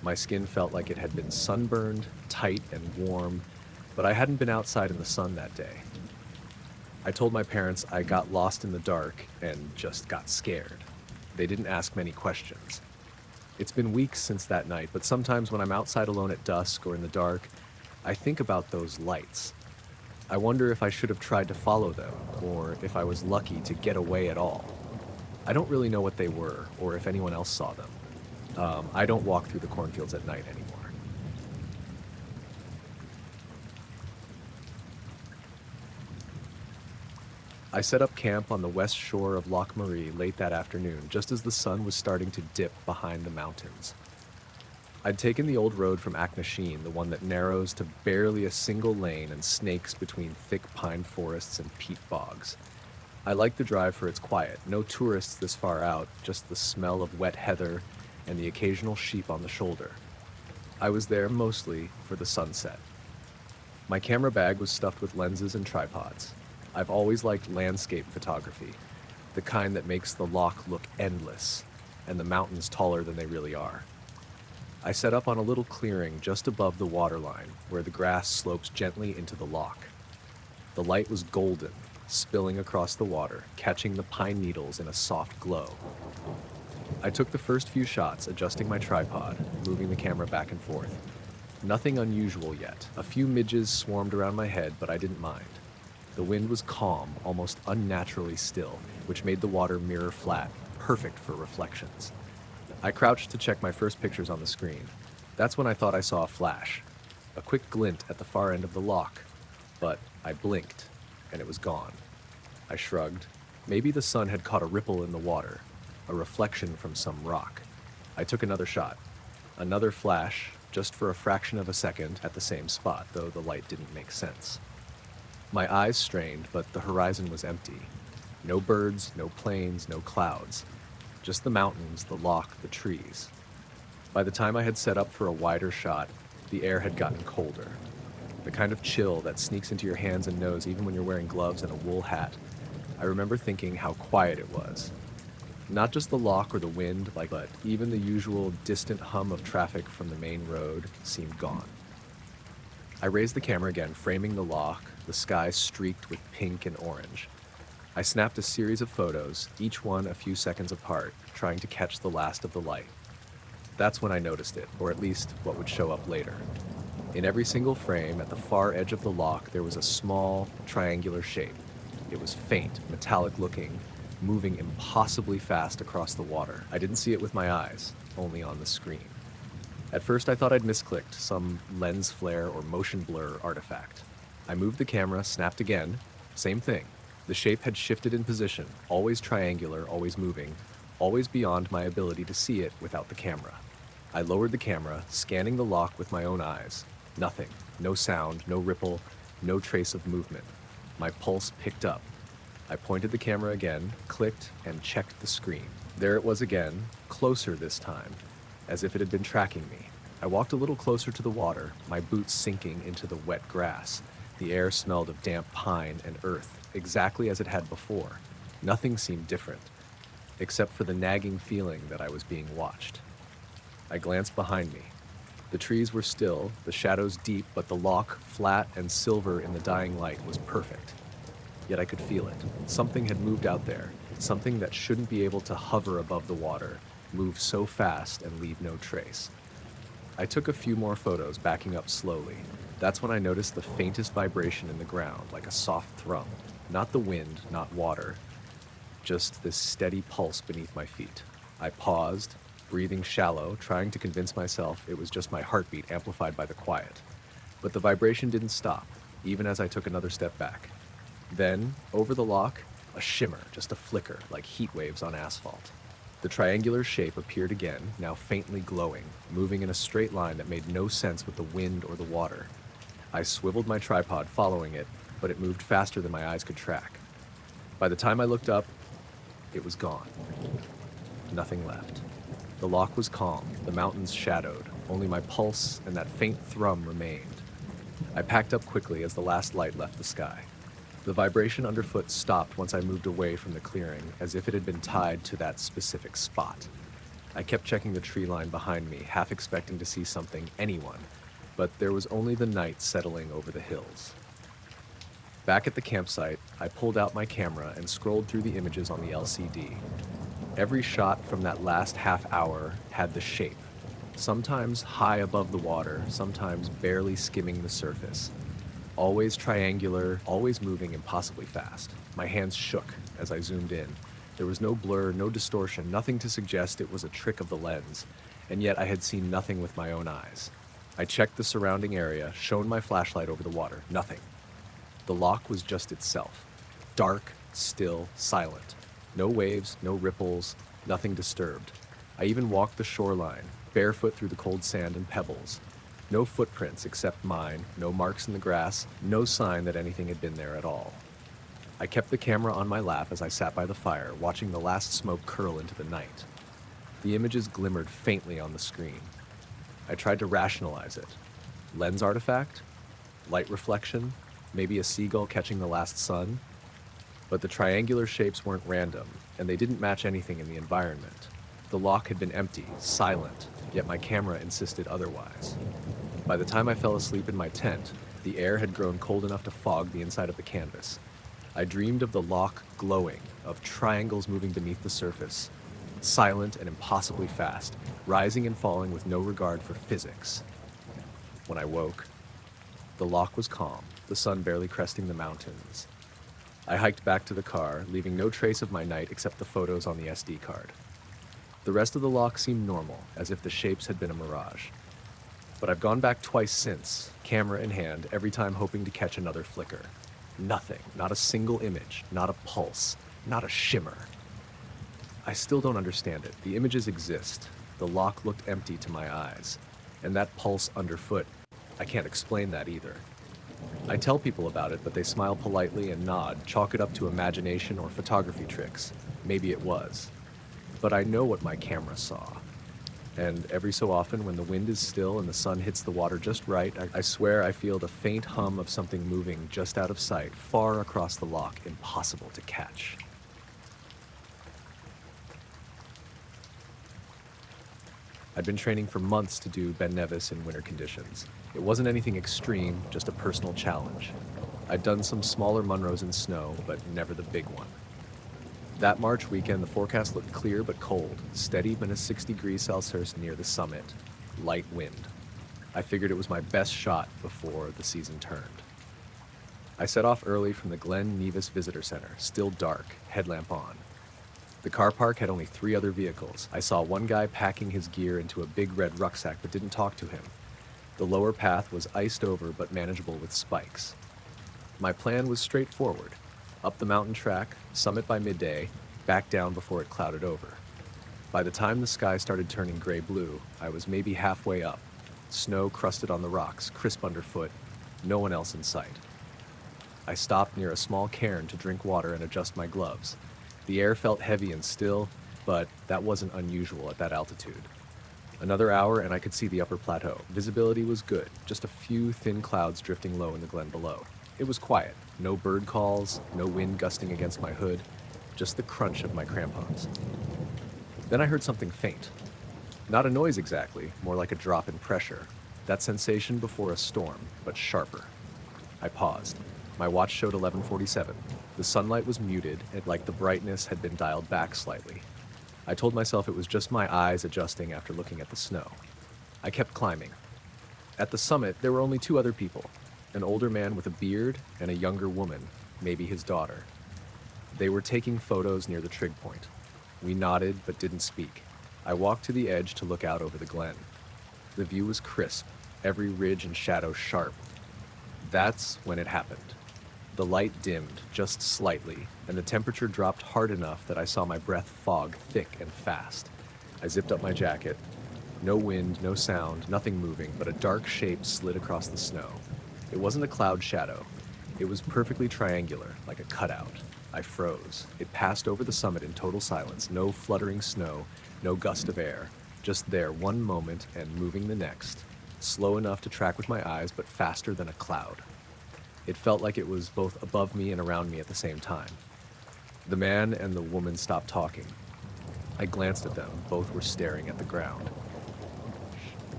My skin felt like it had been sunburned, tight and warm, but I hadn't been outside in the sun that day. I told my parents I got lost in the dark and just got scared. They didn't ask many questions. It's been weeks since that night, but sometimes when I'm outside alone at dusk or in the dark, I think about those lights. I wonder if I should have tried to follow them, or if I was lucky to get away at all. I don't really know what they were, or if anyone else saw them. I don't walk through the cornfields at night anymore. I set up camp on the west shore of Loch Marie late that afternoon, just as the sun was starting to dip behind the mountains. I'd taken the old road from Aknasheen, the one that narrows to barely a single lane and snakes between thick pine forests and peat bogs. I liked the drive for its quiet, no tourists this far out, just the smell of wet heather and the occasional sheep on the shoulder. I was there mostly for the sunset. My camera bag was stuffed with lenses and tripods. I've always liked landscape photography, the kind that makes the loch look endless and the mountains taller than they really are. I set up on a little clearing just above the waterline where the grass slopes gently into the loch. The light was golden, spilling across the water, catching the pine needles in a soft glow. I took the first few shots, adjusting my tripod, moving the camera back and forth. Nothing unusual yet. A few midges swarmed around my head, but I didn't mind. The wind was calm, almost unnaturally still, which made the water mirror flat, perfect for reflections. I crouched to check my first pictures on the screen. That's when I thought I saw a flash, a quick glint at the far end of the loch, but I blinked, and it was gone. I shrugged. Maybe the sun had caught a ripple in the water, a reflection from some rock. I took another shot. Another flash, just for a fraction of a second at the same spot, though the light didn't make sense. My eyes strained, but the horizon was empty. No birds, no planes, no clouds. Just the mountains, the loch, the trees. By the time I had set up for a wider shot, the air had gotten colder. The kind of chill that sneaks into your hands and nose even when you're wearing gloves and a wool hat. I remember thinking how quiet it was. Not just the loch or the wind, but even the usual distant hum of traffic from the main road seemed gone. I raised the camera again, framing the loch, the sky streaked with pink and orange. I snapped a series of photos, each one a few seconds apart, trying to catch the last of the light. That's when I noticed it, or at least what would show up later. In every single frame, at the far edge of the loch, there was a small, triangular shape. It was faint, metallic-looking, moving impossibly fast across the water. I didn't see it with my eyes, only on the screen. At first I thought I'd misclicked, some lens flare or motion blur artifact. I moved the camera, snapped again, same thing. The shape had shifted in position, always triangular, always moving, always beyond my ability to see it without the camera. I lowered the camera, scanning the loch with my own eyes. Nothing, no sound, no ripple, no trace of movement. My pulse picked up. I pointed the camera again, clicked, and checked the screen. There it was again, closer this time, as if it had been tracking me. I walked a little closer to the water, my boots sinking into the wet grass. The air smelled of damp pine and earth, exactly as it had before. Nothing seemed different, except for the nagging feeling that I was being watched. I glanced behind me. The trees were still, the shadows deep, but the loch, flat and silver in the dying light, was perfect. Yet I could feel it. Something had moved out there, something that shouldn't be able to hover above the water, move so fast and leave no trace. I took a few more photos, backing up slowly. That's when I noticed the faintest vibration in the ground, like a soft thrum. Not the wind, not water, just this steady pulse beneath my feet. I paused, breathing shallow, trying to convince myself it was just my heartbeat amplified by the quiet. But the vibration didn't stop, even as I took another step back. Then, over the loch, a shimmer, just a flicker, like heat waves on asphalt. The triangular shape appeared again, now faintly glowing, moving in a straight line that made no sense with the wind or the water. I swiveled my tripod, following it, but it moved faster than my eyes could track. By the time I looked up, it was gone. Nothing left. The loch was calm, the mountains shadowed, only my pulse and that faint thrum remained. I packed up quickly as the last light left the sky. The vibration underfoot stopped once I moved away from the clearing, as if it had been tied to that specific spot. I kept checking the tree line behind me, half expecting to see something, anyone, but there was only the night settling over the hills. Back at the campsite, I pulled out my camera and scrolled through the images on the LCD. Every shot from that last half hour had the shape, sometimes high above the water, sometimes barely skimming the surface. Always triangular, always moving impossibly fast. My hands shook as I zoomed in. There was no blur, no distortion, nothing to suggest it was a trick of the lens, and yet I had seen nothing with my own eyes. I checked the surrounding area, shone my flashlight over the water. Nothing. The loch was just itself. Dark, still, silent. No waves, no ripples, nothing disturbed. I even walked the shoreline, barefoot through the cold sand and pebbles. No footprints except mine, no marks in the grass, no sign that anything had been there at all. I kept the camera on my lap as I sat by the fire, watching the last smoke curl into the night. The images glimmered faintly on the screen. I tried to rationalize it. Lens artifact? Light reflection? Maybe a seagull catching the last sun? But the triangular shapes weren't random, and they didn't match anything in the environment. The loch had been empty, silent, yet my camera insisted otherwise. By the time I fell asleep in my tent, the air had grown cold enough to fog the inside of the canvas. I dreamed of the loch glowing, of triangles moving beneath the surface, silent and impossibly fast, rising and falling with no regard for physics. When I woke, the loch was calm, the sun barely cresting the mountains. I hiked back to the car, leaving no trace of my night except the photos on the SD card. The rest of the loch seemed normal, as if the shapes had been a mirage. But I've gone back twice since, camera in hand, every time hoping to catch another flicker. Nothing, not a single image, not a pulse. not a shimmer. I still don't understand it. The images exist. The lock looked empty to my eyes. And that pulse underfoot, I can't explain that either. I tell people about it, but they smile politely and nod, chalk it up to imagination or photography tricks. Maybe it was. But I know what my camera saw. And every so often, when the wind is still and the sun hits the water just right, I swear I feel the faint hum of something moving just out of sight, far across the loch, impossible to catch. I'd been training for months to do Ben Nevis in winter conditions. It wasn't anything extreme, just a personal challenge. I'd done some smaller Munros in snow, but never the big one. That March weekend, the forecast looked clear but cold, steady minus 6 degrees Celsius near the summit, light wind. I figured it was my best shot before the season turned. I set off early from the Glen Nevis Visitor Center, still dark, headlamp on. The car park had only 3 other vehicles. I saw one guy packing his gear into a big red rucksack but didn't talk to him. The lower path was iced over but manageable with spikes. My plan was straightforward. Up the mountain track, summit by midday, back down before it clouded over. By the time the sky started turning gray-blue, I was maybe halfway up. Snow crusted on the rocks, crisp underfoot, no one else in sight. I stopped near a small cairn to drink water and adjust my gloves. The air felt heavy and still, but that wasn't unusual at that altitude. Another hour and I could see the upper plateau. Visibility was good, just a few thin clouds drifting low in the glen below. It was quiet, no bird calls, no wind gusting against my hood, just the crunch of my crampons. Then I heard something faint. Not a noise exactly, more like a drop in pressure. That sensation before a storm, but sharper. I paused. My watch showed 11:47. The sunlight was muted, and like the brightness had been dialed back slightly. I told myself it was just my eyes adjusting after looking at the snow. I kept climbing. At the summit, there were only 2 other people, an older man with a beard and a younger woman, maybe his daughter. They were taking photos near the trig point. We nodded but didn't speak. I walked to the edge to look out over the glen. The view was crisp, every ridge and shadow sharp. That's when it happened. The light dimmed just slightly, and the temperature dropped hard enough that I saw my breath fog thick and fast. I zipped up my jacket. No wind, no sound, nothing moving, but a dark shape slid across the snow. It wasn't a cloud shadow. It was perfectly triangular, like a cutout. I froze. It passed over the summit in total silence. No fluttering snow, no gust of air. Just there one moment and moving the next. Slow enough to track with my eyes, but faster than a cloud. It felt like it was both above me and around me at the same time. The man and the woman stopped talking. I glanced at them. Both were staring at the ground.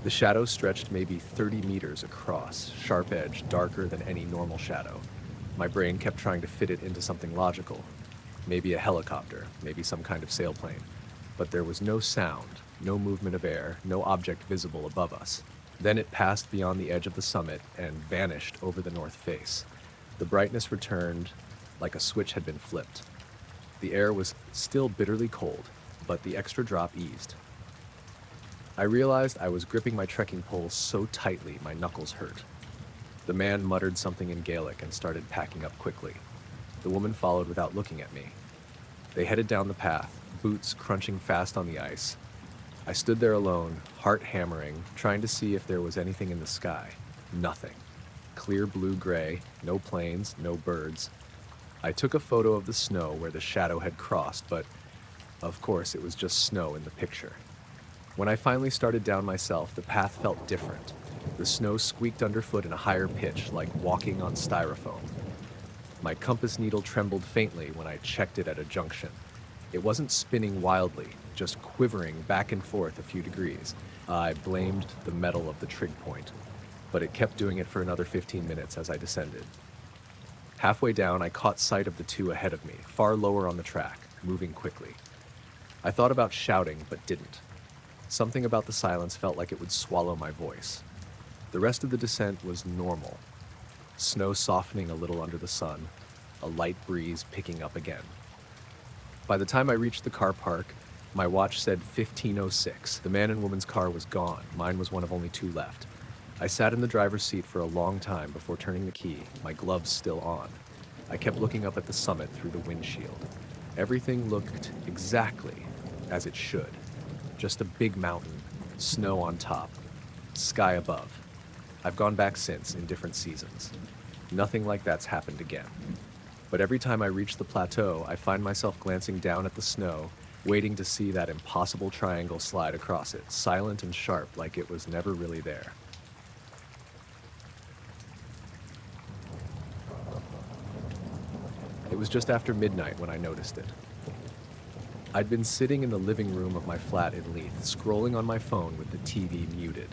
The shadow stretched maybe 30 meters across, sharp edge, darker than any normal shadow. My brain kept trying to fit it into something logical. Maybe a helicopter, maybe some kind of sailplane. But there was no sound, no movement of air, no object visible above us. Then it passed beyond the edge of the summit and vanished over the north face. The brightness returned like a switch had been flipped. The air was still bitterly cold, but the extra drop eased. I realized I was gripping my trekking pole so tightly my knuckles hurt. The man muttered something in Gaelic and started packing up quickly. The woman followed without looking at me. They headed down the path, boots crunching fast on the ice. I stood there alone, heart hammering, trying to see if there was anything in the sky. Nothing. Clear blue-gray, no planes, no birds. I took a photo of the snow where the shadow had crossed, but of course it was just snow in the picture. When I finally started down myself, the path felt different. The snow squeaked underfoot in a higher pitch, like walking on styrofoam. My compass needle trembled faintly when I checked it at a junction. It wasn't spinning wildly, just quivering back and forth a few degrees. I blamed the metal of the trig point, but it kept doing it for another 15 minutes as I descended. Halfway down, I caught sight of the 2 ahead of me, far lower on the track, moving quickly. I thought about shouting, but didn't. Something about the silence felt like it would swallow my voice. The rest of the descent was normal. Snow softening a little under the sun, a light breeze picking up again. By the time I reached the car park, my watch said 15:06. The man and woman's car was gone. Mine was one of only 2 left. I sat in the driver's seat for a long time before turning the key, my gloves still on. I kept looking up at the summit through the windshield. Everything looked exactly as it should. Just a big mountain, snow on top, sky above. I've gone back since in different seasons. Nothing like that's happened again. But every time I reach the plateau, I find myself glancing down at the snow, waiting to see that impossible triangle slide across it, silent and sharp like it was never really there. It was just after midnight when I noticed it. I'd been sitting in the living room of my flat in Leith, scrolling on my phone with the TV muted.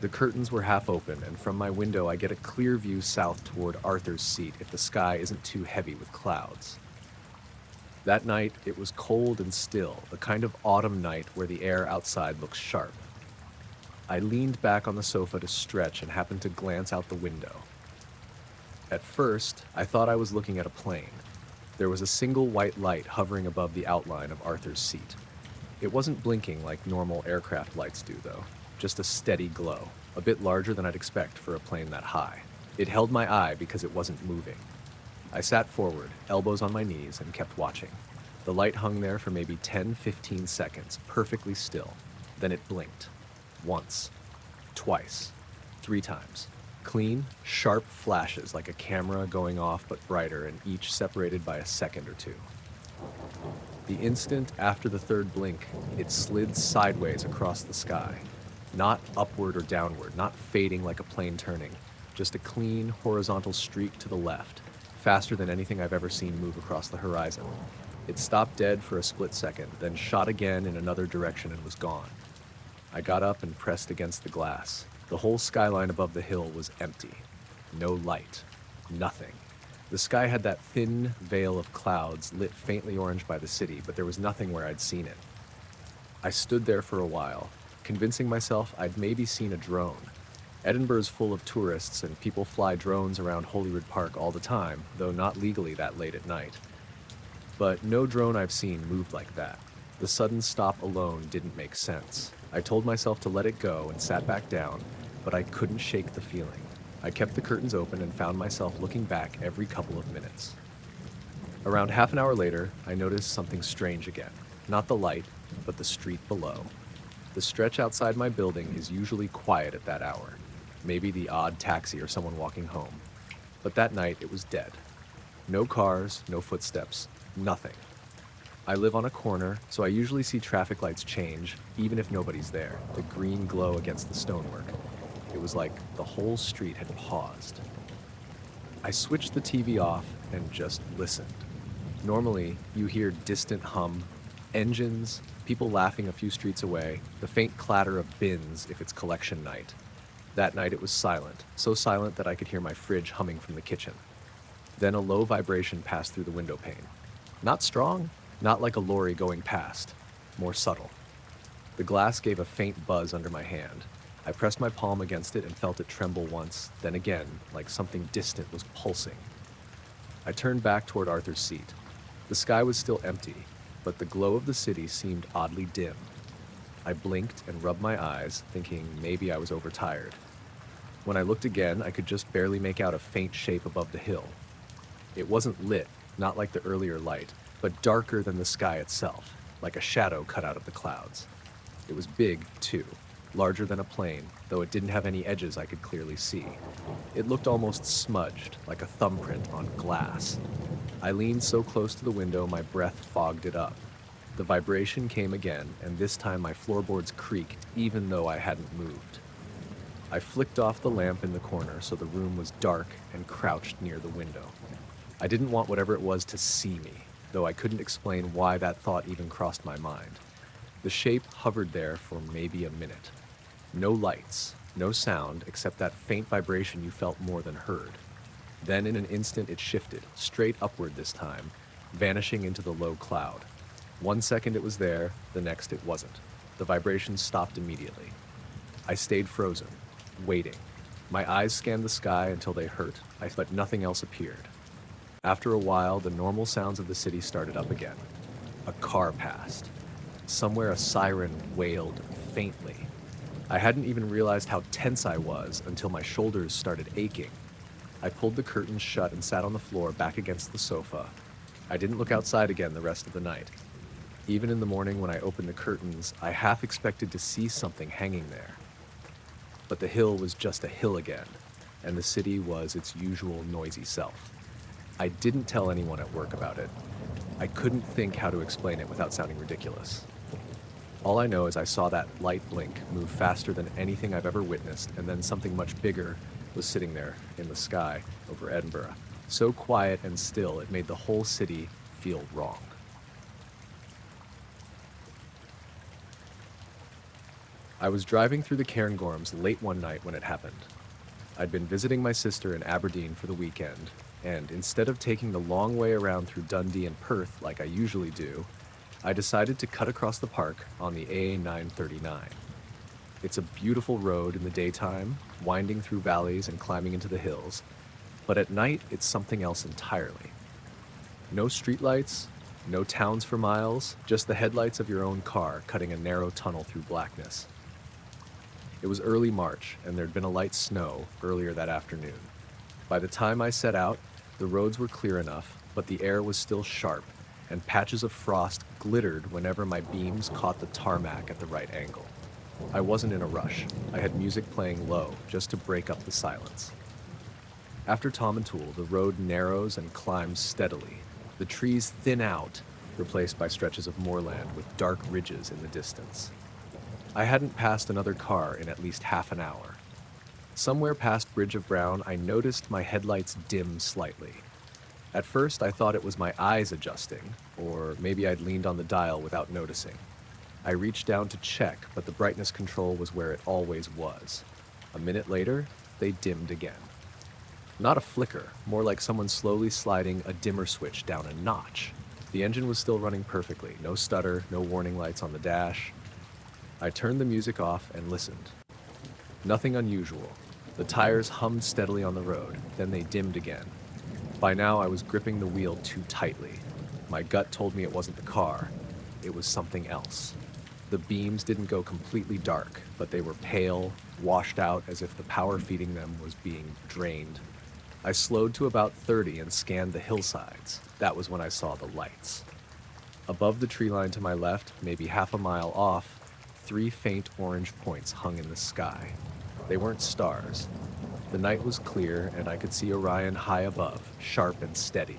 The curtains were half open, and from my window I get a clear view south toward Arthur's Seat if the sky isn't too heavy with clouds. That night, it was cold and still, the kind of autumn night where the air outside looks sharp. I leaned back on the sofa to stretch and happened to glance out the window. At first, I thought I was looking at a plane. There was a single white light hovering above the outline of Arthur's Seat. It wasn't blinking like normal aircraft lights do, though. Just a steady glow, a bit larger than I'd expect for a plane that high. It held my eye because it wasn't moving. I sat forward, elbows on my knees, and kept watching. The light hung there for maybe 10-15 seconds, perfectly still. Then it blinked. Once. Twice. 3 times. Clean, sharp flashes like a camera going off but brighter, and each separated by a second or two. The instant after the third blink, it slid sideways across the sky. Not upward or downward, not fading like a plane turning, just a clean, horizontal streak to the left, faster than anything I've ever seen move across the horizon. It stopped dead for a split second, then shot again in another direction and was gone. I got up and pressed against the glass. The whole skyline above the hill was empty. No light. Nothing. The sky had that thin veil of clouds lit faintly orange by the city, but there was nothing where I'd seen it. I stood there for a while, convincing myself I'd maybe seen a drone. Edinburgh's full of tourists and people fly drones around Holyrood Park all the time, though not legally that late at night. But no drone I've seen moved like that. The sudden stop alone didn't make sense. I told myself to let it go and sat back down, but I couldn't shake the feeling. I kept the curtains open and found myself looking back every couple of minutes. Around half an hour later, I noticed something strange again. Not the light, but the street below. The stretch outside my building is usually quiet at that hour. Maybe the odd taxi or someone walking home. But that night, it was dead. No cars, no footsteps, nothing. I live on a corner, so I usually see traffic lights change, even if nobody's there, the green glow against the stonework. It was like the whole street had paused. I switched the TV off and just listened. Normally, you hear distant hum, engines, people laughing a few streets away, the faint clatter of bins if it's collection night. That night it was silent, so silent that I could hear my fridge humming from the kitchen. Then a low vibration passed through the window pane. Not strong, not like a lorry going past, more subtle. The glass gave a faint buzz under my hand. I pressed my palm against it and felt it tremble once, then again, like something distant was pulsing. I turned back toward Arthur's Seat. The sky was still empty, but the glow of the city seemed oddly dim. I blinked and rubbed my eyes, thinking maybe I was overtired. When I looked again, I could just barely make out a faint shape above the hill. It wasn't lit, not like the earlier light, but darker than the sky itself, like a shadow cut out of the clouds. It was big, too, larger than a plane, though it didn't have any edges I could clearly see. It looked almost smudged, like a thumbprint on glass. I leaned so close to the window my breath fogged it up. The vibration came again, and this time my floorboards creaked, even though I hadn't moved. I flicked off the lamp in the corner so the room was dark and crouched near the window. I didn't want whatever it was to see me, though I couldn't explain why that thought even crossed my mind. The shape hovered there for maybe a minute. No lights, no sound, except that faint vibration you felt more than heard. Then in an instant it shifted, straight upward this time, vanishing into the low cloud. 1 second it was there, the next it wasn't. The vibration stopped immediately. I stayed frozen, waiting. My eyes scanned the sky until they hurt, but nothing else appeared. After a while, the normal sounds of the city started up again. A car passed. Somewhere a siren wailed faintly. I hadn't even realized how tense I was until my shoulders started aching. I pulled the curtains shut and sat on the floor back against the sofa. I didn't look outside again the rest of the night. Even in the morning when I opened the curtains, I half expected to see something hanging there. But the hill was just a hill again, and the city was its usual noisy self. I didn't tell anyone at work about it. I couldn't think how to explain it without sounding ridiculous. All I know is I saw that light blink move faster than anything I've ever witnessed, and then something much bigger was sitting there in the sky over Edinburgh. So quiet and still, it made the whole city feel wrong. I was driving through the Cairngorms late one night when it happened. I'd been visiting my sister in Aberdeen for the weekend, and instead of taking the long way around through Dundee and Perth like I usually do, I decided to cut across the park on the AA939. It's a beautiful road in the daytime, winding through valleys and climbing into the hills, but at night it's something else entirely. No streetlights, no towns for miles, just the headlights of your own car cutting a narrow tunnel through blackness. It was early March, and there'd been a light snow earlier that afternoon. By the time I set out, the roads were clear enough, but the air was still sharp, and patches of frost glittered whenever my beams caught the tarmac at the right angle. I wasn't in a rush. I had music playing low, just to break up the silence. After Tom and Toole, the road narrows and climbs steadily. The trees thin out, replaced by stretches of moorland with dark ridges in the distance. I hadn't passed another car in at least half an hour. Somewhere past Bridge of Brown, I noticed my headlights dim slightly. At first, I thought it was my eyes adjusting, or maybe I'd leaned on the dial without noticing. I reached down to check, but the brightness control was where it always was. A minute later, they dimmed again. Not a flicker, more like someone slowly sliding a dimmer switch down a notch. The engine was still running perfectly, no stutter, no warning lights on the dash. I turned the music off and listened. Nothing unusual. The tires hummed steadily on the road, then they dimmed again. By now, I was gripping the wheel too tightly. My gut told me it wasn't the car. It was something else. The beams didn't go completely dark, but they were pale, washed out as if the power feeding them was being drained. I slowed to about 30 and scanned the hillsides. That was when I saw the lights. Above the tree line to my left, maybe half a mile off, 3 faint orange points hung in the sky. They weren't stars. The night was clear, and I could see Orion high above, sharp and steady.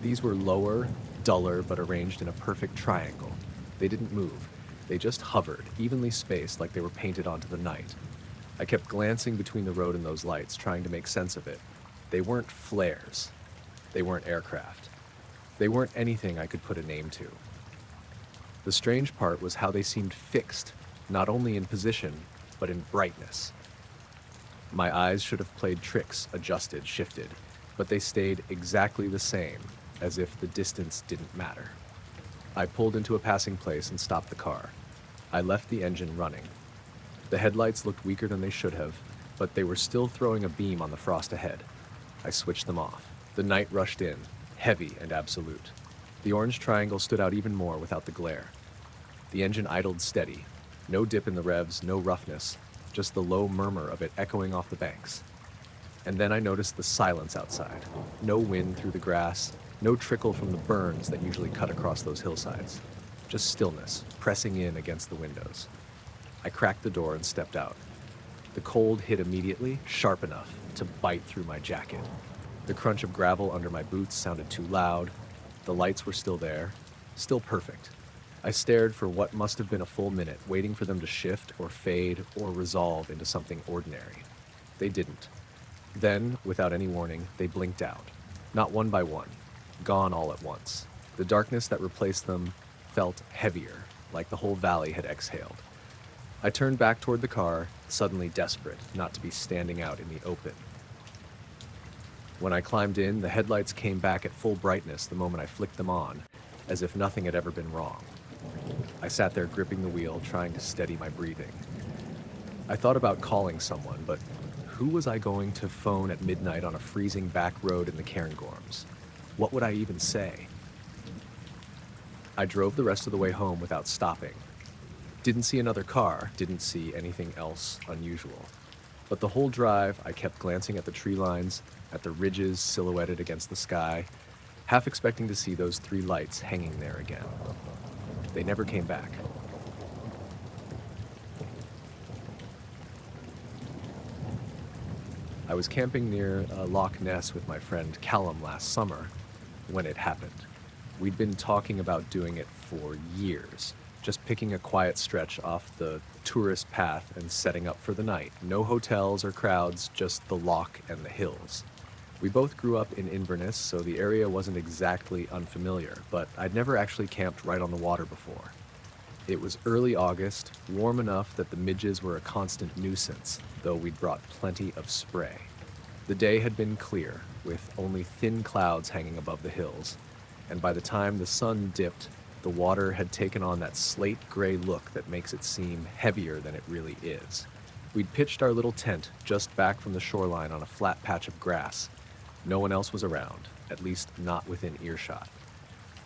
These were lower, duller, but arranged in a perfect triangle. They didn't move. They just hovered, evenly spaced like they were painted onto the night. I kept glancing between the road and those lights, trying to make sense of it. They weren't flares. They weren't aircraft. They weren't anything I could put a name to. The strange part was how they seemed fixed, not only in position, but in brightness. My eyes should have played tricks, adjusted, shifted, but they stayed exactly the same, as if the distance didn't matter. I pulled into a passing place and stopped the car. I left the engine running. The headlights looked weaker than they should have, but they were still throwing a beam on the frost ahead. I switched them off. The night rushed in, heavy and absolute. The orange triangle stood out even more without the glare. The engine idled steady. No dip in the revs, no roughness, just the low murmur of it echoing off the banks. And then I noticed the silence outside. No wind through the grass, no trickle from the burns that usually cut across those hillsides. Just stillness, pressing in against the windows. I cracked the door and stepped out. The cold hit immediately, sharp enough to bite through my jacket. The crunch of gravel under my boots sounded too loud. The lights were still there, still perfect. I stared for what must have been a full minute, waiting for them to shift or fade or resolve into something ordinary. They didn't. Then, without any warning, they blinked out. Not one by one, gone all at once. The darkness that replaced them felt heavier, like the whole valley had exhaled. I turned back toward the car, suddenly desperate not to be standing out in the open. When I climbed in, the headlights came back at full brightness the moment I flicked them on, as if nothing had ever been wrong. I sat there gripping the wheel, trying to steady my breathing. I thought about calling someone, but who was I going to phone at midnight on a freezing back road in the Cairngorms? What would I even say? I drove the rest of the way home without stopping. Didn't see another car, didn't see anything else unusual. But the whole drive, I kept glancing at the tree lines, at the ridges silhouetted against the sky. half expecting to see those three lights hanging there again. They never came back. I was camping near Loch Ness with my friend Callum last summer when it happened. We'd been talking about doing it for years, just picking a quiet stretch off the tourist path and setting up for the night. No hotels or crowds, just the loch and the hills. We both grew up in Inverness, so the area wasn't exactly unfamiliar, but I'd never actually camped right on the water before. It was early August, warm enough that the midges were a constant nuisance, though we'd brought plenty of spray. The day had been clear, with only thin clouds hanging above the hills, and by the time the sun dipped, the water had taken on that slate gray look that makes it seem heavier than it really is. We'd pitched our little tent just back from the shoreline on a flat patch of grass. No one else was around, at least not within earshot.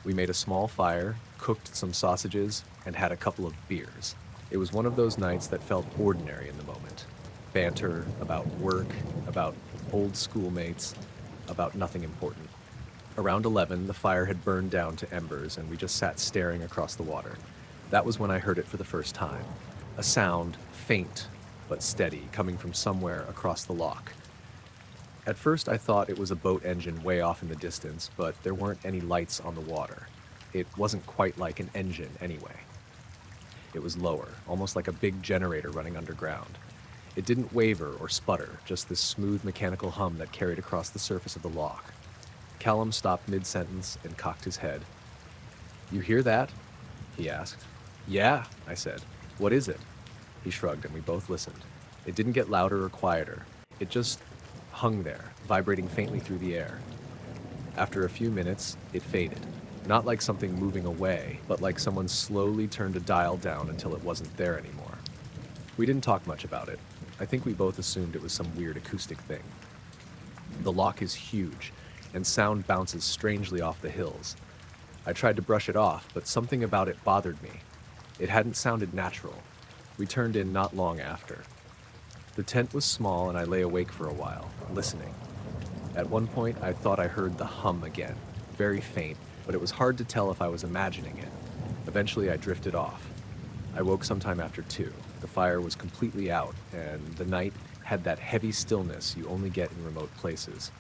We made a small fire, cooked some sausages, and had a couple of beers. It was one of those nights that felt ordinary in the moment. Banter about work, about old schoolmates, about nothing important. Around 11, the fire had burned down to embers, and we just sat staring across the water. That was when I heard it for the first time. A sound, faint but steady, coming from somewhere across the loch. At first, I thought it was a boat engine way off in the distance, but there weren't any lights on the water. It wasn't quite like an engine anyway. It was lower, almost like a big generator running underground. It didn't waver or sputter, just this smooth mechanical hum that carried across the surface of the loch. Callum stopped mid-sentence and cocked his head. "You hear that?" he asked. "Yeah," I said. "What is it?" He shrugged and we both listened. It didn't get louder or quieter. It just hung there, vibrating faintly through the air. After a few minutes, it faded. Not like something moving away, but like someone slowly turned a dial down until it wasn't there anymore. We didn't talk much about it. I think we both assumed it was some weird acoustic thing. The loch is huge, and sound bounces strangely off the hills. I tried to brush it off, but something about it bothered me. It hadn't sounded natural. We turned in not long after. The tent was small, and I lay awake for a while, listening. At one point, I thought I heard the hum again, very faint, but it was hard to tell if I was imagining it. Eventually, I drifted off. I woke sometime after 2. The fire was completely out, and the night had that heavy stillness you only get in remote places.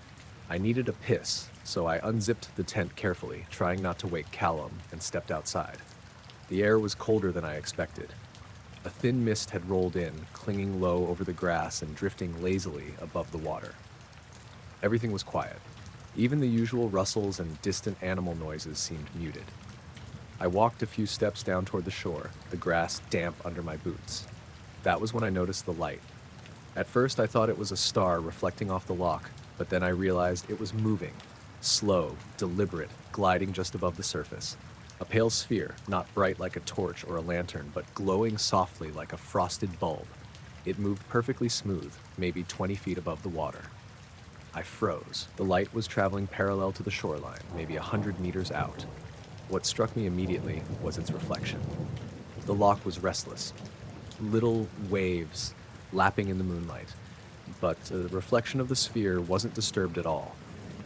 I needed a piss, so I unzipped the tent carefully, trying not to wake Callum, and stepped outside. The air was colder than I expected. A thin mist had rolled in, clinging low over the grass and drifting lazily above the water. Everything was quiet. Even the usual rustles and distant animal noises seemed muted. I walked a few steps down toward the shore, the grass damp under my boots. That was when I noticed the light. At first, I thought it was a star reflecting off the loch, but then I realized it was moving, slow, deliberate, gliding just above the surface. A pale sphere, not bright like a torch or a lantern, but glowing softly like a frosted bulb. It moved perfectly smooth, maybe 20 feet above the water. I froze. The light was traveling parallel to the shoreline, maybe 100 meters out. What struck me immediately was its reflection. The loch was restless. Little waves lapping in the moonlight. But the reflection of the sphere wasn't disturbed at all.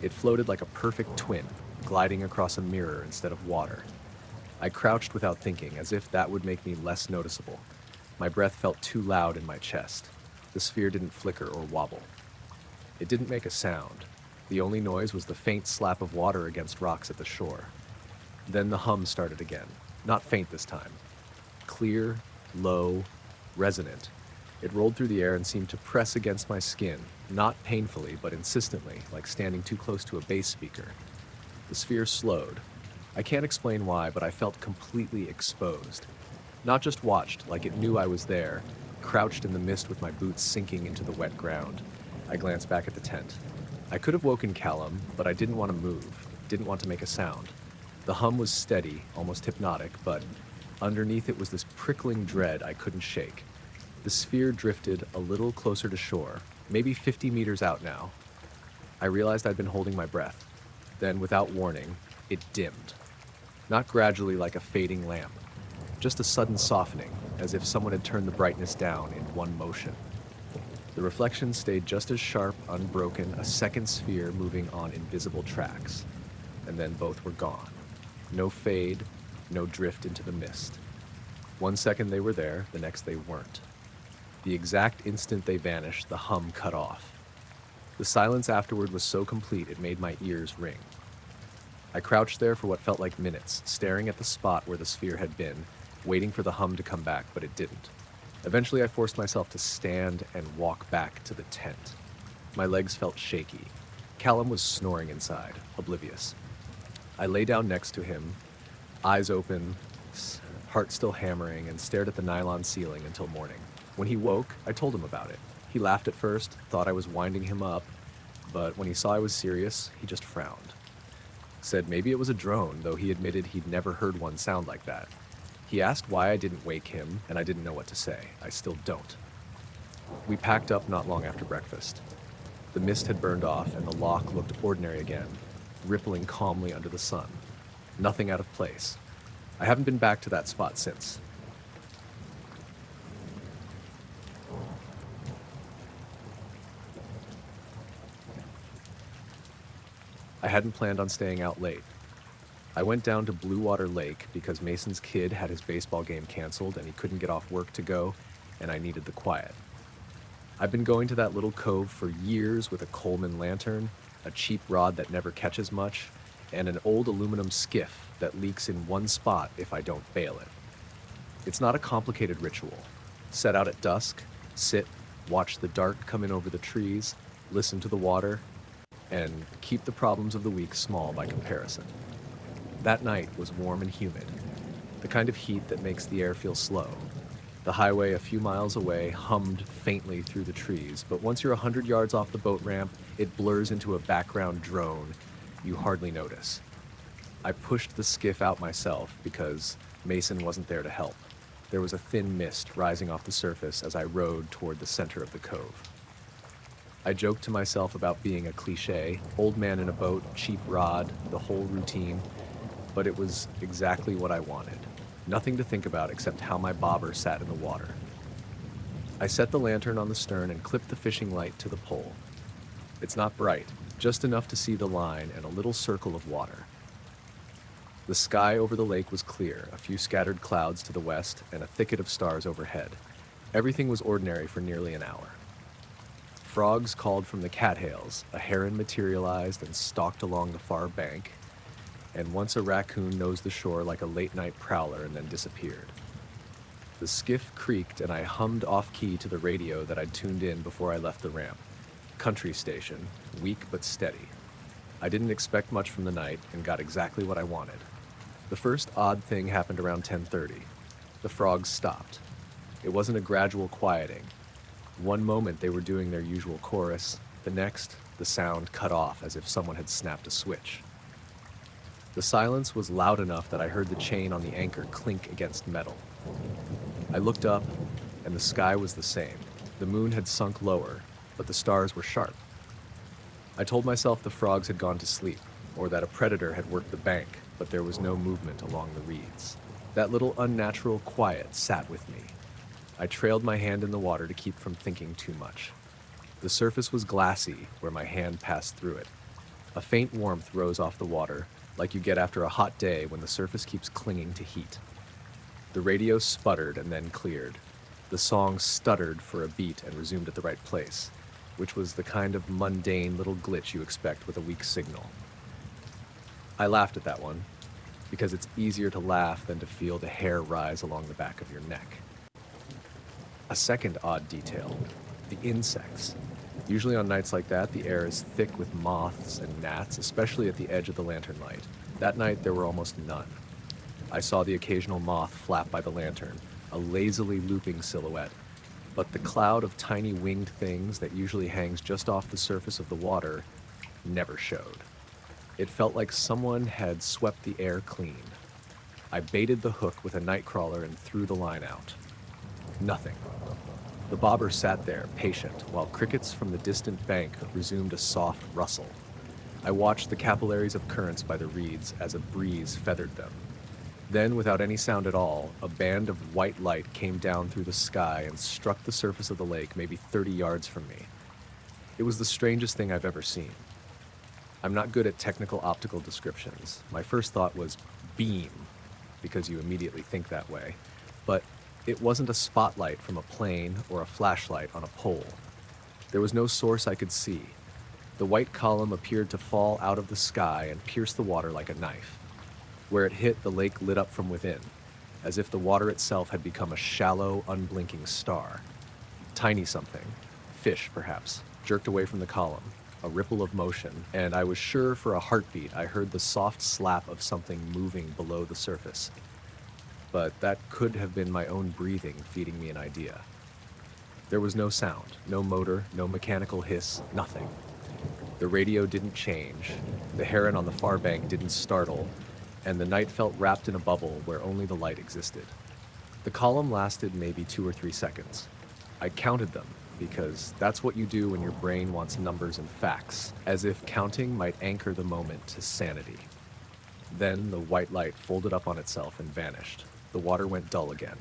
It floated like a perfect twin, gliding across a mirror instead of water. I crouched without thinking, as if that would make me less noticeable. My breath felt too loud in my chest. The sphere didn't flicker or wobble. It didn't make a sound. The only noise was the faint slap of water against rocks at the shore. Then the hum started again, not faint this time. Clear, low, resonant. It rolled through the air and seemed to press against my skin, not painfully, but insistently, like standing too close to a bass speaker. The sphere slowed. I can't explain why, but I felt completely exposed. Not just watched, like it knew I was there, crouched in the mist with my boots sinking into the wet ground. I glanced back at the tent. I could have woken Callum, but I didn't want to move, didn't want to make a sound. The hum was steady, almost hypnotic, but underneath it was this prickling dread I couldn't shake. The sphere drifted a little closer to shore, maybe 50 meters out now. I realized I'd been holding my breath. Then, without warning, it dimmed. Not gradually like a fading lamp, just a sudden softening, as if someone had turned the brightness down in one motion. The reflection stayed just as sharp, unbroken, a second sphere moving on invisible tracks. and then both were gone. No fade, no drift into the mist. 1 second they were there, the next they weren't. The exact instant they vanished, the hum cut off. The silence afterward was so complete it made my ears ring. I crouched there for what felt like minutes, staring at the spot where the sphere had been, waiting for the hum to come back, but it didn't. Eventually I forced myself to stand and walk back to the tent. My legs felt shaky. Callum was snoring inside, oblivious. I lay down next to him, eyes open, heart still hammering, and stared at the nylon ceiling until morning. When he woke, I told him about it. He laughed at first, thought I was winding him up, but when he saw I was serious, he just frowned. Said maybe it was a drone, though he admitted he'd never heard one sound like that. He asked why I didn't wake him, and I didn't know what to say. I still don't. We packed up not long after breakfast. The mist had burned off, and the loch looked ordinary again, rippling calmly under the sun. Nothing out of place. I haven't been back to that spot since. I hadn't planned on staying out late. I went down to Blue Water Lake because Mason's kid had his baseball game canceled and he couldn't get off work to go, and I needed the quiet. I've been going to that little cove for years with a Coleman lantern, a cheap rod that never catches much, and an old aluminum skiff that leaks in one spot if I don't bail it. It's not a complicated ritual. Set out at dusk, sit, watch the dark come in over the trees, listen to the water, and keep the problems of the week small by comparison. That night was warm and humid, the kind of heat that makes the air feel slow. The highway a few miles away hummed faintly through the trees, but once you're 100 yards off the boat ramp, it blurs into a background drone you hardly notice. I pushed the skiff out myself because Mason wasn't there to help. There was a thin mist rising off the surface as I rowed toward the center of the cove. I joked to myself about being a cliché, old man in a boat, cheap rod, the whole routine, but it was exactly what I wanted. Nothing to think about except how my bobber sat in the water. I set the lantern on the stern and clipped the fishing light to the pole. It's not bright, just enough to see the line and a little circle of water. The sky over the lake was clear, a few scattered clouds to the west and a thicket of stars overhead. Everything was ordinary for nearly an hour. Frogs called from the cattails, a heron materialized and stalked along the far bank, and once a raccoon nosed the shore like a late-night prowler and then disappeared. The skiff creaked and I hummed off-key to the radio that I'd tuned in before I left the ramp. Country station, weak but steady. I didn't expect much from the night and got exactly what I wanted. The first odd thing happened around 10:30. The frogs stopped. It wasn't a gradual quieting. One moment they were doing their usual chorus, the next, the sound cut off as if someone had snapped a switch. The silence was loud enough that I heard the chain on the anchor clink against metal. I looked up, and the sky was the same. The moon had sunk lower, but the stars were sharp. I told myself the frogs had gone to sleep, or that a predator had worked the bank, but there was no movement along the reeds. That little unnatural quiet sat with me. I trailed my hand in the water to keep from thinking too much. The surface was glassy where my hand passed through it. A faint warmth rose off the water, like you get after a hot day when the surface keeps clinging to heat. The radio sputtered and then cleared. The song stuttered for a beat and resumed at the right place, which was the kind of mundane little glitch you expect with a weak signal. I laughed at that one, because it's easier to laugh than to feel the hair rise along the back of your neck. A second odd detail, the insects. Usually on nights like that, the air is thick with moths and gnats, especially at the edge of the lantern light. That night, there were almost none. I saw the occasional moth flap by the lantern, a lazily looping silhouette, but the cloud of tiny winged things that usually hangs just off the surface of the water never showed. It felt like someone had swept the air clean. I baited the hook with a nightcrawler and threw the line out. Nothing. The bobber sat there, patient, while crickets from the distant bank resumed a soft rustle. I watched the capillaries of currents by the reeds as a breeze feathered them. Then, without any sound at all, a band of white light came down through the sky and struck the surface of the lake maybe 30 yards from me. It was the strangest thing I've ever seen. I'm not good at technical optical descriptions. My first thought was beam, because you immediately think that way. But it wasn't a spotlight from a plane or a flashlight on a pole. There was no source I could see. The white column appeared to fall out of the sky and pierce the water like a knife. Where it hit, the lake lit up from within, as if the water itself had become a shallow, unblinking star. Tiny something, fish perhaps, jerked away from the column, a ripple of motion, and I was sure for a heartbeat I heard the soft slap of something moving below the surface. But that could have been my own breathing feeding me an idea. There was no sound, no motor, no mechanical hiss, nothing. The radio didn't change, the heron on the far bank didn't startle, and the night felt wrapped in a bubble where only the light existed. The column lasted maybe 2 or 3 seconds. I counted them, because that's what you do when your brain wants numbers and facts, as if counting might anchor the moment to sanity. Then the white light folded up on itself and vanished. The water went dull again.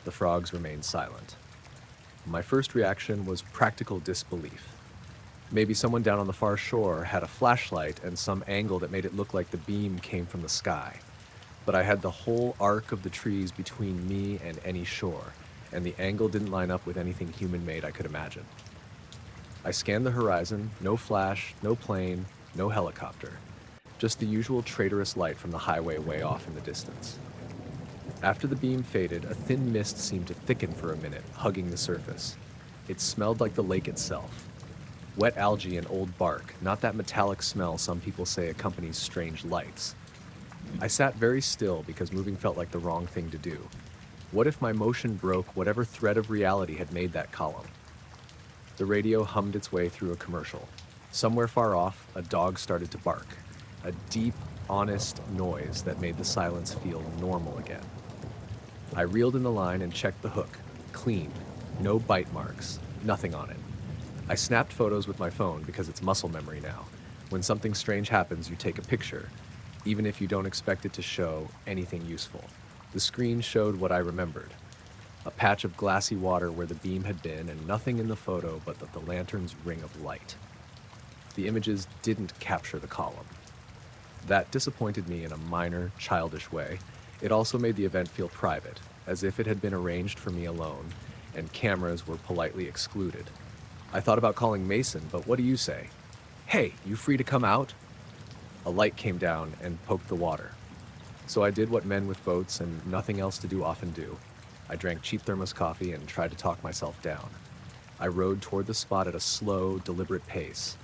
The frogs remained silent. My first reaction was practical disbelief. Maybe someone down on the far shore had a flashlight and some angle that made it look like the beam came from the sky. But I had the whole arc of the trees between me and any shore, and the angle didn't line up with anything human-made I could imagine. I scanned the horizon, no flash, no plane, no helicopter. Just the usual traitorous light from the highway way off in the distance. After the beam faded, a thin mist seemed to thicken for a minute, hugging the surface. It smelled like the lake itself. Wet algae and old bark, not that metallic smell some people say accompanies strange lights. I sat very still because moving felt like the wrong thing to do. What if my motion broke whatever thread of reality had made that column? The radio hummed its way through a commercial. Somewhere far off, a dog started to bark. A deep, honest noise that made the silence feel normal again. I reeled in the line and checked the hook. Clean. No bite marks. Nothing on it. I snapped photos with my phone because it's muscle memory now. When something strange happens, you take a picture, even if you don't expect it to show anything useful. The screen showed what I remembered. A patch of glassy water where the beam had been, and nothing in the photo but the lantern's ring of light. The images didn't capture the column. That disappointed me in a minor, childish way. It also made the event feel private, as if it had been arranged for me alone, and cameras were politely excluded. I thought about calling Mason, but what do you say? Hey, you free to come out? A light came down and poked the water. So I did what men with boats and nothing else to do often do. I drank cheap thermos coffee and tried to talk myself down. I rowed toward the spot at a slow, deliberate pace,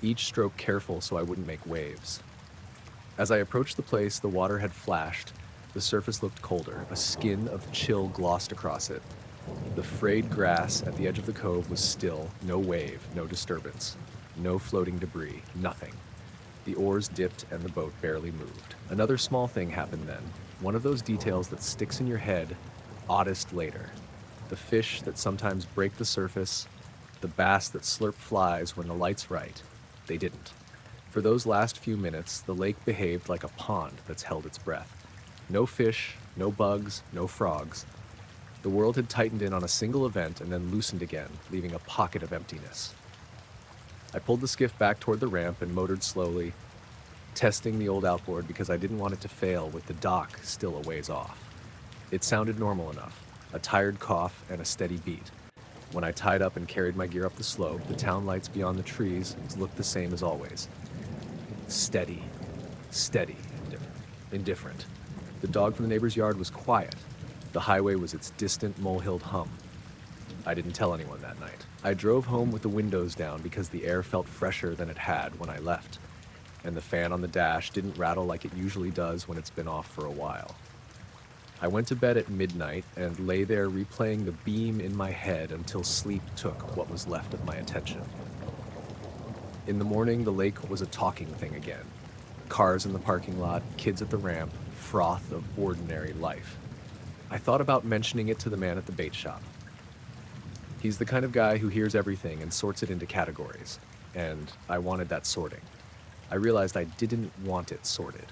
each stroke careful so I wouldn't make waves. As I approached the place, the water had flashed. The surface looked colder. A skin of chill glossed across it. The frayed grass at the edge of the cove was still, no wave, no disturbance, no floating debris, nothing. The oars dipped and the boat barely moved. Another small thing happened then, one of those details that sticks in your head, oddest later. The fish that sometimes break the surface, the bass that slurp flies when the light's right. They didn't. For those last few minutes, the lake behaved like a pond that's held its breath. No fish, no bugs, no frogs. The world had tightened in on a single event and then loosened again, leaving a pocket of emptiness. I pulled the skiff back toward the ramp and motored slowly, testing the old outboard because I didn't want it to fail with the dock still a ways off. It sounded normal enough, a tired cough and a steady beat. When I tied up and carried my gear up the slope, the town lights beyond the trees looked the same as always. Steady, indifferent. The dog from the neighbor's yard was quiet. The highway was its distant, mole-hilled hum. I didn't tell anyone that night. I drove home with the windows down because the air felt fresher than it had when I left, and the fan on the dash didn't rattle like it usually does when it's been off for a while. I went to bed at midnight and lay there replaying the beam in my head until sleep took what was left of my attention. In the morning, the lake was a talking thing again. Cars in the parking lot, kids at the ramp, froth of ordinary life. I thought about mentioning it to the man at the bait shop. He's the kind of guy who hears everything and sorts it into categories, and I wanted that sorting. I realized I didn't want it sorted.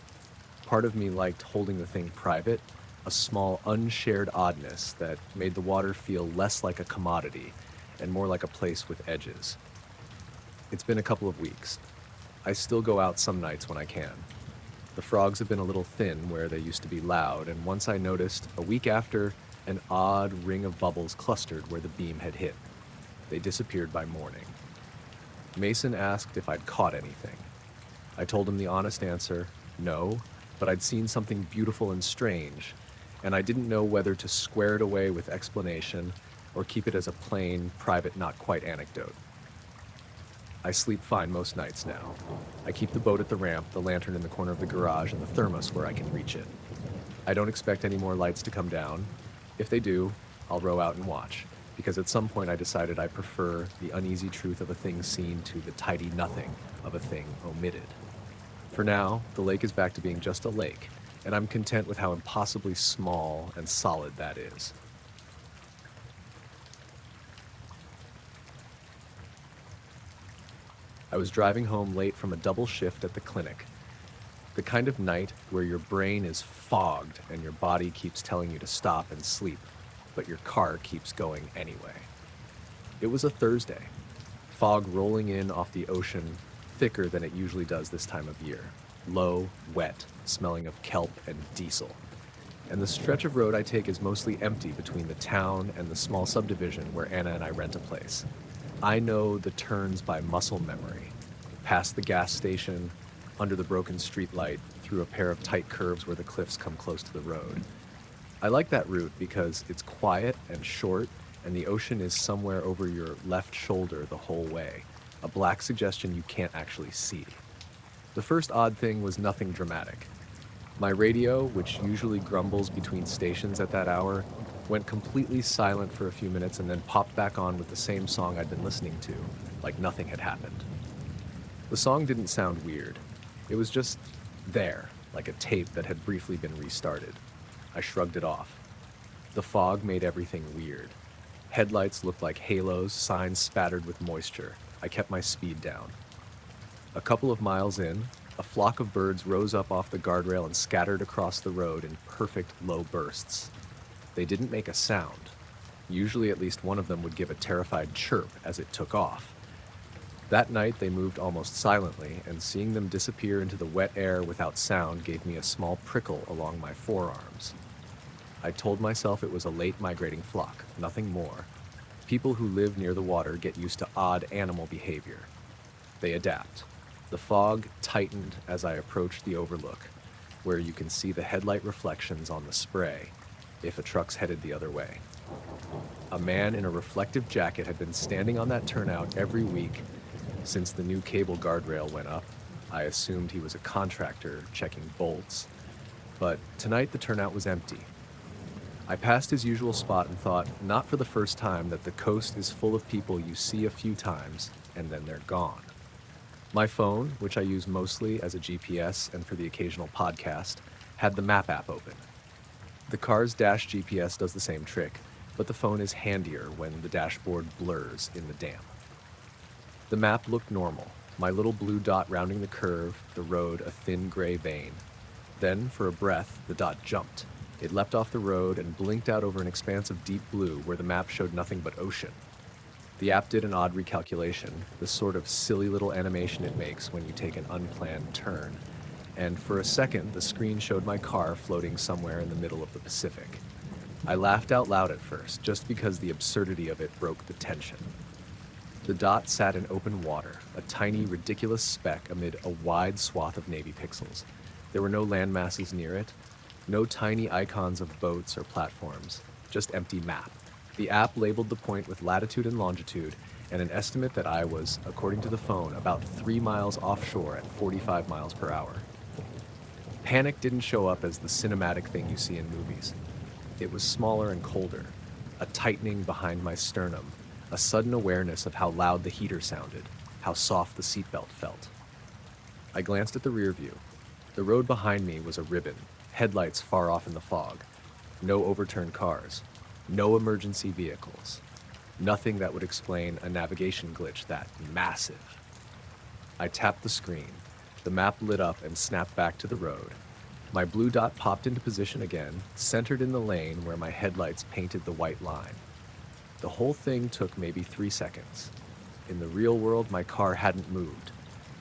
Part of me liked holding the thing private, a small unshared oddness that made the water feel less like a commodity and more like a place with edges. It's been a couple of weeks. I still go out some nights when I can. The frogs have been a little thin where they used to be loud, and once I noticed, a week after, an odd ring of bubbles clustered where the beam had hit. They disappeared by morning. Mason asked if I'd caught anything. I told him the honest answer, no, but I'd seen something beautiful and strange, and I didn't know whether to square it away with explanation or keep it as a plain, private, not quite anecdote. I sleep fine most nights now. I keep the boat at the ramp, the lantern in the corner of the garage, and the thermos where I can reach it. I don't expect any more lights to come down. If they do, I'll row out and watch, because at some point I decided I prefer the uneasy truth of a thing seen to the tidy nothing of a thing omitted. For now, the lake is back to being just a lake, and I'm content with how impossibly small and solid that is. I was driving home late from a double shift at the clinic. The kind of night where your brain is fogged and your body keeps telling you to stop and sleep, but your car keeps going anyway. It was a Thursday. Fog rolling in off the ocean, thicker than it usually does this time of year. Low, wet, smelling of kelp and diesel. And the stretch of road I take is mostly empty between the town and the small subdivision where Anna and I rent a place. I know the turns by muscle memory. Past the gas station, under the broken streetlight, through a pair of tight curves where the cliffs come close to the road. I like that route because it's quiet and short, and the ocean is somewhere over your left shoulder the whole way, a black suggestion you can't actually see. The first odd thing was nothing dramatic. My radio, which usually grumbles between stations at that hour, went completely silent for a few minutes and then popped back on with the same song I'd been listening to, like nothing had happened. The song didn't sound weird. It was just there, like a tape that had briefly been restarted. I shrugged it off. The fog made everything weird. Headlights looked like halos, signs spattered with moisture. I kept my speed down. A couple of miles in, a flock of birds rose up off the guardrail and scattered across the road in perfect low bursts. They didn't make a sound. Usually at least one of them would give a terrified chirp as it took off. That night they moved almost silently, and seeing them disappear into the wet air without sound gave me a small prickle along my forearms. I told myself it was a late migrating flock, nothing more. People who live near the water get used to odd animal behavior. They adapt. The fog tightened as I approached the overlook, where you can see the headlight reflections on the spray if a truck's headed the other way. A man in a reflective jacket had been standing on that turnout every week since the new cable guardrail went up. I assumed he was a contractor checking bolts, but tonight the turnout was empty. I passed his usual spot and thought, not for the first time, that the coast is full of people you see a few times and then they're gone. My phone, which I use mostly as a GPS and for the occasional podcast, had the map app open. The car's dash GPS does the same trick, but the phone is handier when the dashboard blurs in the damp. The map looked normal, my little blue dot rounding the curve, the road a thin gray vein. Then, for a breath, the dot jumped. It leapt off the road and blinked out over an expanse of deep blue where the map showed nothing but ocean. The app did an odd recalculation, the sort of silly little animation it makes when you take an unplanned turn. And for a second, the screen showed my car floating somewhere in the middle of the Pacific. I laughed out loud at first, just because the absurdity of it broke the tension. The dot sat in open water, a tiny, ridiculous speck amid a wide swath of navy pixels. There were no land masses near it, no tiny icons of boats or platforms, just empty map. The app labeled the point with latitude and longitude, and an estimate that I was, according to the phone, about 3 miles offshore at 45 miles per hour. Panic didn't show up as the cinematic thing you see in movies. It was smaller and colder, a tightening behind my sternum, a sudden awareness of how loud the heater sounded, how soft the seatbelt felt. I glanced at the rear view. The road behind me was a ribbon, headlights far off in the fog, no overturned cars, no emergency vehicles, nothing that would explain a navigation glitch that massive. I tapped the screen. The map lit up and snapped back to the road. My blue dot popped into position again, centered in the lane where my headlights painted the white line. The whole thing took maybe 3 seconds. In the real world, my car hadn't moved.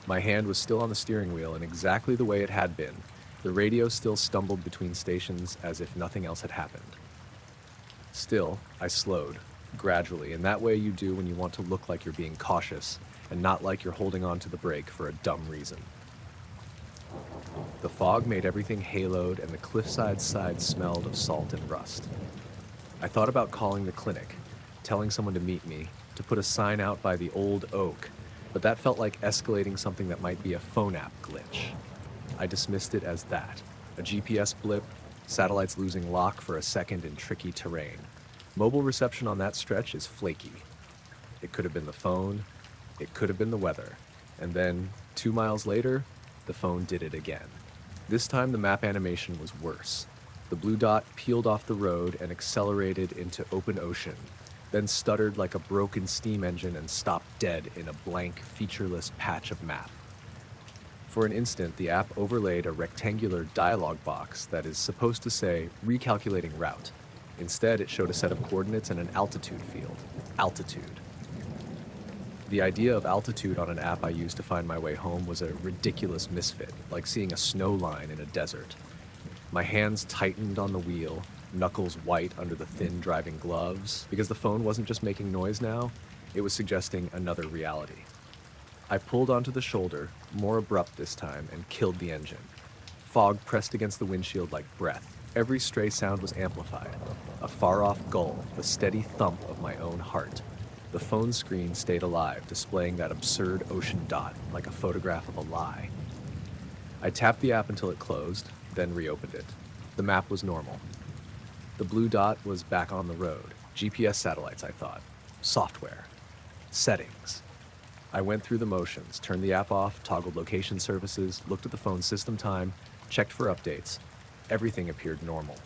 My hand was still on the steering wheel in exactly the way it had been. The radio still stumbled between stations as if nothing else had happened. Still, I slowed, gradually, in that way you do when you want to look like you're being cautious and not like you're holding on to the brake for a dumb reason. The fog made everything haloed and the cliffside side smelled of salt and rust. I thought about calling the clinic, telling someone to meet me, to put a sign out by the old oak, but that felt like escalating something that might be a phone app glitch. I dismissed it as that, a GPS blip, satellites losing lock for a second in tricky terrain. Mobile reception on that stretch is flaky. It could have been the phone, it could have been the weather, and then, 2 miles later, the phone did it again. This time the map animation was worse. The blue dot peeled off the road and accelerated into open ocean, then stuttered like a broken steam engine and stopped dead in a blank, featureless patch of map. For an instant, the app overlaid a rectangular dialog box that is supposed to say, recalculating route. Instead, it showed a set of coordinates and an altitude field. Altitude. The idea of altitude on an app I used to find my way home was a ridiculous misfit, like seeing a snow line in a desert. My hands tightened on the wheel, knuckles white under the thin driving gloves, because the phone wasn't just making noise now, it was suggesting another reality. I pulled onto the shoulder, more abrupt this time, and killed the engine. Fog pressed against the windshield like breath. Every stray sound was amplified. A far-off gull, the steady thump of my own heart. The phone screen stayed alive, displaying that absurd ocean dot, like a photograph of a lie. I tapped the app until it closed, then reopened it. The map was normal. The blue dot was back on the road. GPS satellites, I thought. Software. Settings. I went through the motions, turned the app off, toggled location services, looked at the phone's system time, checked for updates. Everything appeared normal.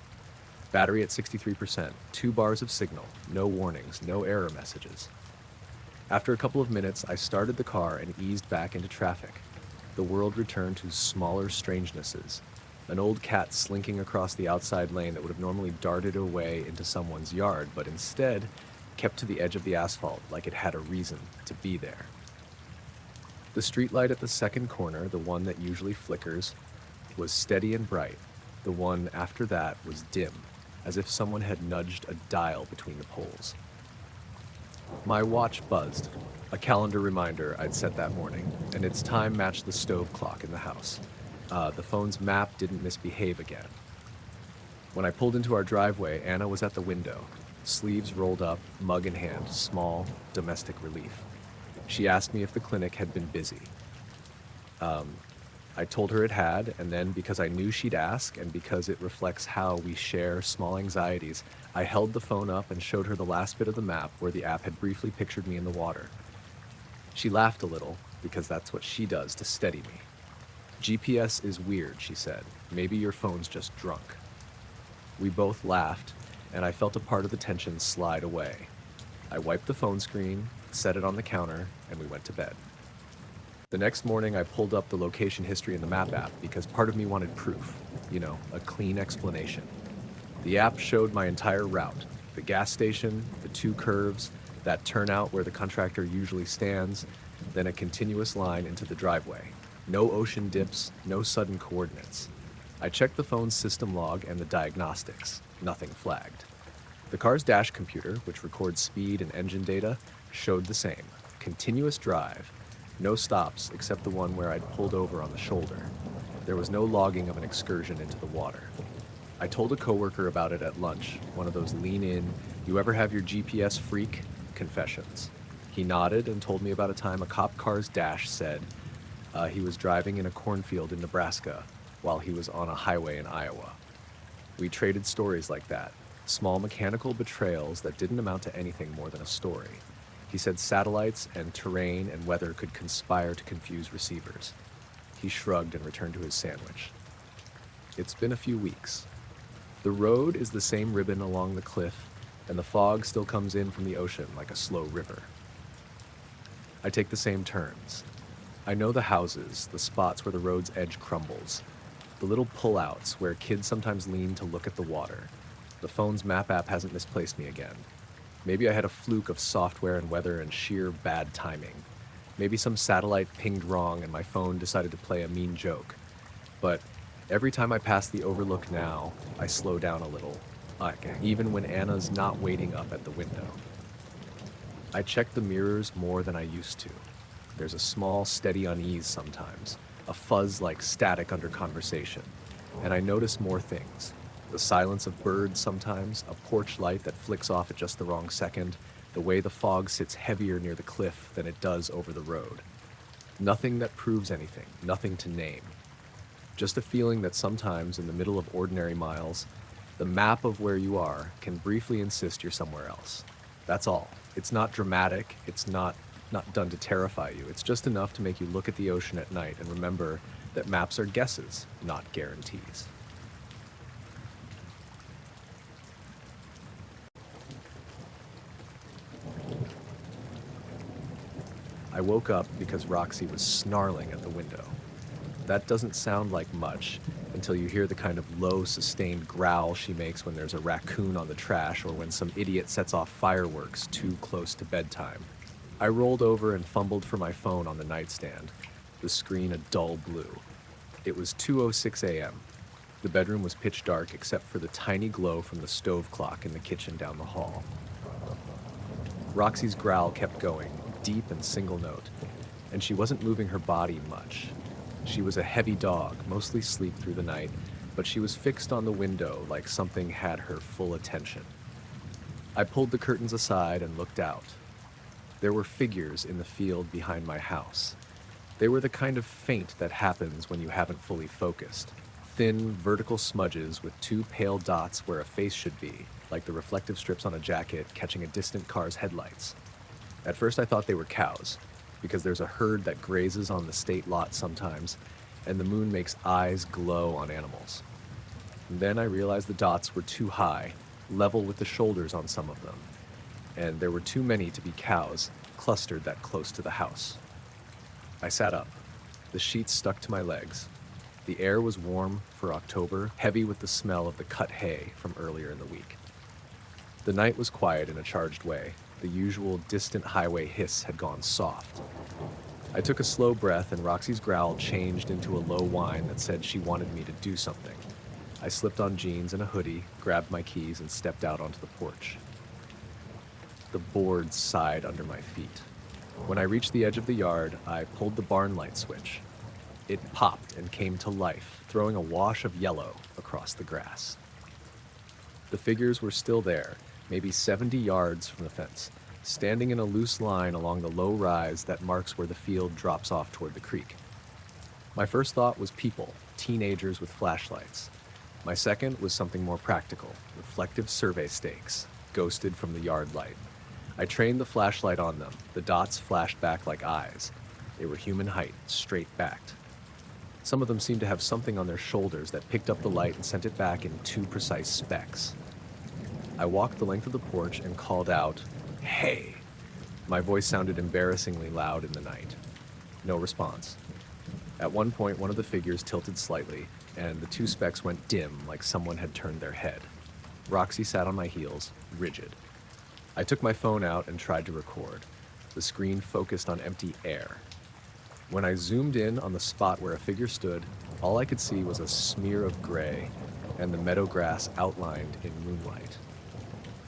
Battery at 63%, 2 bars of signal, no warnings, no error messages. After a couple of minutes, I started the car and eased back into traffic. The world returned to smaller strangenesses. An old cat slinking across the outside lane that would have normally darted away into someone's yard, but instead kept to the edge of the asphalt like it had a reason to be there. The streetlight at the second corner, the one that usually flickers, was steady and bright. The one after that was dim, as if someone had nudged a dial between the poles. My watch buzzed, a calendar reminder I'd set that morning, and its time matched the stove clock in the house. The phone's map didn't misbehave again. When I pulled into our driveway, Anna was at the window, sleeves rolled up, mug in hand, small, domestic relief. She asked me if the clinic had been busy. I told her it had, and then because I knew she'd ask, and because it reflects how we share small anxieties, I held the phone up and showed her the last bit of the map where the app had briefly pictured me in the water. She laughed a little, because that's what she does to steady me. GPS is weird, she said. Maybe your phone's just drunk. We both laughed, and I felt a part of the tension slide away. I wiped the phone screen, set it on the counter, and we went to bed. The next morning, I pulled up the location history in the map app because part of me wanted proof, a clean explanation. The app showed my entire route, the gas station, the 2 curves, that turnout where the contractor usually stands, then a continuous line into the driveway. No ocean dips, no sudden coordinates. I checked the phone's system log and the diagnostics. Nothing flagged. The car's dash computer, which records speed and engine data, showed the same. Continuous drive. No stops except the one where I'd pulled over on the shoulder. There was no logging of an excursion into the water. I told a coworker about it at lunch, one of those lean-in, you ever have your GPS freak confessions. He nodded and told me about a time a cop car's dash said he was driving in a cornfield in Nebraska while he was on a highway in Iowa. We traded stories like that, small mechanical betrayals that didn't amount to anything more than a story. He said satellites and terrain and weather could conspire to confuse receivers. He shrugged and returned to his sandwich. It's been a few weeks. The road is the same ribbon along the cliff, and the fog still comes in from the ocean like a slow river. I take the same turns. I know the houses, the spots where the road's edge crumbles, the little pullouts where kids sometimes lean to look at the water. The phone's map app hasn't misplaced me again. Maybe I had a fluke of software and weather and sheer bad timing. Maybe some satellite pinged wrong and my phone decided to play a mean joke. But every time I pass the overlook now, I slow down a little, like even when Anna's not waiting up at the window. I check the mirrors more than I used to. There's a small, steady unease sometimes, a fuzz like static under conversation, and I notice more things. The silence of birds sometimes, a porch light that flicks off at just the wrong second, the way the fog sits heavier near the cliff than it does over the road. Nothing that proves anything, nothing to name. Just a feeling that sometimes, in the middle of ordinary miles, the map of where you are can briefly insist you're somewhere else. That's all. It's not dramatic, it's not done to terrify you. It's just enough to make you look at the ocean at night and remember that maps are guesses, not guarantees. I woke up because Roxy was snarling at the window. That doesn't sound like much until you hear the kind of low, sustained growl she makes when there's a raccoon on the trash or when some idiot sets off fireworks too close to bedtime. I rolled over and fumbled for my phone on the nightstand, the screen a dull blue. It was 2:06 a.m. The bedroom was pitch dark except for the tiny glow from the stove clock in the kitchen down the hall. Roxy's growl kept going, deep and single note, and she wasn't moving her body much. She was a heavy dog, mostly asleep through the night, but she was fixed on the window like something had her full attention. I pulled the curtains aside and looked out. There were figures in the field behind my house. They were the kind of feint that happens when you haven't fully focused. Thin, vertical smudges with two pale dots where a face should be, like the reflective strips on a jacket catching a distant car's headlights. At first I thought they were cows, because there's a herd that grazes on the state lot sometimes, and the moon makes eyes glow on animals. And then I realized the dots were too high, level with the shoulders on some of them, and there were too many to be cows clustered that close to the house. I sat up. The sheets stuck to my legs. The air was warm for October, heavy with the smell of the cut hay from earlier in the week. The night was quiet in a charged way. The usual distant highway hiss had gone soft. I took a slow breath and Roxy's growl changed into a low whine that said she wanted me to do something. I slipped on jeans and a hoodie, grabbed my keys, and stepped out onto the porch. The boards sighed under my feet. When I reached the edge of the yard, I pulled the barn light switch. It popped and came to life, throwing a wash of yellow across the grass. The figures were still there, maybe 70 yards from the fence, standing in a loose line along the low rise that marks where the field drops off toward the creek. My first thought was people, teenagers with flashlights. My second was something more practical, reflective survey stakes, ghosted from the yard light. I trained the flashlight on them. The dots flashed back like eyes. They were human height, straight-backed. Some of them seemed to have something on their shoulders that picked up the light and sent it back in two precise specks. I walked the length of the porch and called out, "Hey!" My voice sounded embarrassingly loud in the night. No response. At one point, one of the figures tilted slightly, and the two specks went dim like someone had turned their head. Roxy sat on my heels, rigid. I took my phone out and tried to record. The screen focused on empty air. When I zoomed in on the spot where a figure stood, all I could see was a smear of gray and the meadow grass outlined in moonlight.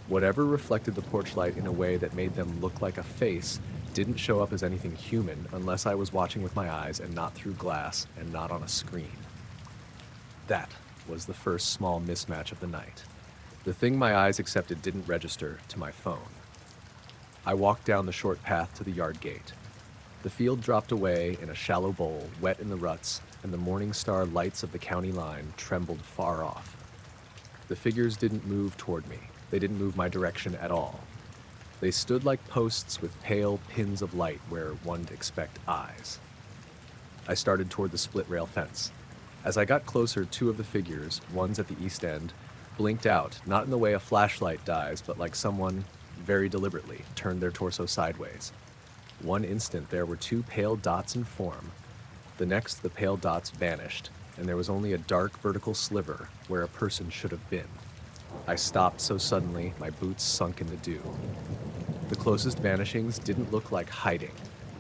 Whatever reflected the porch light in a way that made them look like a face didn't show up as anything human unless I was watching with my eyes and not through glass and not on a screen. That was the first small mismatch of the night. The thing my eyes accepted didn't register to my phone. I walked down the short path to the yard gate. The field dropped away in a shallow bowl, wet in the ruts, and the morning star lights of the county line trembled far off. The figures didn't move toward me. They didn't move my direction at all. They stood like posts with pale pins of light where one'd expect eyes. I started toward the split rail fence. As I got closer, two of the figures, one's at the east end, blinked out, not in the way a flashlight dies, but like someone, very deliberately, turned their torso sideways. One instant, there were two pale dots in form. The next, the pale dots vanished, and there was only a dark vertical sliver where a person should have been. I stopped so suddenly, my boots sunk in the dew. The closest vanishings didn't look like hiding.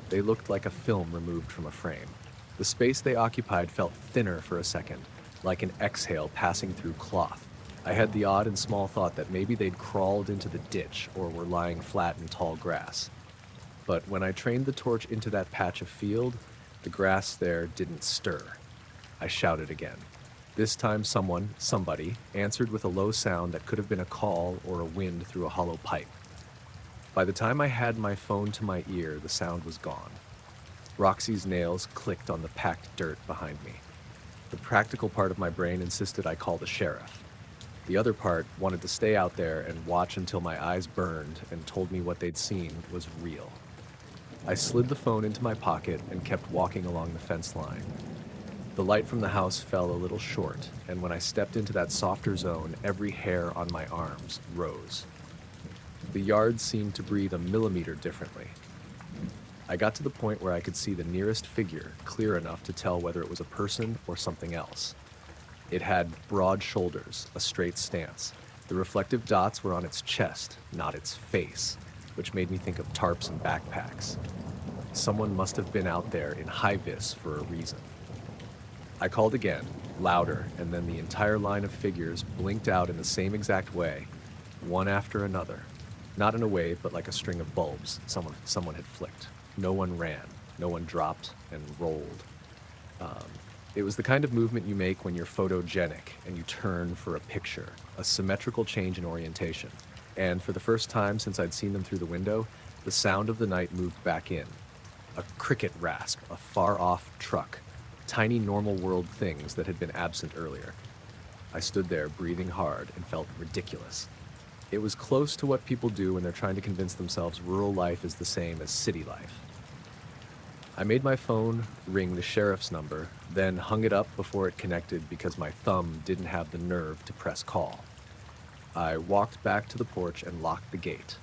They looked like a film removed from a frame. The space they occupied felt thinner for a second, like an exhale passing through cloth. I had the odd and small thought that maybe they'd crawled into the ditch or were lying flat in tall grass. But when I trained the torch into that patch of field, the grass there didn't stir. I shouted again. This time somebody, answered with a low sound that could have been a call or a wind through a hollow pipe. By the time I had my phone to my ear, the sound was gone. Roxy's nails clicked on the packed dirt behind me. The practical part of my brain insisted I call the sheriff. The other part wanted to stay out there and watch until my eyes burned and told me what they'd seen was real. I slid the phone into my pocket and kept walking along the fence line. The light from the house fell a little short, and when I stepped into that softer zone, every hair on my arms rose. The yard seemed to breathe a millimeter differently. I got to the point where I could see the nearest figure clear enough to tell whether it was a person or something else. It had broad shoulders, a straight stance. The reflective dots were on its chest, not its face, which made me think of tarps and backpacks. Someone must have been out there in high-vis for a reason. I called again, louder, and then the entire line of figures blinked out in the same exact way, one after another. Not in a wave, but like a string of bulbs someone had flicked. No one ran, no one dropped and rolled. It was the kind of movement you make when you're photogenic and you turn for a picture, a symmetrical change in orientation. And for the first time since I'd seen them through the window, the sound of the night moved back in. A cricket rasp, a far-off truck, tiny normal world things that had been absent earlier. I stood there breathing hard and felt ridiculous. It was close to what people do when they're trying to convince themselves rural life is the same as city life. I made my phone ring the sheriff's number, then hung it up before it connected because my thumb didn't have the nerve to press call. I walked back to the porch and locked the gate,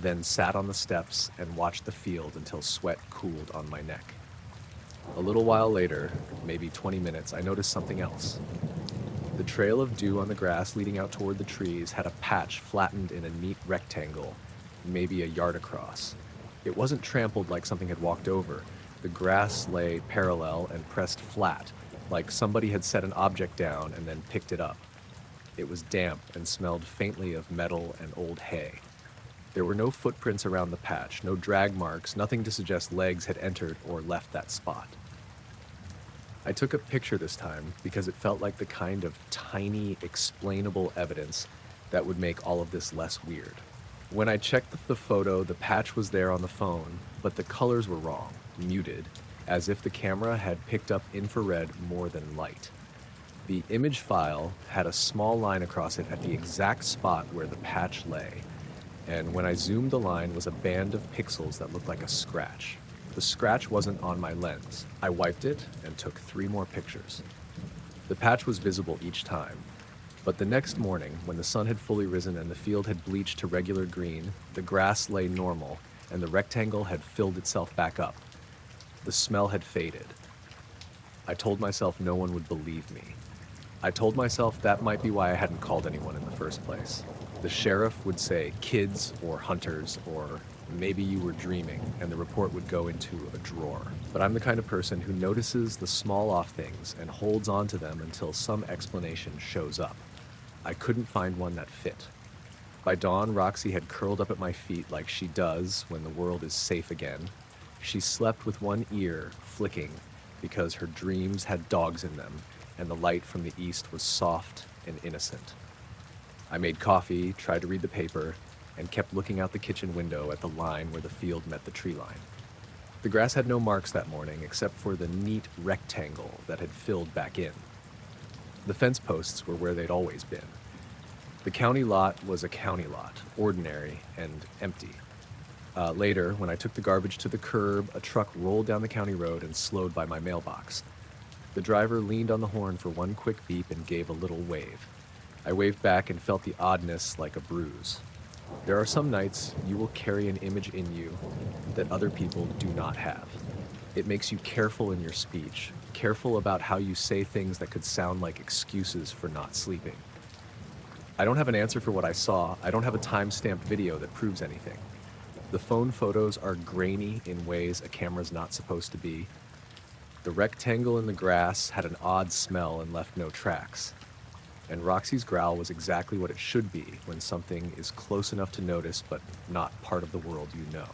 then sat on the steps and watched the field until sweat cooled on my neck. A little while later, maybe 20 minutes, I noticed something else. The trail of dew on the grass leading out toward the trees had a patch flattened in a neat rectangle, maybe a yard across. It wasn't trampled like something had walked over. The grass lay parallel and pressed flat, like somebody had set an object down and then picked it up. It was damp and smelled faintly of metal and old hay. There were no footprints around the patch, no drag marks, nothing to suggest legs had entered or left that spot. I took a picture this time because it felt like the kind of tiny, explainable evidence that would make all of this less weird. When I checked the photo, the patch was there on the phone, but the colors were wrong, muted, as if the camera had picked up infrared more than light. The image file had a small line across it at the exact spot where the patch lay, and when I zoomed the line was a band of pixels that looked like a scratch. The scratch wasn't on my lens. I wiped it and took 3 more pictures. The patch was visible each time, but the next morning, when the sun had fully risen and the field had bleached to regular green, the grass lay normal, and the rectangle had filled itself back up. The smell had faded. I told myself no one would believe me. I told myself that might be why I hadn't called anyone in the first place. The sheriff would say kids or hunters or maybe you were dreaming, and the report would go into a drawer. But I'm the kind of person who notices the small off things and holds on to them until some explanation shows up. I couldn't find one that fit. By dawn, Roxy had curled up at my feet like she does when the world is safe again. She slept with one ear flicking because her dreams had dogs in them, and the light from the east was soft and innocent. I made coffee, tried to read the paper, and kept looking out the kitchen window at the line where the field met the tree line. The grass had no marks that morning except for the neat rectangle that had filled back in. The fence posts were where they'd always been. The county lot was a county lot, ordinary and empty. Later, when I took the garbage to the curb, a truck rolled down the county road and slowed by my mailbox. The driver leaned on the horn for one quick beep and gave a little wave. I waved back and felt the oddness like a bruise. There are some nights you will carry an image in you that other people do not have. It makes you careful in your speech, careful about how you say things that could sound like excuses for not sleeping. I don't have an answer for what I saw. I don't have a time-stamped video that proves anything. The phone photos are grainy in ways a camera's not supposed to be. The rectangle in the grass had an odd smell and left no tracks. And Roxy's growl was exactly what it should be when something is close enough to notice but not part of the world you know.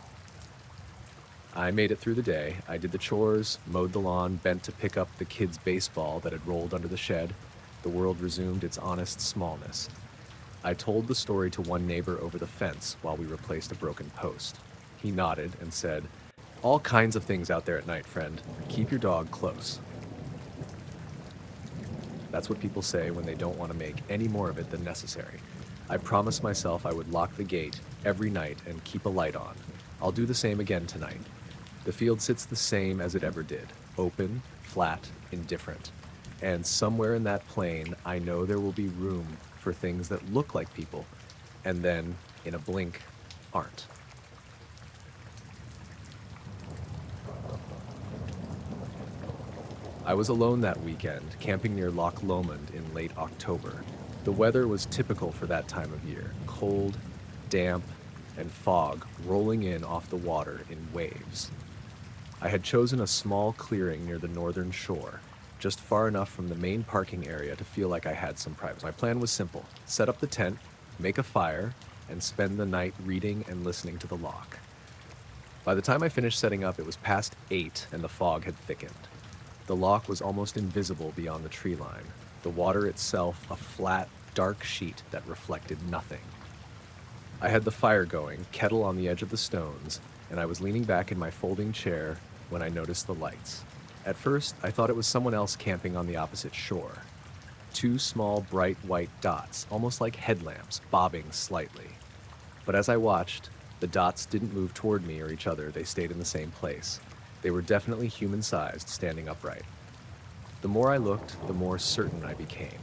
I made it through the day. I did the chores, mowed the lawn, bent to pick up the kids' baseball that had rolled under the shed. The world resumed its honest smallness. I told the story to one neighbor over the fence while we replaced a broken post. He nodded and said, "All kinds of things out there at night, friend. Keep your dog close." That's what people say when they don't want to make any more of it than necessary. I promised myself I would lock the gate every night and keep a light on. I'll do the same again tonight. The field sits the same as it ever did, open, flat, indifferent. And somewhere in that plain, I know there will be room for things that look like people, and then, in a blink, aren't. I was alone that weekend, camping near Loch Lomond in late October. The weather was typical for that time of year, cold, damp, and fog rolling in off the water in waves. I had chosen a small clearing near the northern shore, just far enough from the main parking area to feel like I had some privacy. My plan was simple: set up the tent, make a fire, and spend the night reading and listening to the loch. By the time I finished setting up, it was past 8 and the fog had thickened. The loch was almost invisible beyond the tree line, the water itself a flat, dark sheet that reflected nothing. I had the fire going, kettle on the edge of the stones, and I was leaning back in my folding chair when I noticed the lights. At first, I thought it was someone else camping on the opposite shore. 2 small, bright white dots, almost like headlamps, bobbing slightly. But as I watched, the dots didn't move toward me or each other, they stayed in the same place. They were definitely human-sized, standing upright. The more I looked, the more certain I became.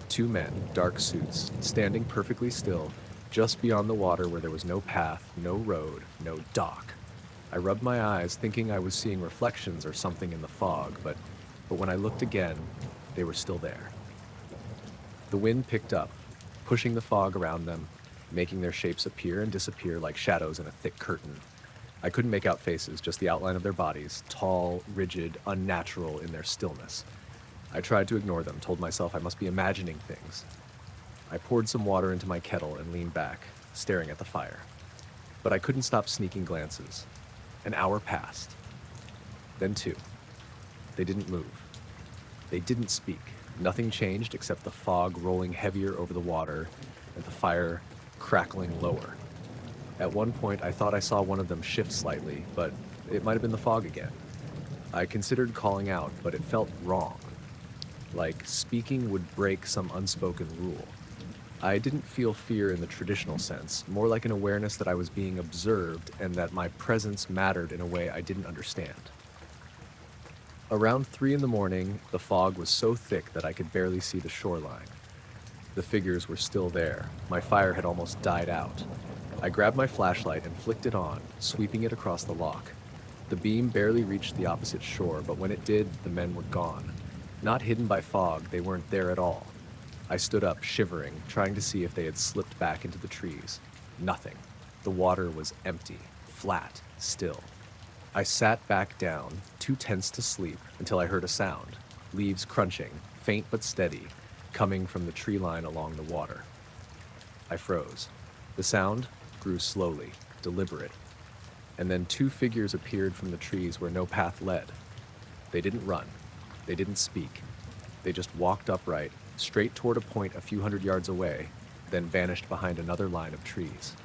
2 men, dark suits, standing perfectly still, just beyond the water where there was no path, no road, no dock. I rubbed my eyes, thinking I was seeing reflections or something in the fog, but when I looked again, they were still there. The wind picked up, pushing the fog around them, making their shapes appear and disappear like shadows in a thick curtain. I couldn't make out faces, just the outline of their bodies, tall, rigid, unnatural in their stillness. I tried to ignore them, told myself I must be imagining things. I poured some water into my kettle and leaned back, staring at the fire. But I couldn't stop sneaking glances. An hour passed. Then 2. They didn't move. They didn't speak. Nothing changed except the fog rolling heavier over the water and the fire crackling lower. At one point, I thought I saw one of them shift slightly, but it might have been the fog again. I considered calling out, but it felt wrong. Like speaking would break some unspoken rule. I didn't feel fear in the traditional sense, more like an awareness that I was being observed and that my presence mattered in a way I didn't understand. Around 3 in the morning, the fog was so thick that I could barely see the shoreline. The figures were still there. My fire had almost died out. I grabbed my flashlight and flicked it on, sweeping it across the loch. The beam barely reached the opposite shore, but when it did, the men were gone. Not hidden by fog, they weren't there at all. I stood up, shivering, trying to see if they had slipped back into the trees. Nothing. The water was empty, flat, still. I sat back down, too tense to sleep, until I heard a sound. Leaves crunching, faint but steady, coming from the tree line along the water. I froze. The sound grew slowly, deliberate. And then 2 figures appeared from the trees where no path led. They didn't run. They didn't speak. They just walked upright, straight toward a point a few hundred yards away, then vanished behind another line of trees.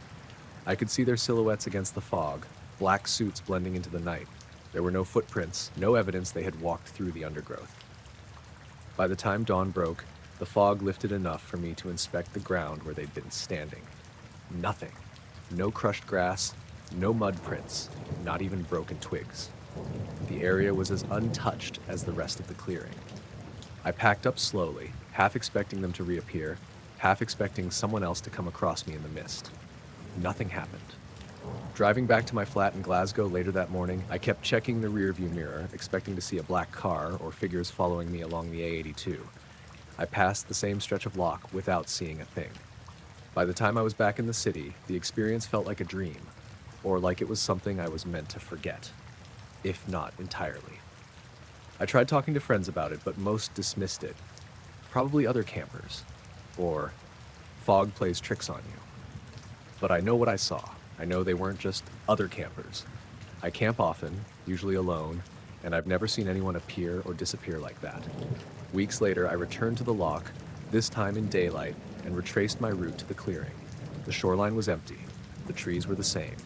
I could see their silhouettes against the fog, black suits blending into the night. There were no footprints, no evidence they had walked through the undergrowth. By the time dawn broke, the fog lifted enough for me to inspect the ground where they'd been standing. Nothing. No crushed grass, no mud prints, not even broken twigs. The area was as untouched as the rest of the clearing. I packed up slowly, half expecting them to reappear, half expecting someone else to come across me in the mist. Nothing happened. Driving back to my flat in Glasgow later that morning, I kept checking the rearview mirror, expecting to see a black car or figures following me along the A82. I passed the same stretch of loch without seeing a thing. By the time I was back in the city, the experience felt like a dream. or like it was something I was meant to forget, if not entirely. I tried talking to friends about it, but most dismissed it. Probably other campers, or fog plays tricks on you. But I know what I saw. I know they weren't just other campers. I camp often, usually alone, and I've never seen anyone appear or disappear like that. Weeks later, I returned to the loch, this time in daylight, and retraced my route to the clearing. The shoreline was empty. The trees were the same.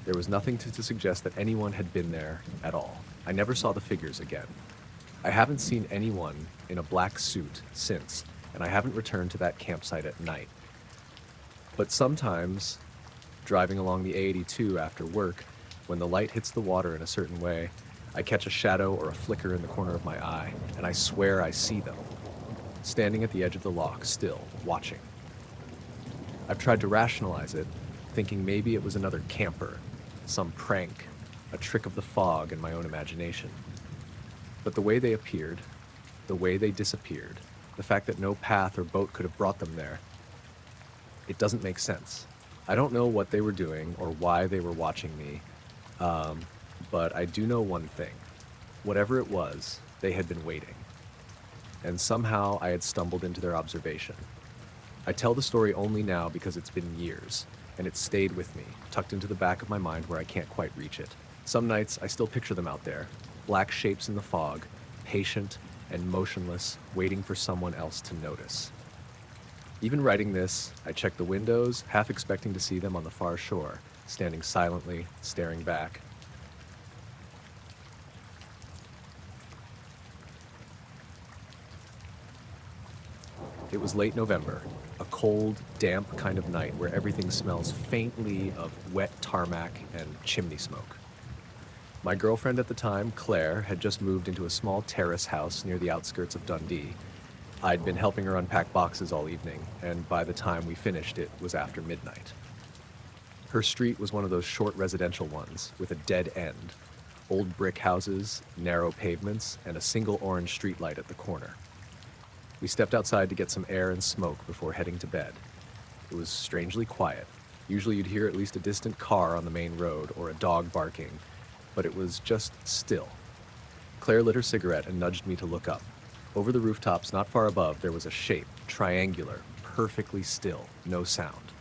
There was nothing to suggest that anyone had been there at all. I never saw the figures again. I haven't seen anyone in a black suit since, and I haven't returned to that campsite at night. But sometimes, driving along the A82 after work, when the light hits the water in a certain way, I catch a shadow or a flicker in the corner of my eye, and I swear I see them, standing at the edge of the loch, still, watching. I've tried to rationalize it, thinking maybe it was another camper, some prank, a trick of the fog and my own imagination. But the way they appeared, the way they disappeared, the fact that no path or boat could have brought them there, it doesn't make sense. I don't know what they were doing or why they were watching me, but I do know one thing. Whatever it was, they had been waiting. And somehow I had stumbled into their observation. I tell the story only now because it's been years, and it's stayed with me, tucked into the back of my mind where I can't quite reach it. Some nights I still picture them out there, black shapes in the fog, patient and motionless, waiting for someone else to notice. Even writing this, I check the windows, half expecting to see them on the far shore, standing silently, staring back. It was late November, a cold, damp kind of night where everything smells faintly of wet tarmac and chimney smoke. My girlfriend at the time, Claire, had just moved into a small terrace house near the outskirts of Dundee. I'd been helping her unpack boxes all evening, and by the time we finished, it was after midnight. Her street was one of those short residential ones, with a dead end, old brick houses, narrow pavements, and a single orange streetlight at the corner. We stepped outside to get some air and smoke before heading to bed. It was strangely quiet. Usually you'd hear at least a distant car on the main road or a dog barking, but it was just still. Claire lit her cigarette and nudged me to look up. Over the rooftops, not far above, there was a shape, triangular, perfectly still, no sound.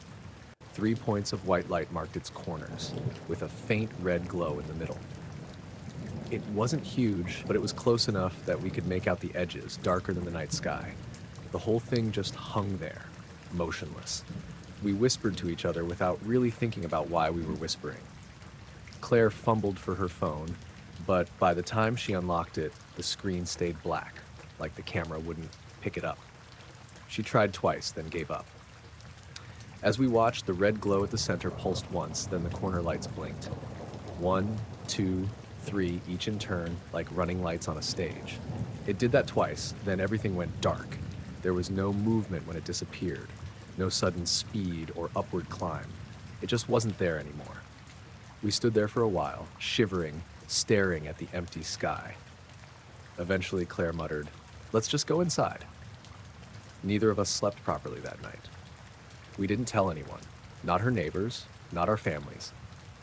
3 points of white light marked its corners, with a faint red glow in the middle. It wasn't huge, but it was close enough that we could make out the edges, darker than the night sky. The whole thing just hung there, motionless. We whispered to each other without really thinking about why we were whispering. Claire fumbled for her phone, but by the time she unlocked it, the screen stayed black, like the camera wouldn't pick it up. She tried twice, then gave up. As we watched, the red glow at the center pulsed once, then the corner lights blinked. 1, 2, 3, each in turn, like running lights on a stage. It did that twice, then everything went dark. There was no movement when it disappeared, no sudden speed or upward climb. It just wasn't there anymore. We stood there for a while, shivering, staring at the empty sky. Eventually, Claire muttered, "Let's just go inside." Neither of us slept properly that night. We didn't tell anyone, not her neighbors, not our families.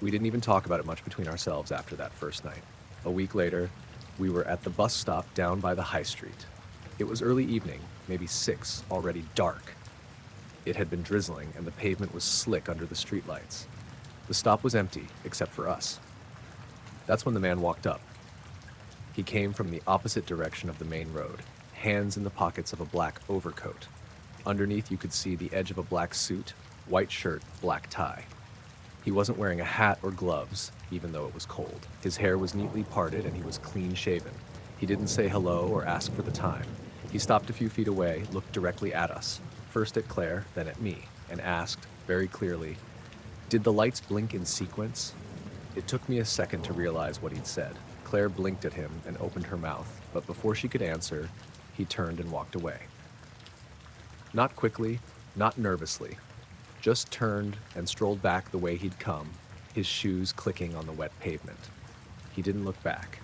We didn't even talk about it much between ourselves after that first night. A week later, we were at the bus stop down by the high street. It was early evening, maybe 6, already dark. It had been drizzling, and the pavement was slick under the streetlights. The stop was empty, except for us. That's when the man walked up. He came from the opposite direction of the main road, hands in the pockets of a black overcoat. Underneath, you could see the edge of a black suit, white shirt, black tie. He wasn't wearing a hat or gloves, even though it was cold. His hair was neatly parted and he was clean-shaven. He didn't say hello or ask for the time. He stopped a few feet away, looked directly at us, first at Claire, then at me, and asked, very clearly, "Did the lights blink in sequence?" It took me a second to realize what he'd said. Claire blinked at him and opened her mouth, but before she could answer, he turned and walked away. Not quickly, not nervously, just turned and strolled back the way he'd come, his shoes clicking on the wet pavement. He didn't look back.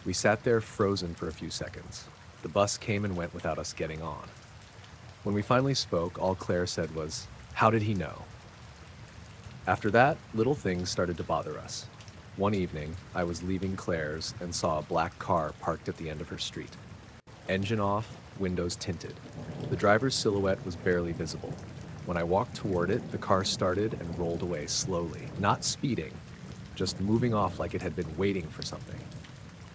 We sat there frozen for a few seconds. The bus came and went without us getting on. When we finally spoke, all Claire said was, "How did he know?" After that, little things started to bother us. One evening, I was leaving Claire's and saw a black car parked at the end of her street. Engine off, windows tinted. The driver's silhouette was barely visible. When I walked toward it, the car started and rolled away slowly, not speeding, just moving off like it had been waiting for something.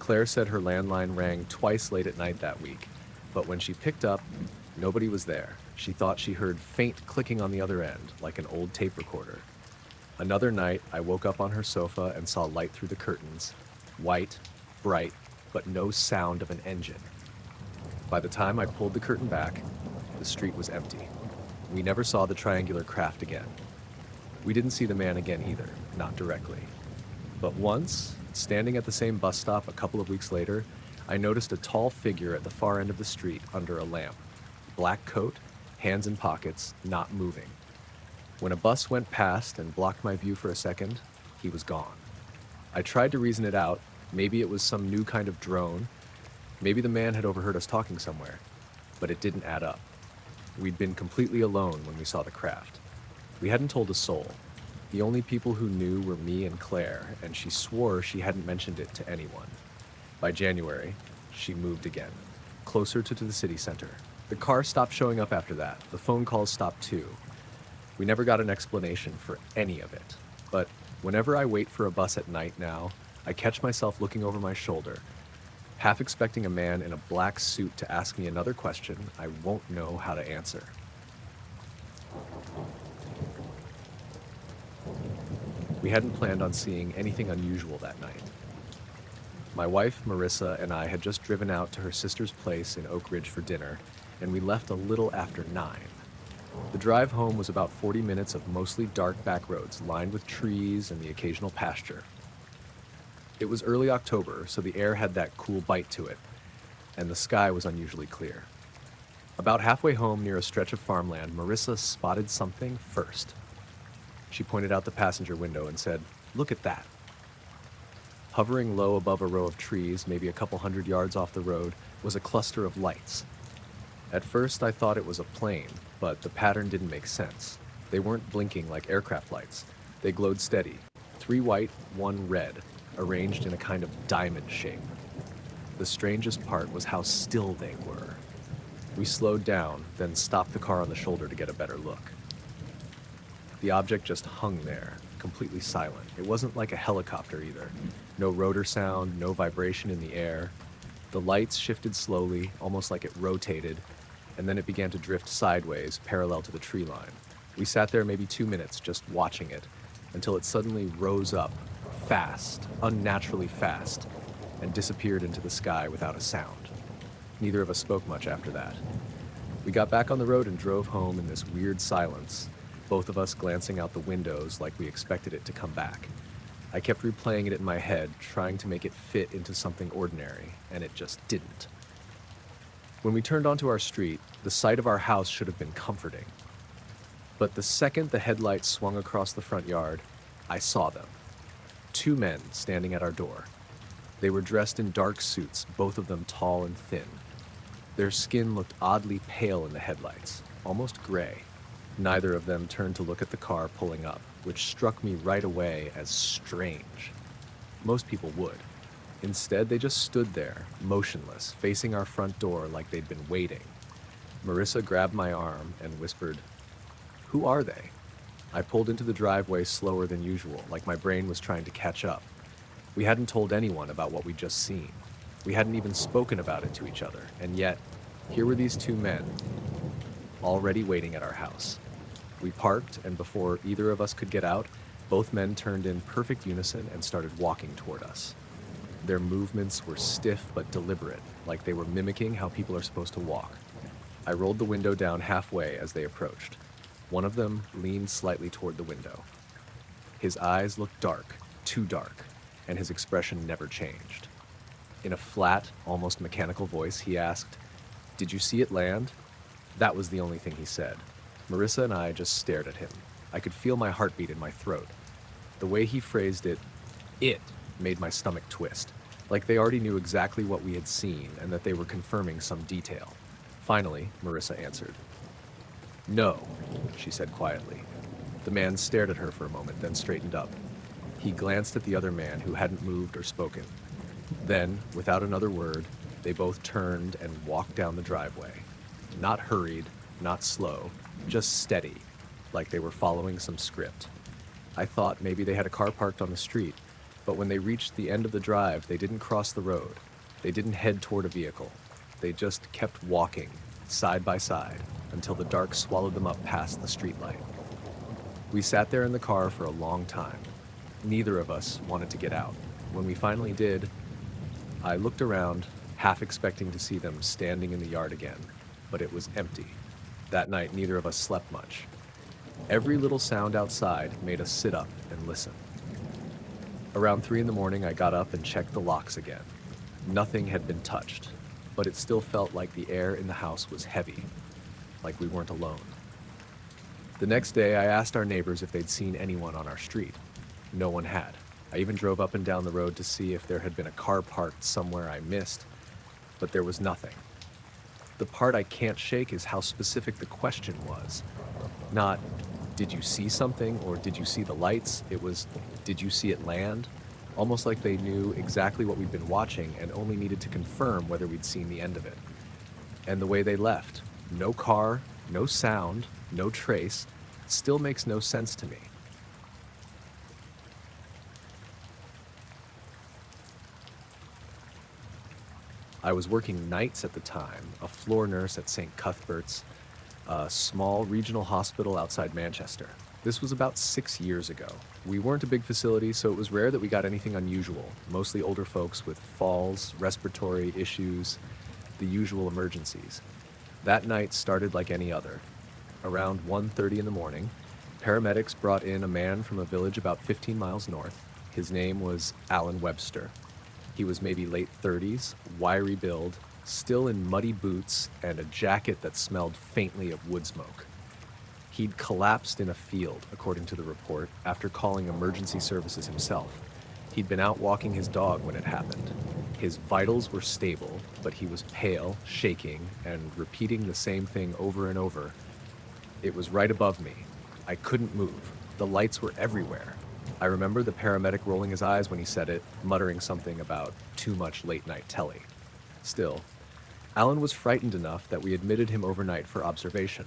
Claire said her landline rang twice late at night that week, but when she picked up, nobody was there. She thought she heard faint clicking on the other end, like an old tape recorder. Another night, I woke up on her sofa and saw light through the curtains. White, bright, but no sound of an engine. By the time I pulled the curtain back, the street was empty. We never saw the triangular craft again. We didn't see the man again either, not directly. But once, standing at the same bus stop a couple of weeks later, I noticed a tall figure at the far end of the street under a lamp. Black coat, hands in pockets, not moving. When a bus went past and blocked my view for a second, he was gone. I tried to reason it out. Maybe it was some new kind of drone. Maybe the man had overheard us talking somewhere, but it didn't add up. We'd been completely alone when we saw the craft. We hadn't told a soul. The only people who knew were me and Claire, and she swore she hadn't mentioned it to anyone. By January, she moved again, closer to the city center. The car stopped showing up after that. The phone calls stopped too. We never got an explanation for any of it. But whenever I wait for a bus at night now, I catch myself looking over my shoulder, half expecting a man in a black suit to ask me another question I won't know how to answer. We hadn't planned on seeing anything unusual that night. My wife, Marissa, and I had just driven out to her sister's place in Oak Ridge for dinner, and we left a little after 9. The drive home was about 40 minutes of mostly dark back roads lined with trees and the occasional pasture. It was early October, so the air had that cool bite to it, and the sky was unusually clear. About halfway home near a stretch of farmland, Marissa spotted something first. She pointed out the passenger window and said, "Look at that." Hovering low above a row of trees, maybe a couple hundred yards off the road, was a cluster of lights. At first, I thought it was a plane, but the pattern didn't make sense. They weren't blinking like aircraft lights. They glowed steady, 3 white, 1 red, arranged in a kind of diamond shape. The strangest part was how still they were. We slowed down, then stopped the car on the shoulder to get a better look. The object just hung there, completely silent. It wasn't like a helicopter either. No rotor sound, no vibration in the air. The lights shifted slowly, almost like it rotated, and then it began to drift sideways, parallel to the tree line. We sat there maybe 2 minutes just watching it, until it suddenly rose up, fast, unnaturally fast, and disappeared into the sky without a sound. Neither of us spoke much after that. We got back on the road and drove home in this weird silence, both of us glancing out the windows like we expected it to come back. I kept replaying it in my head, trying to make it fit into something ordinary, and it just didn't. When we turned onto our street, the sight of our house should have been comforting. But the second the headlights swung across the front yard, I saw them. 2 men standing at our door. They were dressed in dark suits, both of them tall and thin. Their skin looked oddly pale in the headlights, almost gray. Neither of them turned to look at the car pulling up, which struck me right away as strange. Most people would. Instead, they just stood there, motionless, facing our front door like they'd been waiting. Marissa grabbed my arm and whispered, "Who are they?" I pulled into the driveway slower than usual, like my brain was trying to catch up. We hadn't told anyone about what we'd just seen. We hadn't even spoken about it to each other, and yet, here were these 2 men, already waiting at our house. We parked, and before either of us could get out, both men turned in perfect unison and started walking toward us. Their movements were stiff but deliberate, like they were mimicking how people are supposed to walk. I rolled the window down halfway as they approached. One of them leaned slightly toward the window. His eyes looked dark, too dark, and his expression never changed. In a flat, almost mechanical voice, he asked, "Did you see it land?" That was the only thing he said. Marissa and I just stared at him. I could feel my heartbeat in my throat. The way he phrased it made my stomach twist, like they already knew exactly what we had seen and that they were confirming some detail. Finally, Marissa answered. "No," she said quietly. The man stared at her for a moment, then straightened up. He glanced at the other man who hadn't moved or spoken. Then, without another word, they both turned and walked down the driveway. Not hurried, not slow, just steady, like they were following some script. I thought maybe they had a car parked on the street, but when they reached the end of the drive, they didn't cross the road. They didn't head toward a vehicle. They just kept walking, side by side, until the dark swallowed them up past the streetlight. We sat there in the car for a long time. Neither of us wanted to get out. When we finally did, I looked around, half expecting to see them standing in the yard again, but it was empty. That night, neither of us slept much. Every little sound outside made us sit up and listen. Around 3 in the morning, I got up and checked the locks again. Nothing had been touched, but it still felt like the air in the house was heavy, like we weren't alone. The next day, I asked our neighbors if they'd seen anyone on our street. No one had. I even drove up and down the road to see if there had been a car parked somewhere I missed, but there was nothing. The part I can't shake is how specific the question was. Not, did you see something or did you see the lights? It was, did you see it land? Almost like they knew exactly what we'd been watching and only needed to confirm whether we'd seen the end of it. And the way they left, no car, no sound, no trace, still makes no sense to me. I was working nights at the time, a floor nurse at St. Cuthbert's, a small regional hospital outside Manchester. This was about 6 years ago. We weren't a big facility, so it was rare that we got anything unusual, mostly older folks with falls, respiratory issues, the usual emergencies. That night started like any other. Around 1:30 in the morning, paramedics brought in a man from a village about 15 miles north. His name was Alan Webster. He was maybe late 30s, wiry build, still in muddy boots and a jacket that smelled faintly of wood smoke. He'd collapsed in a field, according to the report, after calling emergency services himself. He'd been out walking his dog when it happened. His vitals were stable, but he was pale, shaking, and repeating the same thing over and over. It was right above me. I couldn't move. The lights were everywhere. I remember the paramedic rolling his eyes when he said it, muttering something about too much late-night telly. Still, Alan was frightened enough that we admitted him overnight for observation.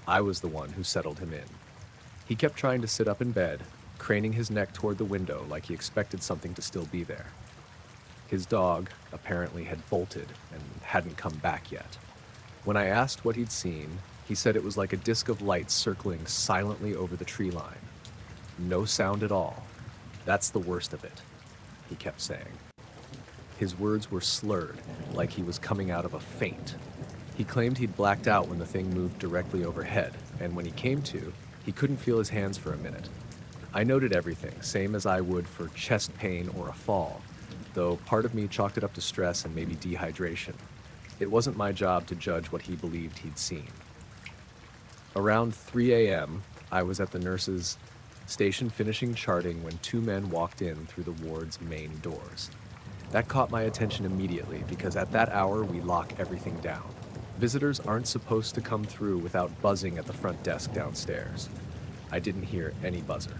I was the one who settled him in. He kept trying to sit up in bed, craning his neck toward the window like he expected something to still be there. His dog apparently had bolted and hadn't come back yet. When I asked what he'd seen, he said it was like a disc of light circling silently over the tree line. No sound at all. That's the worst of it, he kept saying. His words were slurred, like he was coming out of a faint. He claimed he'd blacked out when the thing moved directly overhead, and when he came to, he couldn't feel his hands for a minute. I noted everything, same as I would for chest pain or a fall, though part of me chalked it up to stress and maybe dehydration. It wasn't my job to judge what he believed he'd seen. Around 3 a.m., I was at the nurse's station finishing charting when 2 men walked in through the ward's main doors. That caught my attention immediately because at that hour we lock everything down. Visitors aren't supposed to come through without buzzing at the front desk downstairs. I didn't hear any buzzer.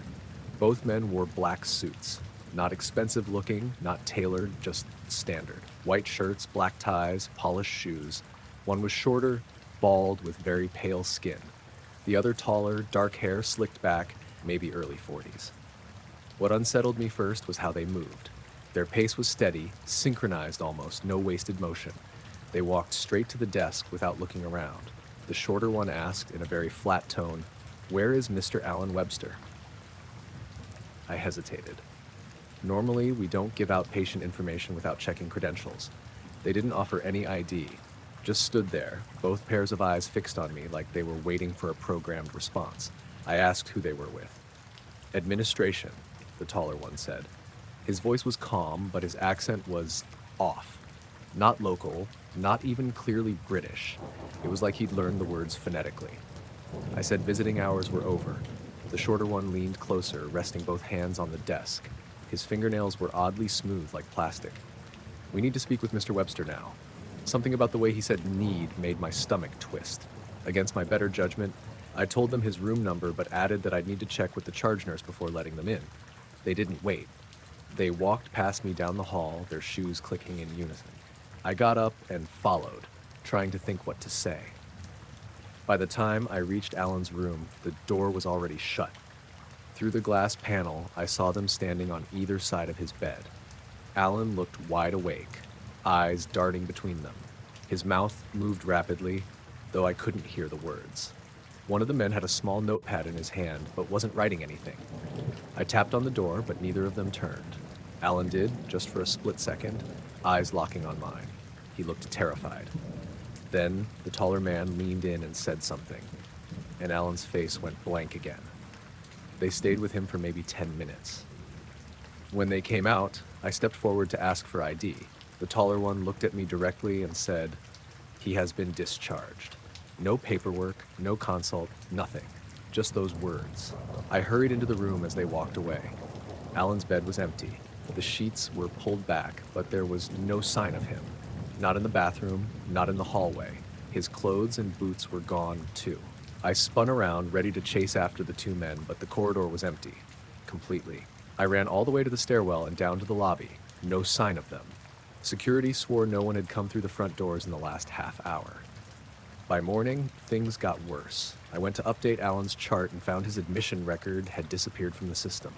Both men wore black suits. Not expensive looking, not tailored, just standard. White shirts, black ties, polished shoes. One was shorter, bald, with very pale skin. The other taller, dark hair slicked back, maybe early 40s. What unsettled me first was how they moved. Their pace was steady, synchronized almost, no wasted motion. They walked straight to the desk without looking around. The shorter one asked in a very flat tone, "Where is Mr. Alan Webster?" I hesitated. Normally, we don't give out patient information without checking credentials. They didn't offer any ID, just stood there, both pairs of eyes fixed on me like they were waiting for a programmed response. I asked who they were with. "Administration," the taller one said. His voice was calm, but his accent was off. Not local, not even clearly British. It was like he'd learned the words phonetically. I said visiting hours were over. The shorter one leaned closer, resting both hands on the desk. His fingernails were oddly smooth like plastic. "We need to speak with Mr. Webster now." Something about the way he said "need" made my stomach twist. Against my better judgment, I told them his room number, but added that I'd need to check with the charge nurse before letting them in. They didn't wait. They walked past me down the hall, their shoes clicking in unison. I got up and followed, trying to think what to say. By the time I reached Alan's room, the door was already shut. Through the glass panel, I saw them standing on either side of his bed. Alan looked wide awake, eyes darting between them. His mouth moved rapidly, though I couldn't hear the words. One of the men had a small notepad in his hand, but wasn't writing anything. I tapped on the door, but neither of them turned. Alan did, just for a split second, eyes locking on mine. He looked terrified. Then, the taller man leaned in and said something, and Alan's face went blank again. They stayed with him for maybe 10 minutes. When they came out, I stepped forward to ask for ID. The taller one looked at me directly and said, "He has been discharged." No paperwork, no consult, nothing. Just those words. I hurried into the room as they walked away. Alan's bed was empty. The sheets were pulled back, but there was no sign of him. Not in the bathroom, not in the hallway. His clothes and boots were gone, too. I spun around, ready to chase after the two men, but the corridor was empty. Completely. I ran all the way to the stairwell and down to the lobby. No sign of them. Security swore no one had come through the front doors in the last half hour. By morning, things got worse. I went to update Alan's chart and found his admission record had disappeared from the system.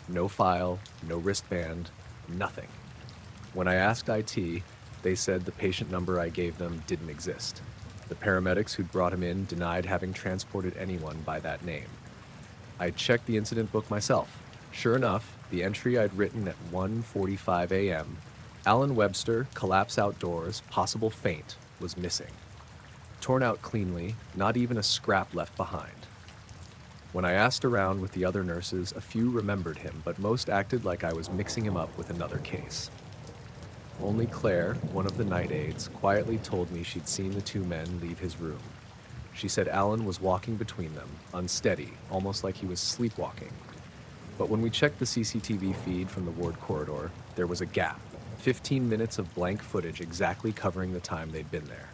No file, no wristband, nothing. When I asked IT, they said the patient number I gave them didn't exist. The paramedics who'd brought him in denied having transported anyone by that name. I checked the incident book myself. Sure enough, the entry I'd written at 1:45 a.m., Alan Webster, collapse outdoors, possible faint, was missing. Torn out cleanly, not even a scrap left behind. When I asked around with the other nurses, a few remembered him, but most acted like I was mixing him up with another case. Only Claire, one of the night aides, quietly told me she'd seen the two men leave his room. She said Alan was walking between them, unsteady, almost like he was sleepwalking. But when we checked the CCTV feed from the ward corridor, there was a gap. 15 minutes of blank footage exactly covering the time they'd been there.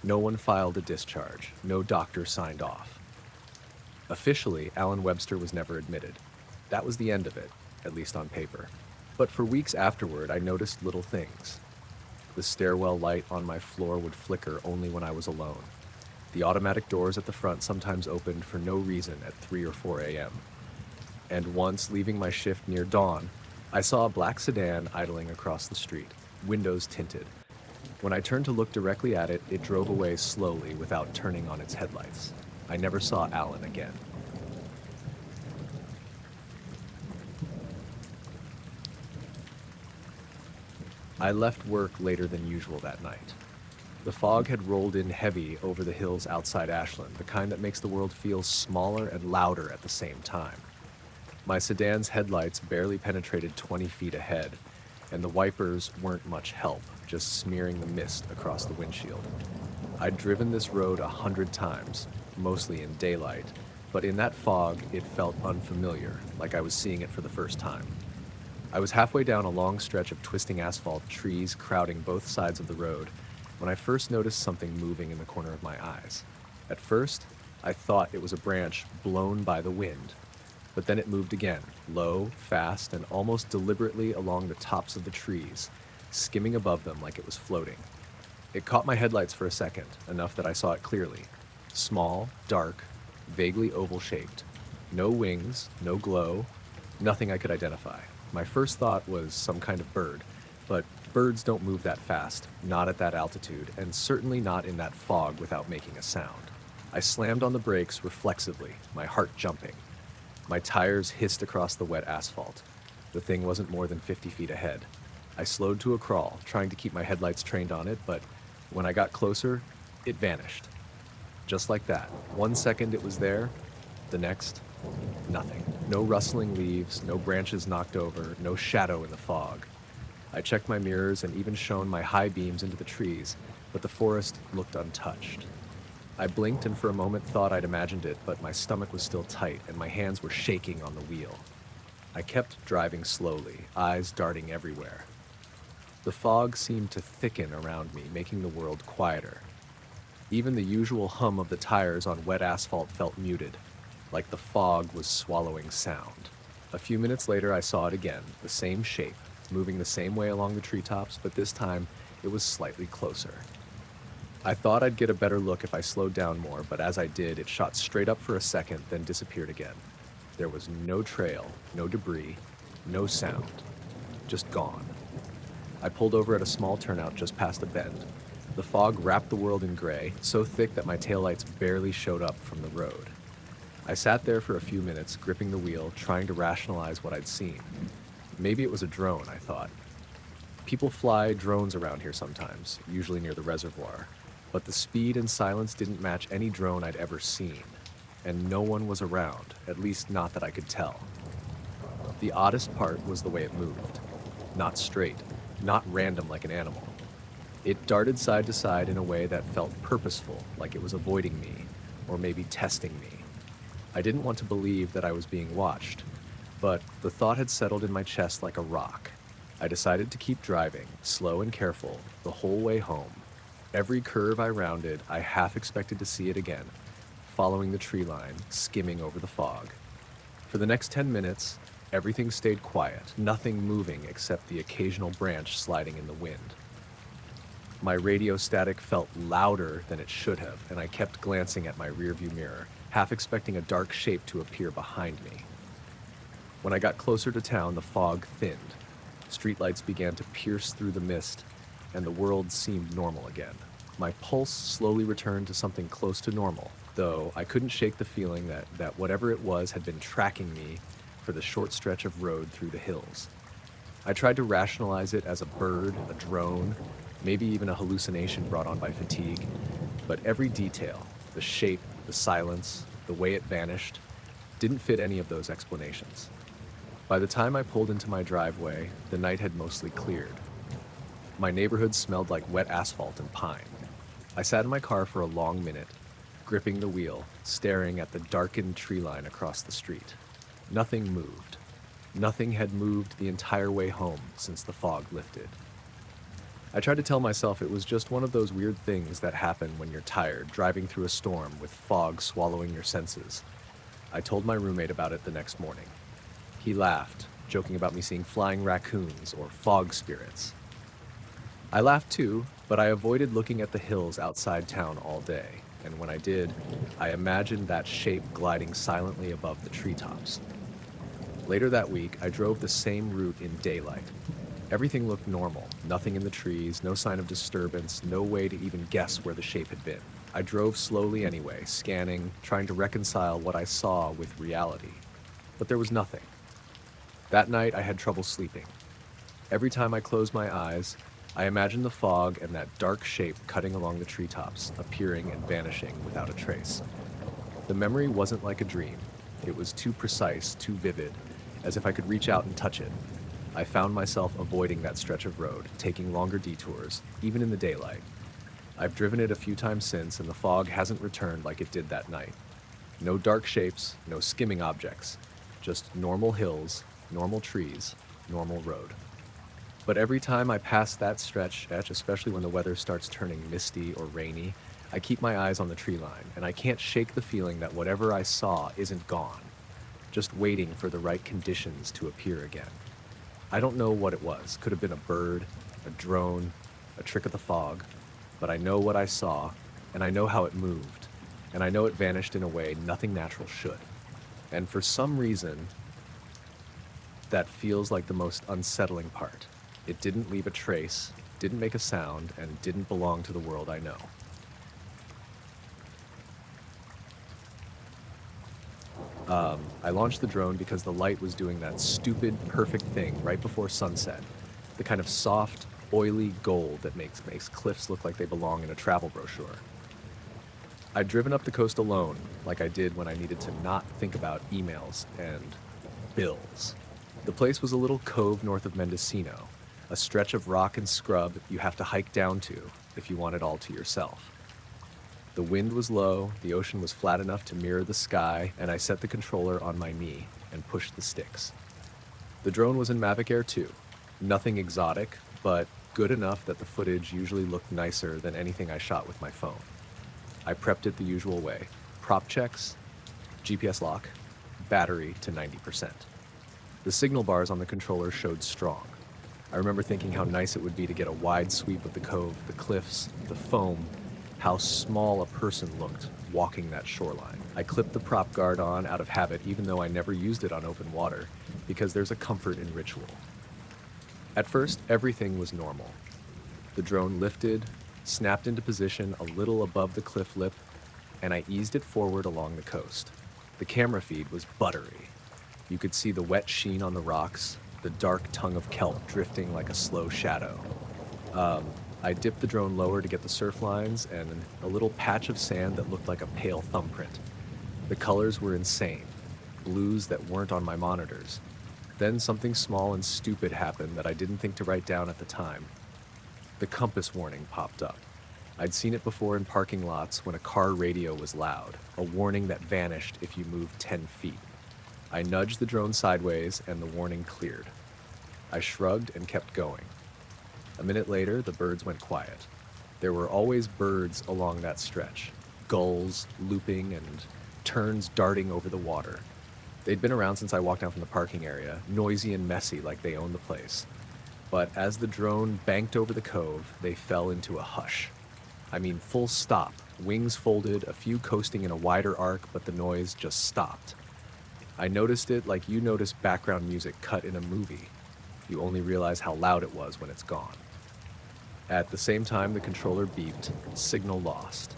No one filed a discharge. No doctor signed off. Officially, Alan Webster was never admitted. That was the end of it, at least on paper. But for weeks afterward, I noticed little things. The stairwell light on my floor would flicker only when I was alone. The automatic doors at the front sometimes opened for no reason at 3 or 4 a.m. And once, leaving my shift near dawn, I saw a black sedan idling across the street, windows tinted. When I turned to look directly at it, it drove away slowly without turning on its headlights. I never saw Alan again. I left work later than usual that night. The fog had rolled in heavy over the hills outside Ashland, the kind that makes the world feel smaller and louder at the same time. My sedan's headlights barely penetrated 20 feet ahead, and the wipers weren't much help, just smearing the mist across the windshield. I'd driven this road 100 times, mostly in daylight, but in that fog, it felt unfamiliar, like I was seeing it for the first time. I was halfway down a long stretch of twisting asphalt, trees crowding both sides of the road, when I first noticed something moving in the corner of my eyes. At first, I thought it was a branch blown by the wind, but then it moved again, low, fast, and almost deliberately along the tops of the trees, skimming above them like it was floating. It caught my headlights for a second, enough that I saw it clearly. Small, dark, vaguely oval-shaped. No wings, no glow, nothing I could identify. My first thought was some kind of bird, but birds don't move that fast, not at that altitude, and certainly not in that fog without making a sound. I slammed on the brakes reflexively, my heart jumping. My tires hissed across the wet asphalt. The thing wasn't more than 50 feet ahead. I slowed to a crawl, trying to keep my headlights trained on it, but when I got closer, it vanished. Just like that. 1 second it was there, the next, nothing. No rustling leaves, no branches knocked over, no shadow in the fog. I checked my mirrors and even shone my high beams into the trees, but the forest looked untouched. I blinked and for a moment thought I'd imagined it, but my stomach was still tight and my hands were shaking on the wheel. I kept driving slowly, eyes darting everywhere. The fog seemed to thicken around me, making the world quieter. Even the usual hum of the tires on wet asphalt felt muted, like the fog was swallowing sound. A few minutes later, I saw it again, the same shape, moving the same way along the treetops, but this time it was slightly closer. I thought I'd get a better look if I slowed down more, but as I did, it shot straight up for a second, then disappeared again. There was no trail, no debris, no sound, just gone. I pulled over at a small turnout just past a bend. The fog wrapped the world in gray, so thick that my taillights barely showed up from the road. I sat there for a few minutes, gripping the wheel, trying to rationalize what I'd seen. Maybe it was a drone, I thought. People fly drones around here sometimes, usually near the reservoir, but the speed and silence didn't match any drone I'd ever seen, and no one was around, at least not that I could tell. The oddest part was the way it moved. Not straight, not random like an animal. It darted side to side in a way that felt purposeful, like it was avoiding me, or maybe testing me. I didn't want to believe that I was being watched, but the thought had settled in my chest like a rock. I decided to keep driving, slow and careful, the whole way home. Every curve I rounded, I half expected to see it again, following the tree line, skimming over the fog. For the next 10 minutes, everything stayed quiet, nothing moving except the occasional branch sliding in the wind. My radio static felt louder than it should have, and I kept glancing at my rearview mirror, half expecting a dark shape to appear behind me. When I got closer to town, the fog thinned. Streetlights began to pierce through the mist, and the world seemed normal again. My pulse slowly returned to something close to normal, though I couldn't shake the feeling that whatever it was had been tracking me for the short stretch of road through the hills. I tried to rationalize it as a bird, a drone, maybe even a hallucination brought on by fatigue, but every detail, the shape, the silence, the way it vanished, didn't fit any of those explanations. By the time I pulled into my driveway, the night had mostly cleared. My neighborhood smelled like wet asphalt and pine. I sat in my car for a long minute, gripping the wheel, staring at the darkened tree line across the street. Nothing moved. Nothing had moved the entire way home since the fog lifted. I tried to tell myself it was just one of those weird things that happen when you're tired, driving through a storm with fog swallowing your senses. I told my roommate about it the next morning. He laughed, joking about me seeing flying raccoons or fog spirits. I laughed too, but I avoided looking at the hills outside town all day, and when I did, I imagined that shape gliding silently above the treetops. Later that week, I drove the same route in daylight. Everything looked normal, nothing in the trees, no sign of disturbance, no way to even guess where the shape had been. I drove slowly anyway, scanning, trying to reconcile what I saw with reality. But there was nothing. That night, I had trouble sleeping. Every time I closed my eyes, I imagined the fog and that dark shape cutting along the treetops, appearing and vanishing without a trace. The memory wasn't like a dream. It was too precise, too vivid, as if I could reach out and touch it. I found myself avoiding that stretch of road, taking longer detours, even in the daylight. I've driven it a few times since, and the fog hasn't returned like it did that night. No dark shapes, no skimming objects, just normal hills, normal trees, normal road. But every time I pass that stretch, especially when the weather starts turning misty or rainy, I keep my eyes on the tree line, and I can't shake the feeling that whatever I saw isn't gone, just waiting for the right conditions to appear again. I don't know what it was. Could have been a bird, a drone, a trick of the fog, but I know what I saw, and I know how it moved, and I know it vanished in a way nothing natural should. And for some reason, that feels like the most unsettling part. It didn't leave a trace, didn't make a sound, and didn't belong to the world I know. I launched the drone because the light was doing that stupid, perfect thing right before sunset. The kind of soft, oily gold that makes cliffs look like they belong in a travel brochure. I'd driven up the coast alone, like I did when I needed to not think about emails and bills. The place was a little cove north of Mendocino, a stretch of rock and scrub you have to hike down to if you want it all to yourself. The wind was low, the ocean was flat enough to mirror the sky, and I set the controller on my knee and pushed the sticks. The drone was in Mavic Air 2. Nothing exotic, but good enough that the footage usually looked nicer than anything I shot with my phone. I prepped it the usual way. Prop checks, GPS lock, battery to 90%. The signal bars on the controller showed strong. I remember thinking how nice it would be to get a wide sweep of the cove, the cliffs, the foam, how small a person looked walking that shoreline. I clipped the prop guard on out of habit, even though I never used it on open water, because there's a comfort in ritual. At first, everything was normal. The drone lifted, snapped into position a little above the cliff lip, and I eased it forward along the coast. The camera feed was buttery. You could see the wet sheen on the rocks, the dark tongue of kelp drifting like a slow shadow. I dipped the drone lower to get the surf lines and a little patch of sand that looked like a pale thumbprint. The colors were insane, blues that weren't on my monitors. Then something small and stupid happened that I didn't think to write down at the time. The compass warning popped up. I'd seen it before in parking lots when a car radio was loud, a warning that vanished if you moved 10 feet. I nudged the drone sideways and the warning cleared. I shrugged and kept going. A minute later, the birds went quiet. There were always birds along that stretch, gulls looping and terns darting over the water. They'd been around since I walked down from the parking area, noisy and messy like they owned the place. But as the drone banked over the cove, they fell into a hush. I mean, full stop, wings folded, a few coasting in a wider arc, but the noise just stopped. I noticed it like you notice background music cut in a movie. You only realize how loud it was when it's gone. At the same time, the controller beeped, signal lost.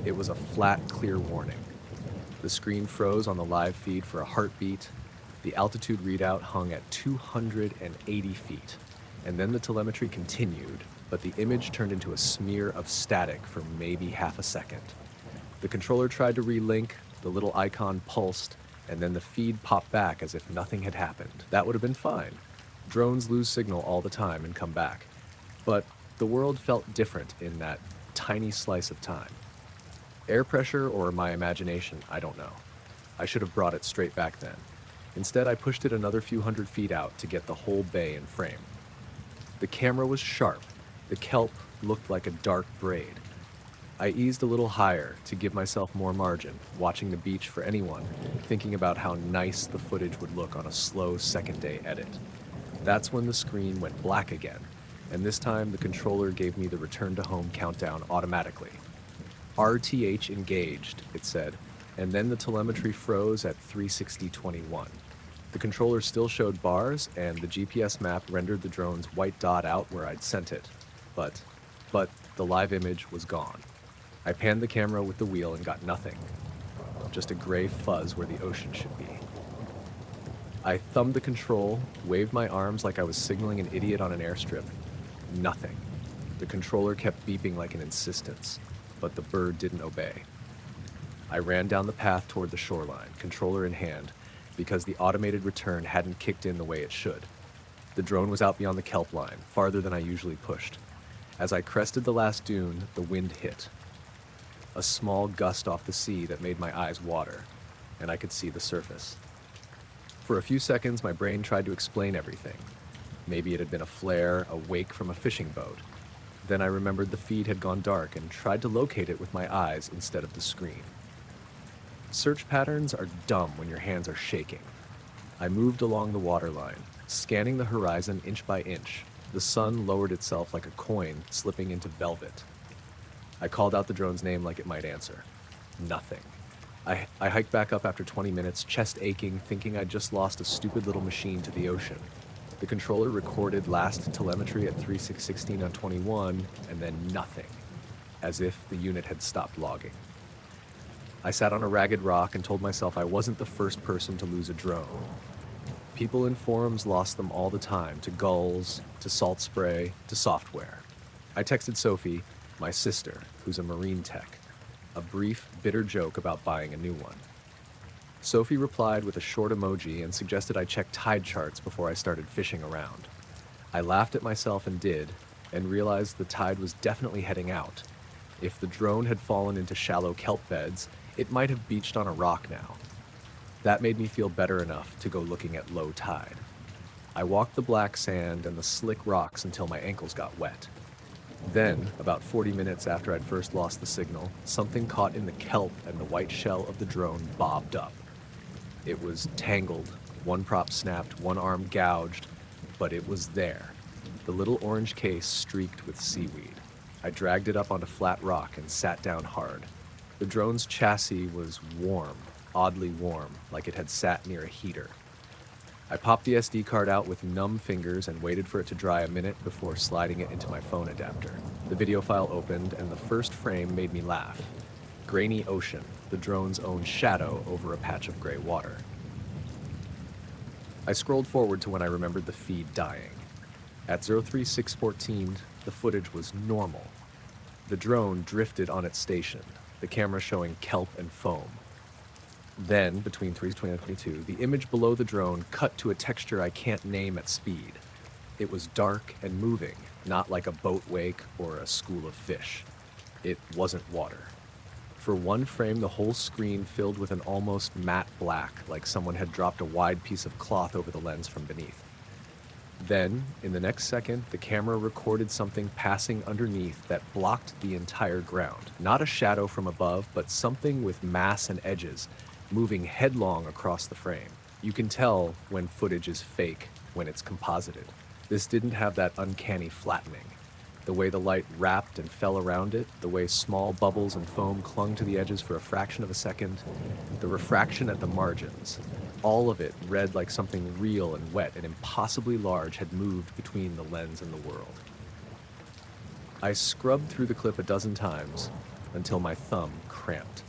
It was a flat, clear warning. The screen froze on the live feed for a heartbeat. The altitude readout hung at 280 feet. And then the telemetry continued, but the image turned into a smear of static for maybe half a second. The controller tried to relink, the little icon pulsed, and then the feed popped back as if nothing had happened. That would have been fine. Drones lose signal all the time and come back. But the world felt different in that tiny slice of time. Air pressure or my imagination, I don't know. I should have brought it straight back then. Instead, I pushed it another few hundred feet out to get the whole bay in frame. The camera was sharp. The kelp looked like a dark braid. I eased a little higher to give myself more margin, watching the beach for anyone, thinking about how nice the footage would look on a slow second-day edit. That's when the screen went black again, and this time the controller gave me the return to home countdown automatically. RTH engaged, it said, and then the telemetry froze at 36021. The controller still showed bars, and the GPS map rendered the drone's white dot out where I'd sent it. But the live image was gone. I panned the camera with the wheel and got nothing. Just a gray fuzz where the ocean should be. I thumbed the control, waved my arms like I was signaling an idiot on an airstrip. Nothing. The controller kept beeping like an insistence, but the bird didn't obey. I ran down the path toward the shoreline, controller in hand, because the automated return hadn't kicked in the way it should. The drone was out beyond the kelp line, farther than I usually pushed. As I crested the last dune, the wind hit. A small gust off the sea that made my eyes water, and I could see the surface. For a few seconds, my brain tried to explain everything. Maybe it had been a flare, a wake from a fishing boat. Then I remembered the feed had gone dark and tried to locate it with my eyes instead of the screen. Search patterns are dumb when your hands are shaking. I moved along the waterline, scanning the horizon inch by inch. The sun lowered itself like a coin slipping into velvet. I called out the drone's name like it might answer. Nothing. I hiked back up after 20 minutes, chest aching, thinking I'd just lost a stupid little machine to the ocean. The controller recorded last telemetry at 3616 on 21, and then nothing, as if the unit had stopped logging. I sat on a ragged rock and told myself I wasn't the first person to lose a drone. People in forums lost them all the time, to gulls, to salt spray, to software. I texted Sophie, my sister, who's a marine tech, a brief, bitter joke about buying a new one. Sophie replied with a short emoji and suggested I check tide charts before I started fishing around. I laughed at myself and did, and realized the tide was definitely heading out. If the drone had fallen into shallow kelp beds, it might have beached on a rock now. That made me feel better enough to go looking at low tide. I walked the black sand and the slick rocks until my ankles got wet. Then, about 40 minutes after I'd first lost the signal, something caught in the kelp and the white shell of the drone bobbed up. It was tangled, one prop snapped, one arm gouged, but it was there. The little orange case streaked with seaweed. I dragged it up onto flat rock and sat down hard. The drone's chassis was warm, oddly warm, like it had sat near a heater. I popped the SD card out with numb fingers and waited for it to dry a minute before sliding it into my phone adapter. The video file opened, and the first frame made me laugh. Grainy ocean, the drone's own shadow over a patch of gray water. I scrolled forward to when I remembered the feed dying. At 03614, the footage was normal. The drone drifted on its station, the camera showing kelp and foam. Then, between 320 and 22, the image below the drone cut to a texture I can't name at speed. It was dark and moving, not like a boat wake or a school of fish. It wasn't water. For one frame, the whole screen filled with an almost matte black, like someone had dropped a wide piece of cloth over the lens from beneath. Then, in the next second, the camera recorded something passing underneath that blocked the entire ground. Not a shadow from above, but something with mass and edges, moving headlong across the frame. You can tell when footage is fake, when it's composited. This didn't have that uncanny flattening. The way the light wrapped and fell around it, the way small bubbles and foam clung to the edges for a fraction of a second, the refraction at the margins, all of it read like something real and wet and impossibly large had moved between the lens and the world. I scrubbed through the clip a dozen times until my thumb cramped.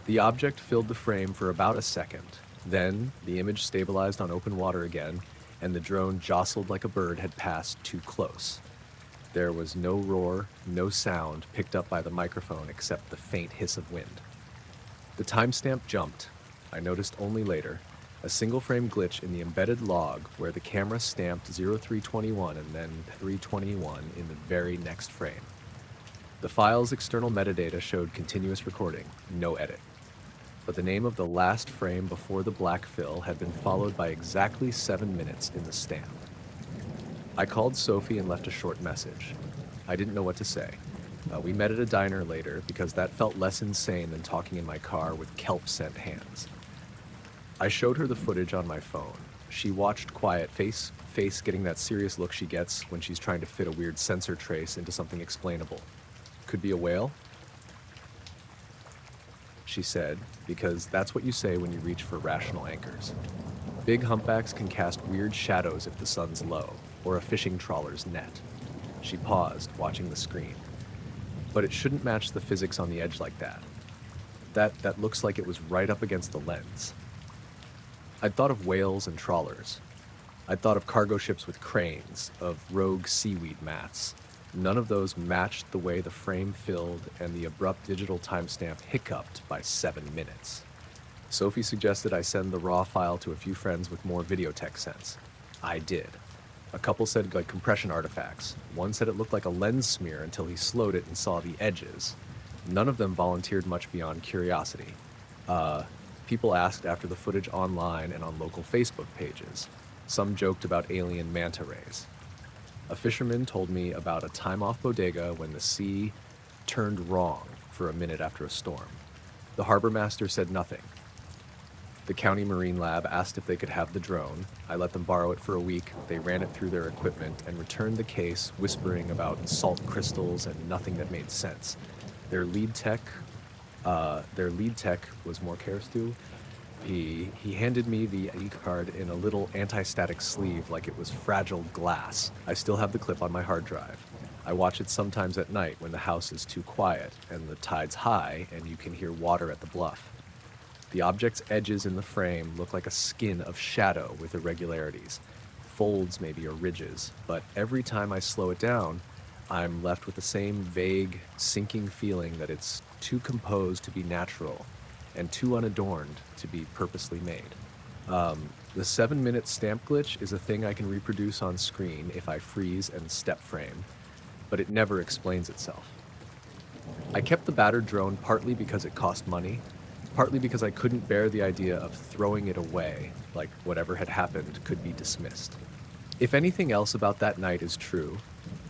The object filled the frame for about a second. Then the image stabilized on open water again, and the drone jostled like a bird had passed too close. There was no roar, no sound picked up by the microphone except the faint hiss of wind. The timestamp jumped, I noticed only later, a single frame glitch in the embedded log where the camera stamped 0321 and then 321 in the very next frame. The file's external metadata showed continuous recording, no edit. But the name of the last frame before the black fill had been followed by exactly 7 minutes in the stamp. I called Sophie and left a short message. I didn't know what to say. We met at a diner later because that felt less insane than talking in my car with kelp-scent hands. I showed her the footage on my phone. She watched quiet, face getting that serious look she gets when she's trying to fit a weird sensor trace into something explainable. Could be a whale? She said, because that's what you say when you reach for rational anchors. Big humpbacks can cast weird shadows if the sun's low, or a fishing trawler's net. She paused, watching the screen. But it shouldn't match the physics on the edge like that. That looks like it was right up against the lens. I'd thought of whales and trawlers. I'd thought of cargo ships with cranes, of rogue seaweed mats. None of those matched the way the frame filled, and the abrupt digital timestamp hiccuped by 7 minutes. Sophie suggested I send the raw file to a few friends with more videotech sense. I did. A couple said like compression artifacts. One said it looked like a lens smear until he slowed it and saw the edges. None of them volunteered much beyond curiosity. People asked after the footage online and on local Facebook pages. Some joked about alien manta rays. A fisherman told me about a time-off bodega when the sea turned wrong for a minute after a storm. The harbor master said nothing. The county marine lab asked if they could have the drone. I let them borrow it for a week. They ran it through their equipment and returned the case, whispering about salt crystals and nothing that made sense. Their lead tech was more Stu. He handed me the ID card in a little anti-static sleeve like it was fragile glass. I still have the clip on my hard drive. I watch it sometimes at night when the house is too quiet and the tide's high and you can hear water at the bluff. The object's edges in the frame look like a skin of shadow with irregularities, folds maybe or ridges, but every time I slow it down, I'm left with the same vague, sinking feeling that it's too composed to be natural and too unadorned to be purposely made. The 7-minute stamp glitch is a thing I can reproduce on screen if I freeze and step frame, but it never explains itself. I kept the battered drone partly because it cost money, partly because I couldn't bear the idea of throwing it away, like whatever had happened could be dismissed. If anything else about that night is true,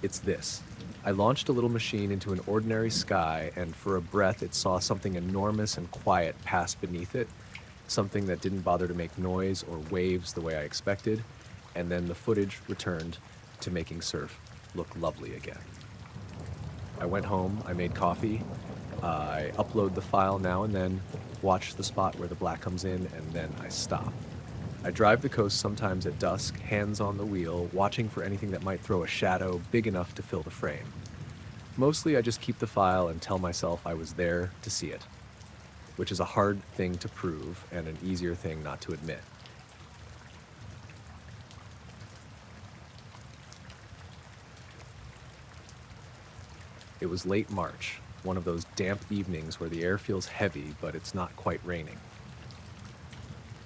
it's this. I launched a little machine into an ordinary sky, and for a breath, it saw something enormous and quiet pass beneath it, something that didn't bother to make noise or waves the way I expected, and then the footage returned to making surf look lovely again. I went home, I made coffee, I upload the file now and then, watch the spot where the black comes in, and then I stop. I drive the coast sometimes at dusk, hands on the wheel, watching for anything that might throw a shadow big enough to fill the frame. Mostly I just keep the file and tell myself I was there to see it, which is a hard thing to prove and an easier thing not to admit. It was late March, one of those damp evenings where the air feels heavy, but it's not quite raining.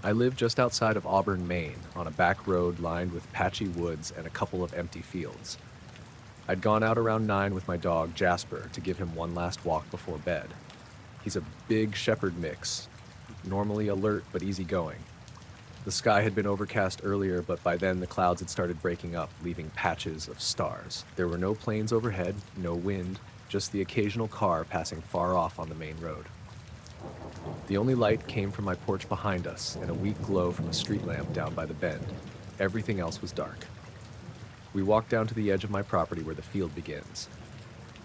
I live just outside of Auburn, Maine, on a back road lined with patchy woods and a couple of empty fields. I'd gone out around 9 with my dog, Jasper, to give him one last walk before bed. He's a big shepherd mix, normally alert but easygoing. The sky had been overcast earlier, but by then the clouds had started breaking up, leaving patches of stars. There were no planes overhead, no wind, just the occasional car passing far off on the main road. The only light came from my porch behind us and a weak glow from a street lamp down by the bend. Everything else was dark. We walked down to the edge of my property where the field begins.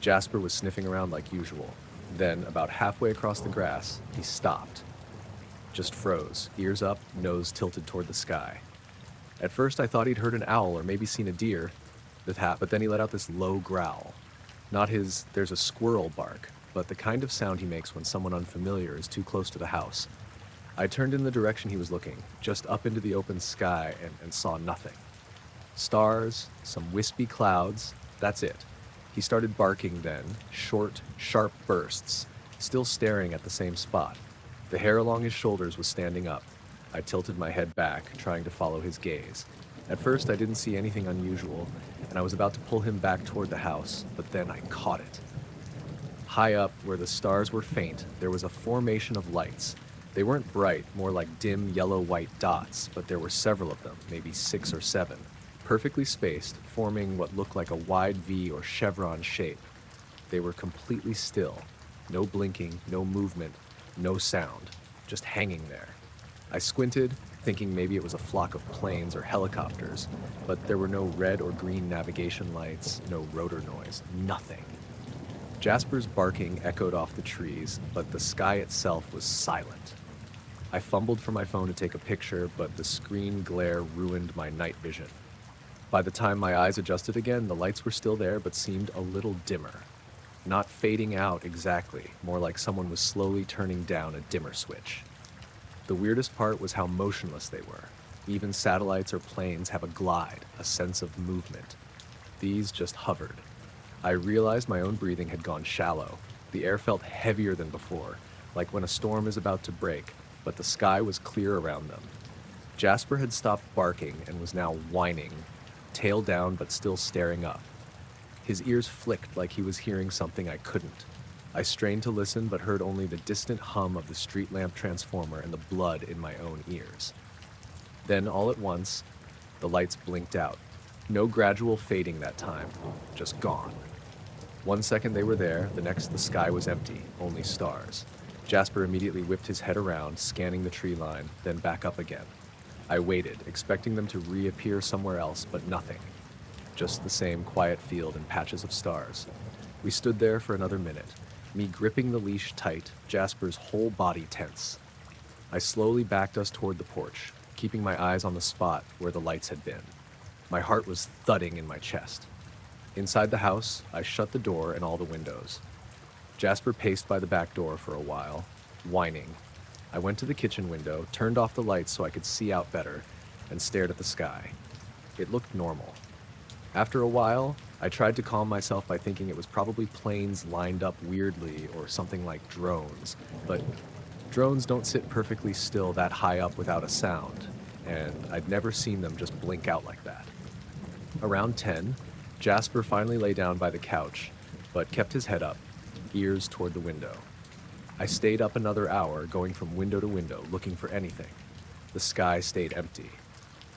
Jasper was sniffing around like usual. Then, about halfway across the grass, he stopped. Just froze, ears up, nose tilted toward the sky. At first I thought he'd heard an owl or maybe seen a deer, but then he let out this low growl. Not his "there's a squirrel" bark, but the kind of sound he makes when someone unfamiliar is too close to the house. I turned in the direction he was looking, just up into the open sky, and saw nothing. Stars, some wispy clouds, that's it. He started barking then, short, sharp bursts, still staring at the same spot. The hair along his shoulders was standing up. I tilted my head back, trying to follow his gaze. At first I didn't see anything unusual, and I was about to pull him back toward the house, but then I caught it. High up, where the stars were faint, there was a formation of lights. They weren't bright, more like dim yellow-white dots, but there were several of them, maybe 6 or 7, perfectly spaced, forming what looked like a wide V or chevron shape. They were completely still. No blinking, no movement, no sound, just hanging there. I squinted, thinking maybe it was a flock of planes or helicopters, but there were no red or green navigation lights, no rotor noise, nothing. Jasper's barking echoed off the trees, but the sky itself was silent. I fumbled for my phone to take a picture, but the screen glare ruined my night vision. By the time my eyes adjusted again, the lights were still there, but seemed a little dimmer. Not fading out exactly, more like someone was slowly turning down a dimmer switch. The weirdest part was how motionless they were. Even satellites or planes have a glide, a sense of movement. These just hovered. I realized my own breathing had gone shallow. The air felt heavier than before, like when a storm is about to break, but the sky was clear around them. Jasper had stopped barking and was now whining, tail down but still staring up. His ears flicked like he was hearing something I couldn't. I strained to listen but heard only the distant hum of the street lamp transformer and the blood in my own ears. Then, all at once, the lights blinked out. No gradual fading that time, just gone. 1 second they were there, the next the sky was empty, only stars. Jasper immediately whipped his head around, scanning the tree line, then back up again. I waited, expecting them to reappear somewhere else, but nothing. Just the same quiet field and patches of stars. We stood there for another minute, me gripping the leash tight, Jasper's whole body tense. I slowly backed us toward the porch, keeping my eyes on the spot where the lights had been. My heart was thudding in my chest. Inside the house, I shut the door and all the windows. Jasper paced by the back door for a while, whining. I went to the kitchen window, turned off the lights so I could see out better, and stared at the sky. It looked normal. After a while, I tried to calm myself by thinking it was probably planes lined up weirdly or something like drones, but drones don't sit perfectly still that high up without a sound, and I'd never seen them just blink out like that. Around 10, Jasper finally lay down by the couch, but kept his head up, ears toward the window. I stayed up another hour, going from window to window, looking for anything. The sky stayed empty.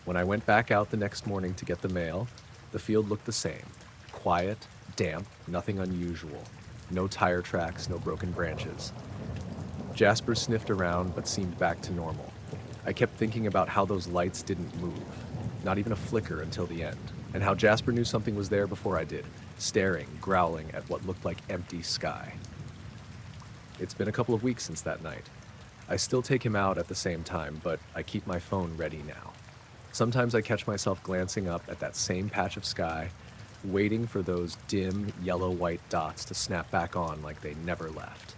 When I went back out the next morning to get the mail, the field looked the same, quiet, Damp, nothing unusual. No tire tracks, no broken branches. Jasper sniffed around but seemed back to normal. I kept thinking about how those lights didn't move, not even a flicker until the end, and how Jasper knew something was there before I did, staring, growling at what looked like empty sky. It's been a couple of weeks since that night. I still take him out at the same time, but I keep my phone ready now. Sometimes I catch myself glancing up at that same patch of sky, waiting for those dim yellow-white dots to snap back on like they never left.